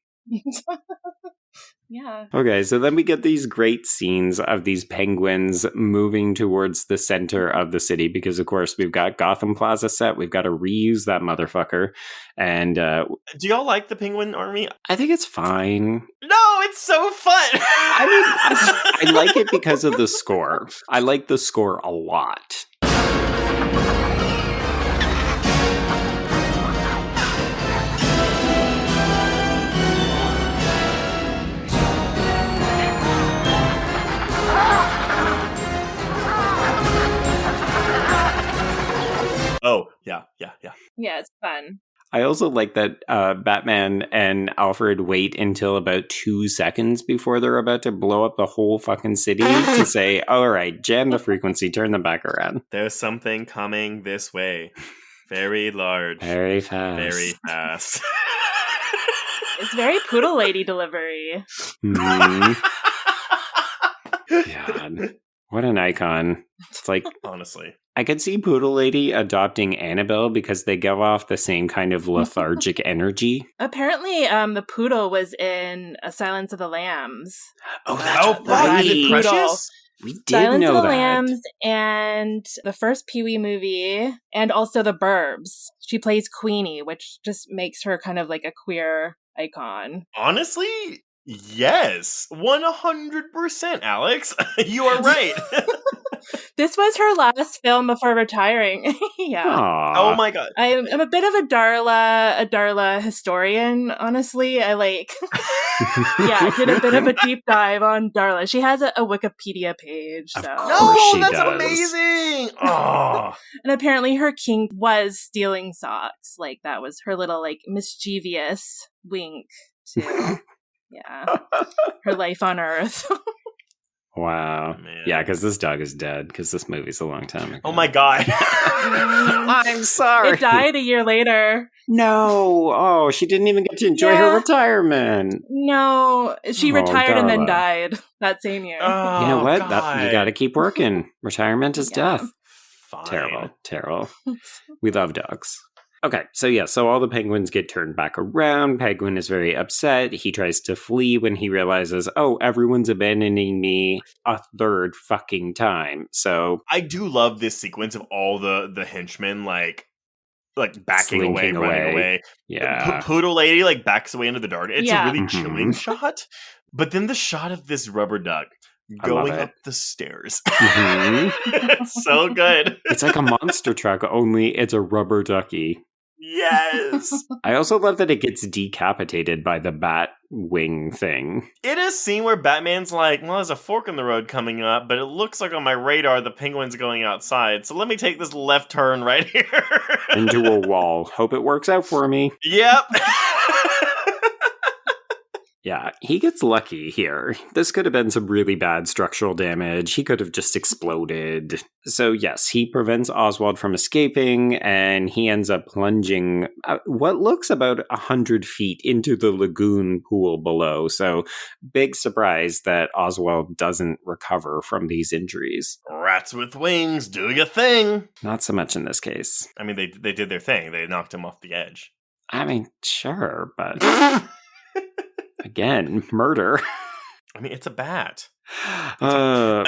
Yeah. Okay, so then we get these great scenes of these penguins moving towards the center of the city because, of course, we've got Gotham Plaza set. We've got to reuse that motherfucker. And do y'all like the Penguin Army? I think it's fine. No, it's so fun. I mean, I like it because of the score. I like the score a lot. Oh, yeah. Yeah, it's fun. I also like that Batman and Alfred wait until about 2 seconds before they're about to blow up the whole fucking city to say, all right, jam the frequency, turn them back around. There's something coming this way. Very large. Very fast. Very fast. It's very Poodle Lady delivery. God, what an icon. It's like, honestly. I could see Poodle Lady adopting Annabelle because they give off the same kind of lethargic energy. Apparently, the poodle was in A Silence of the Lambs. Oh, that's right. Is it Precious? We did Silence know of the that. Lambs and the first Pee-wee movie, and also The Burbs. She plays Queenie, which just makes her kind of like a queer icon. Honestly, yes. 100%, Alex. You are right. This was her last film before retiring. Yeah. Aww. Oh my god. I'm a bit of a Darla historian, honestly. I did a bit of a deep dive on Darla. She has a Wikipedia page. So. She that's does. amazing. Oh. And apparently her kink was stealing socks. Like that was her little like mischievous wink to her life on Earth. Wow. Man. Yeah, because this dog is dead, because this movie's a long time ago. Oh my god. I'm sorry. It died a year later. No. Oh, she didn't even get to enjoy her retirement. No. She retired and then Darla. died that same year. Oh, You know what? God. You got to keep working. Retirement is death. Fine. Terrible. We love dogs. Okay, so all the penguins get turned back around. Penguin is very upset. He tries to flee when he realizes, oh, everyone's abandoning me a third fucking time. So I do love this sequence of all the henchmen like backing away, Slinking running away. yeah. Poodle Lady like backs away into the dark. It's a really Mhm. chilling shot. But then the shot of this rubber duck I love going it. up the stairs. Mhm. It's so good. It's like a monster truck, only it's a rubber ducky. Yes. I also love that it gets decapitated by the bat wing thing. It is a scene where Batman's like, well, there's a fork in the road coming up, but it looks like on my radar the penguin's going outside. So let me take this left turn right here. Into a wall. Hope it works out for me. Yep. Yeah, he gets lucky here. This could have been some really bad structural damage. He could have just exploded. So yes, he prevents Oswald from escaping, and he ends up plunging what looks about 100 feet into the lagoon pool below. So big surprise that Oswald doesn't recover from these injuries. Rats with wings, do your thing. Not so much in this case. I mean, they did their thing. They knocked him off the edge. I mean, sure, but again, murder. I mean, it's a bat. So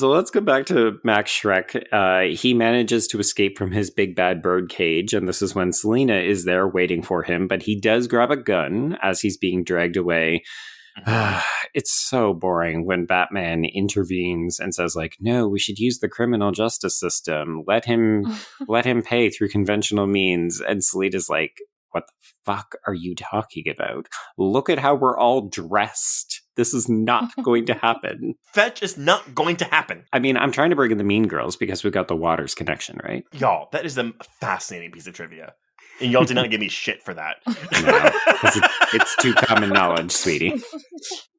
let's go back to Max Schreck. He manages to escape from his big bad bird cage, and this is when Selena is there waiting for him, but he does grab a gun as he's being dragged away. it's so boring when Batman intervenes and says like, no, we should use the criminal justice system. Let him pay through conventional means. And Selina's like, what the fuck are you talking about? Look at how we're all dressed. This is not going to happen. Fetch is not going to happen. I mean, I'm trying to bring in the Mean Girls because we got the Waters connection, right? Y'all, that is a fascinating piece of trivia. And y'all did not give me shit for that. No, it's too common knowledge, sweetie.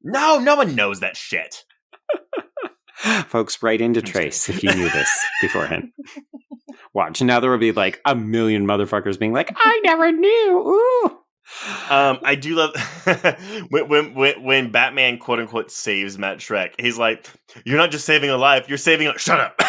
No one knows that shit. Folks, write into Trace if you knew this beforehand. Watch, now there will be like a million motherfuckers being like, I never knew. Ooh. I do love when Batman quote unquote saves Matt Shrek. He's like, "You're not just saving a life; you're saving a shut up."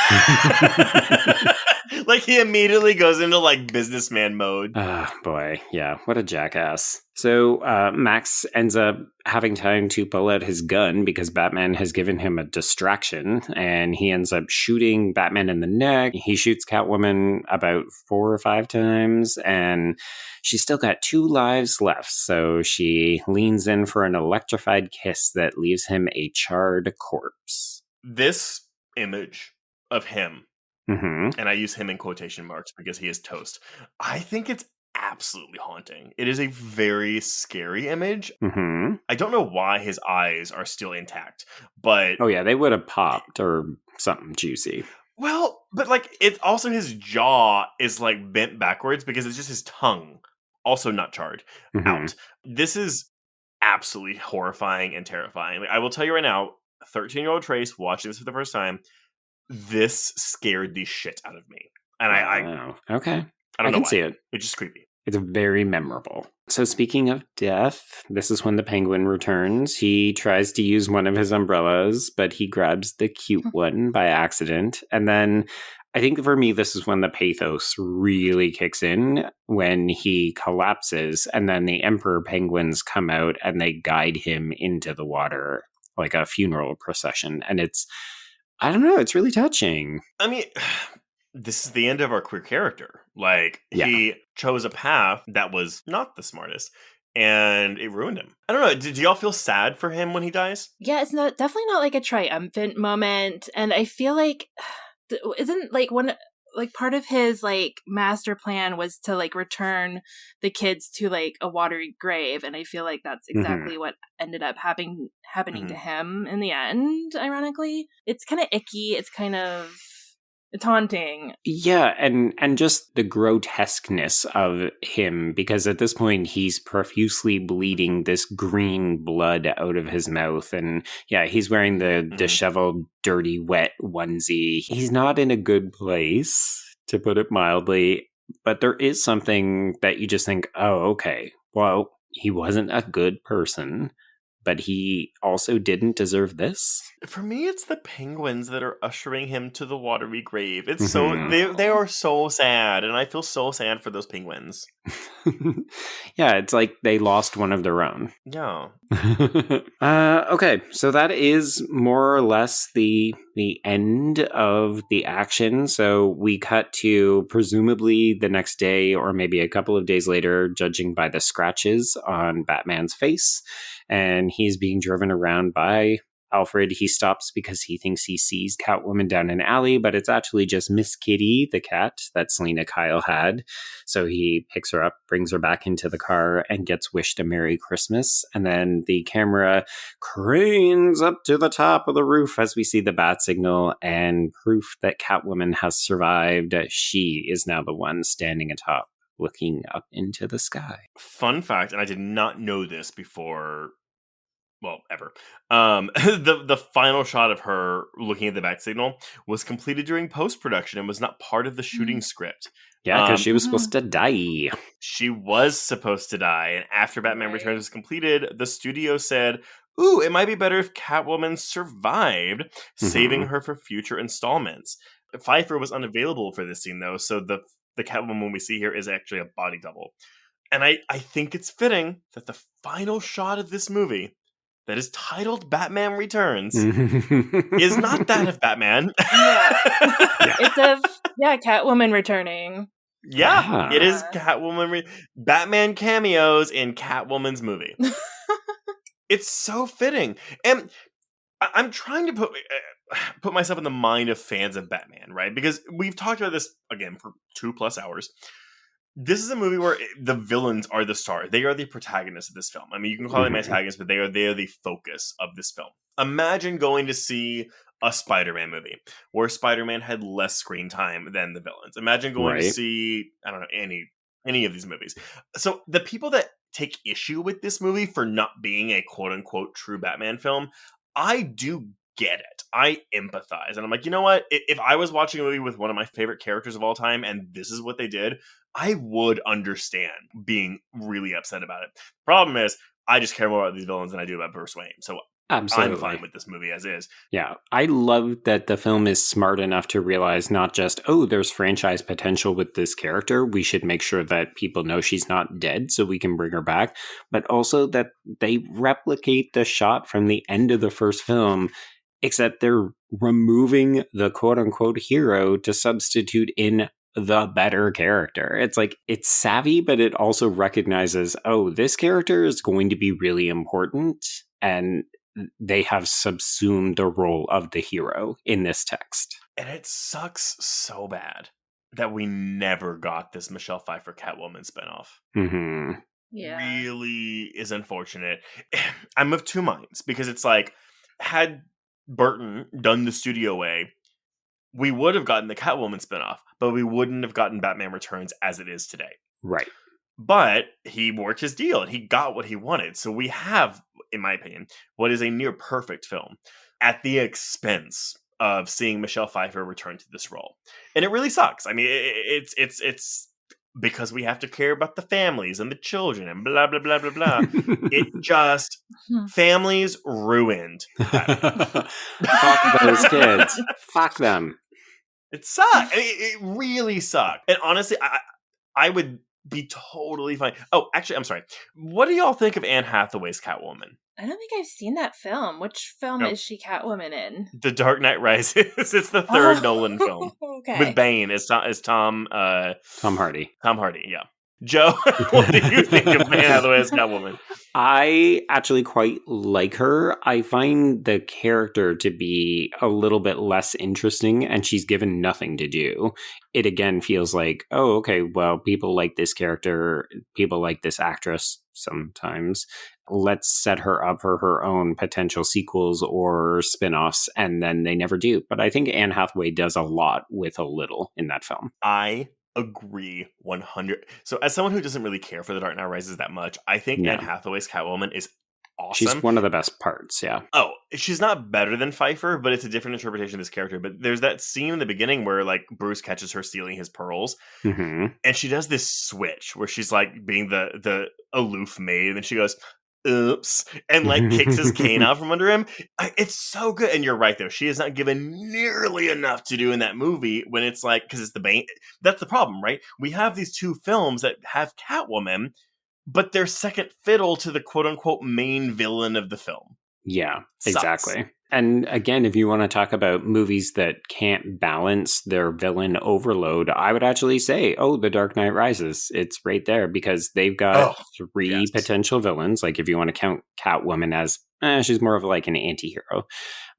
Like he immediately goes into like businessman mode. Oh boy, yeah, what a jackass. So Max ends up having time to pull out his gun because Batman has given him a distraction, and he ends up shooting Batman in the neck. He shoots Catwoman about 4 or 5 times, and she's still got 2 lives left. So she leans in for an electrified kiss that leaves him a charred corpse. This image of him, Mm-hmm. and I use him in quotation marks because he is toast. I think it's absolutely haunting. It is a very scary image. Mm-hmm. I don't know why his eyes are still intact, but Oh yeah, they would have popped or something juicy. well, but like it's also his jaw is like bent backwards because it's just his tongue, also not charred, Mhm. out. This is absolutely horrifying and terrifying. Like, I will tell you right now, 13-year-old Trace watching this for the first time, this scared the shit out of me. And I Wow. Okay. I don't know can why. see it. It's just creepy. It's very memorable. So speaking of death, this is when the Penguin returns. He tries to use one of his umbrellas, but he grabs the cute one by accident. And then I think for me, this is when the pathos really kicks in, when he collapses and then the Emperor Penguins come out and they guide him into the water like a funeral procession. And it's, I don't know, it's really touching. I mean, this is the end of our queer character. Like, Yeah. he chose a path that was not the smartest, and it ruined him. I don't know. Did y'all feel sad for him when he dies? Yeah, it's definitely not like a triumphant moment, and I feel like isn't like part of his like master plan was to like return the kids to like a watery grave, and I feel like that's exactly what ended up happening to him in the end. Ironically, it's kind of icky. It's haunting. Yeah, and just the grotesqueness of him, because at this point he's profusely bleeding this green blood out of his mouth. And yeah, he's wearing the disheveled, dirty, wet onesie. He's not in a good place, to put it mildly. But there is something that you just think, oh, okay, well, he wasn't a good person, but he also didn't deserve this. For me, it's the penguins that are ushering him to the watery grave. It's so they are so sad, and I feel so sad for those penguins. Yeah, it's like they lost one of their own. Yeah. Okay, so that is more or less the end of the action. So we cut to presumably the next day or maybe a couple of days later, judging by the scratches on Batman's face. And he's being driven around by Alfred. He stops because he thinks he sees Catwoman down an alley, but it's actually just Miss Kitty, the cat that Selina Kyle had. So he picks her up, brings her back into the car, and gets wished a Merry Christmas. And then the camera cranes up to the top of the roof as we see the bat signal and proof that Catwoman has survived. She is now the one standing atop, looking up into the sky. Fun fact, and I did not know this before, well, ever. The final shot of her looking at the bat signal was completed during post-production and was not part of the shooting script. Yeah, because she was supposed to die. She was supposed to die, and after Batman Returns was completed, the studio said, ooh, it might be better if Catwoman survived, saving her for future installments. Pfeiffer was unavailable for this scene, though, so the Catwoman we see here is actually a body double. And I think it's fitting that the final shot of this movie that is titled Batman Returns is not that of Batman. It's of Catwoman returning. Yeah, it is Catwoman. Batman cameos in Catwoman's movie. It's so fitting. And I'm trying to put myself in the mind of fans of Batman, right? Because we've talked about this, again, for 2+ hours. This is a movie where the villains are the star. They are the protagonists of this film. I mean, you can call them antagonists, but they are the focus of this film. Imagine going to see a Spider-Man movie where Spider-Man had less screen time than the villains. Imagine going to see, I don't know, any of these movies. So the people that take issue with this movie for not being a quote-unquote true Batman film, I do get it. I empathize. And I'm like, you know what? If I was watching a movie with one of my favorite characters of all time and this is what they did, I would understand being really upset about it. Problem is, I just care more about these villains than I do about Bruce Wayne. So Absolutely. I'm fine with this movie as is. Yeah, I love that the film is smart enough to realize not just, oh, there's franchise potential with this character, we should make sure that people know she's not dead so we can bring her back, but also that they replicate the shot from the end of the first film, except they're removing the quote-unquote hero to substitute in the better character. It's like, it's savvy, but it also recognizes, oh, this character is going to be really important, and they have subsumed the role of the hero in this text. And it sucks so bad that we never got this Michelle Pfeiffer Catwoman spinoff. Mm-hmm. Yeah. Really is unfortunate. I'm of two minds, because it's like, had Burton done the studio way, we would have gotten the Catwoman spinoff, but we wouldn't have gotten Batman Returns as it is today. Right. But he worked his deal and he got what he wanted. So we have, in my opinion, what is a near perfect film at the expense of seeing Michelle Pfeiffer return to this role. And it really sucks. I mean, it's because we have to care about the families and the children and blah, blah, blah, blah, blah. It just, families ruined. Fuck those kids. Fuck them. It sucked. I mean, it really sucked. And honestly, I would be totally fine. Oh, actually, I'm sorry. What do y'all think of Anne Hathaway's Catwoman? I don't think I've seen that film. Which film is she Catwoman in? The Dark Knight Rises. It's the third Nolan film. Okay. With Bane as Tom Hardy. Tom Hardy, yeah. Joe, what do you think of Anne Hathaway's Catwoman? I actually quite like her. I find the character to be a little bit less interesting, and she's given nothing to do. It again feels like, oh, okay, well, people like this character, people like this actress sometimes. Let's set her up for her own potential sequels or spin-offs, and then they never do. But I think Anne Hathaway does a lot with a little in that film. I agree 100. So as someone who doesn't really care for The Dark Knight Rises that much, I think Anne Hathaway's Catwoman is awesome. She's one of the best parts, yeah. Oh, she's not better than Pfeiffer, but it's a different interpretation of this character. But there's that scene in the beginning where like Bruce catches her stealing his pearls, and she does this switch where she's like being the aloof maid, and then she goes, oops, and like kicks his cane out from under him. It's so good. And you're right, though. She is not given nearly enough to do in that movie when it's like, because it's the Bane. That's the problem, right? We have these two films that have Catwoman, but they're second fiddle to the quote unquote main villain of the film. Yeah, Sucks. exactly. And again, if you want to talk about movies that can't balance their villain overload, I would actually say, oh, The Dark Knight Rises. It's right there because they've got three potential villains. Like if you want to count Catwoman as, she's more of like an anti-hero.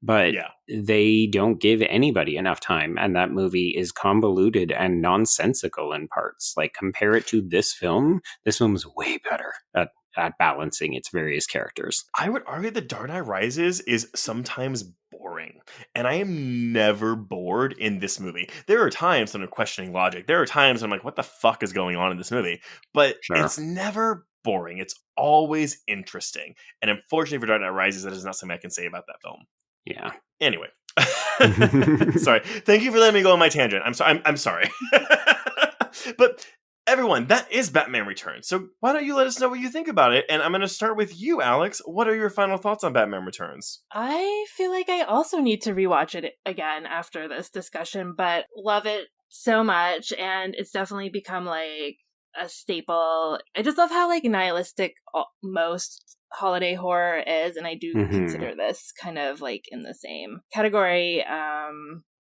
But they don't give anybody enough time. And that movie is convoluted and nonsensical in parts. Like compare it to this film is way better at balancing its various characters. I would argue that Dark Knight Rises is sometimes boring, and I am never bored in this movie. There are times when I'm questioning logic. There are times when I'm like, what the fuck is going on in this movie? But it's never boring. It's always interesting. And unfortunately for Dark Knight Rises, that is not something I can say about that film. Yeah. Anyway. Sorry. Thank you for letting me go on my tangent. I'm sorry. But everyone, that is Batman Returns. So why don't you let us know what you think about it? And I'm going to start with you, Alex. What are your final thoughts on Batman Returns? I feel like I also need to rewatch it again after this discussion, but love it so much. And it's definitely become like a staple. I just love how like nihilistic most holiday horror is. And I do consider this kind of like in the same category.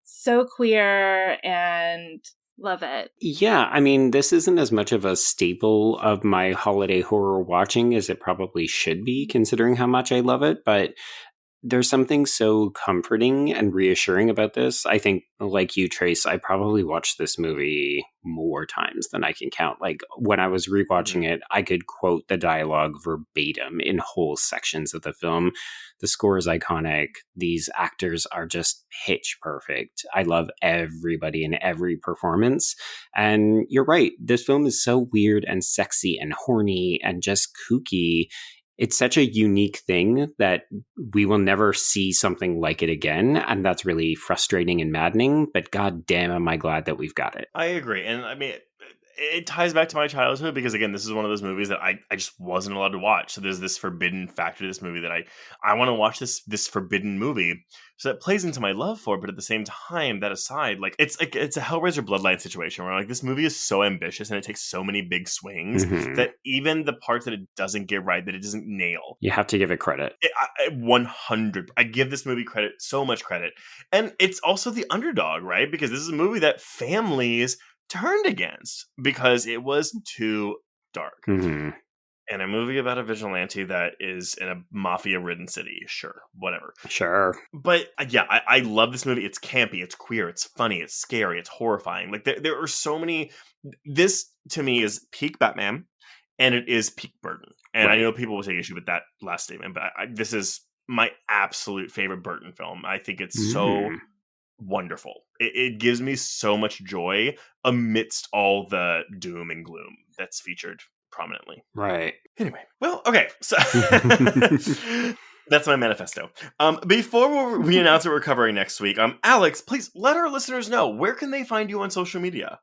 So queer and Love it. Yeah, I mean, this isn't as much of a staple of my holiday horror watching as it probably should be, considering how much I love it, but there's something so comforting and reassuring about this. I think, like you, Trace, I probably watched this movie more times than I can count. Like, when I was rewatching it, I could quote the dialogue verbatim in whole sections of the film. The score is iconic. These actors are just pitch perfect. I love everybody in every performance. And you're right, this film is so weird and sexy and horny and just kooky. It's such a unique thing that we will never see something like it again. And that's really frustrating and maddening. But god damn, am I glad that we've got it. I agree. And I mean, it ties back to my childhood because, again, this is one of those movies that I just wasn't allowed to watch. So there's this forbidden factor to this movie that I want to watch this forbidden movie. So that plays into my love for it. But at the same time, that aside, like it's a Hellraiser Bloodline situation where like this movie is so ambitious and it takes so many big swings that even the parts that it doesn't get right, that it doesn't nail, you have to give it credit. 100. I give this movie credit, so much credit. And it's also the underdog, right? Because this is a movie that families turned against because it was too dark. And a movie about a vigilante that is in a mafia-ridden city. Sure, whatever. Sure. But yeah, I love this movie. It's campy, it's queer, it's funny, it's scary, it's horrifying. Like there are so many. This to me is peak Batman, and it is peak Burton. And I know people will take issue with that last statement, but this is my absolute favorite Burton film. I think it's so wonderful. It gives me so much joy amidst all the doom and gloom that's featured prominently. Right. Anyway, well, okay. So that's my manifesto. Before we announce what we're covering next week, Alex, please let our listeners know, where can they find you on social media?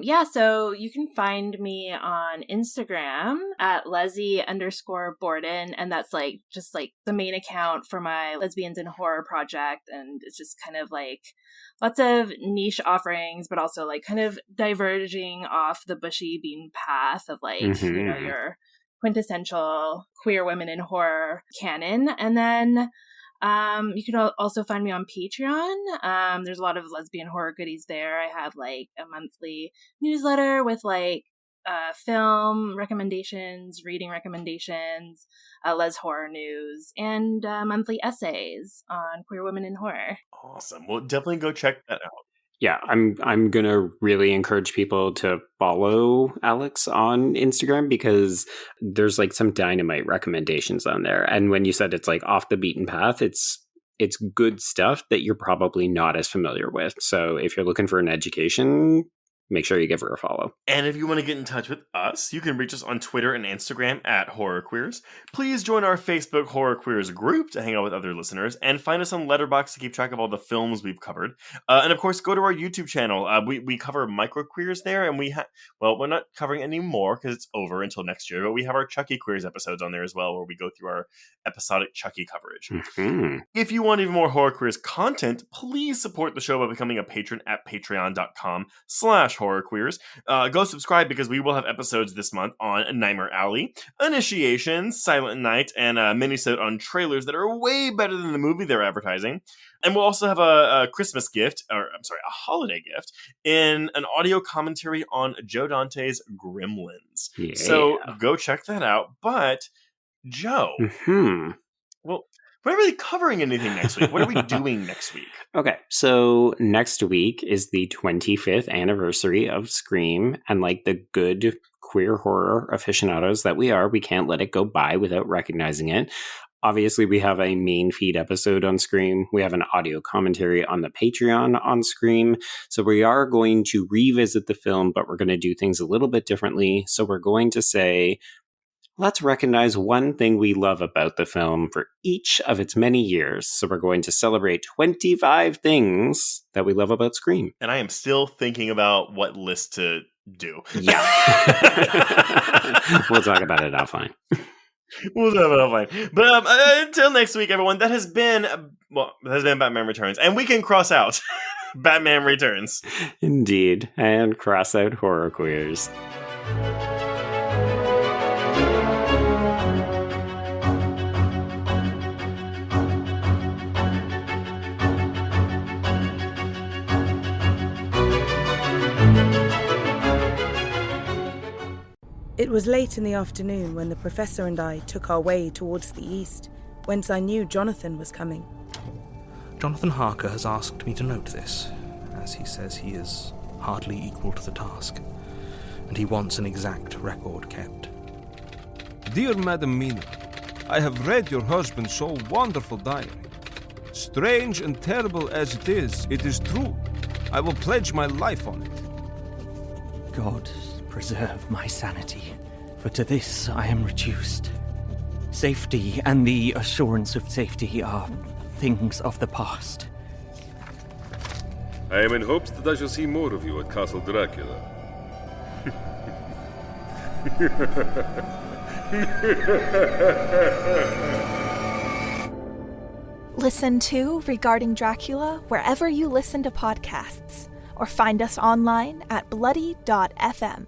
Yeah, so you can find me on Instagram at Leslie_Borden, and that's like just like the main account for my Lesbians in Horror project, and it's just kind of like lots of niche offerings, but also like kind of diverging off the bushy beaten path of like, you know, your quintessential queer women in horror canon. And then you can also find me on Patreon. There's a lot of lesbian horror goodies there. I have like a monthly newsletter with like film recommendations, reading recommendations, Les Horror News, and monthly essays on queer women in horror. Awesome. Well, definitely go check that out. Yeah, I'm going to really encourage people to follow Alex on Instagram because there's like some dynamite recommendations on there. And when you said it's like off the beaten path, it's good stuff that you're probably not as familiar with. So if you're looking for an education, make sure you give her a follow. And if you want to get in touch with us, you can reach us on Twitter and Instagram at Horror Queers. Please join our Facebook Horror Queers group to hang out with other listeners, and find us on Letterboxd to keep track of all the films we've covered. And of course, go to our YouTube channel. We cover micro queers there, and we're not covering any more because it's over until next year, but we have our Chucky Queers episodes on there as well, where we go through our episodic Chucky coverage. If you want even more Horror Queers content, please support the show by becoming a patron at patreon.com/Horror Queers. Go subscribe because we will have episodes this month on Nightmare Alley, Initiation, Silent Night, and a minisode on trailers that are way better than the movie they're advertising. And we'll also have a Christmas gift, a holiday gift, in an audio commentary on Joe Dante's Gremlins. Yeah. So go check that out. But, Joe, well, we're not really covering anything next week. What are we doing next week? Okay, so next week is the 25th anniversary of Scream, and like the good queer horror aficionados that we are, we can't let it go by without recognizing it. Obviously, we have a main feed episode on Scream. We have an audio commentary on the Patreon on Scream. So we are going to revisit the film, but we're going to do things a little bit differently. So we're going to say, let's recognize one thing we love about the film for each of its many years. So we're going to celebrate 25 things that we love about Scream. And I am still thinking about what list to do. Yeah. We'll talk about it offline. We'll talk about it offline. But until next week, everyone, that has been Batman Returns. And we can cross out Batman Returns. Indeed. And cross out Horror Queers. It was late in the afternoon when the Professor and I took our way towards the east, whence I knew Jonathan was coming. Jonathan Harker has asked me to note this, as he says he is hardly equal to the task, and he wants an exact record kept. Dear Madam Mina, I have read your husband's so wonderful diary. Strange and terrible as it is true. I will pledge my life on it. God preserve my sanity, for to this I am reduced. Safety and the assurance of safety are things of the past. I am in hopes that I shall see more of you at Castle Dracula. Listen to Regarding Dracula wherever you listen to podcasts, or find us online at bloody.fm.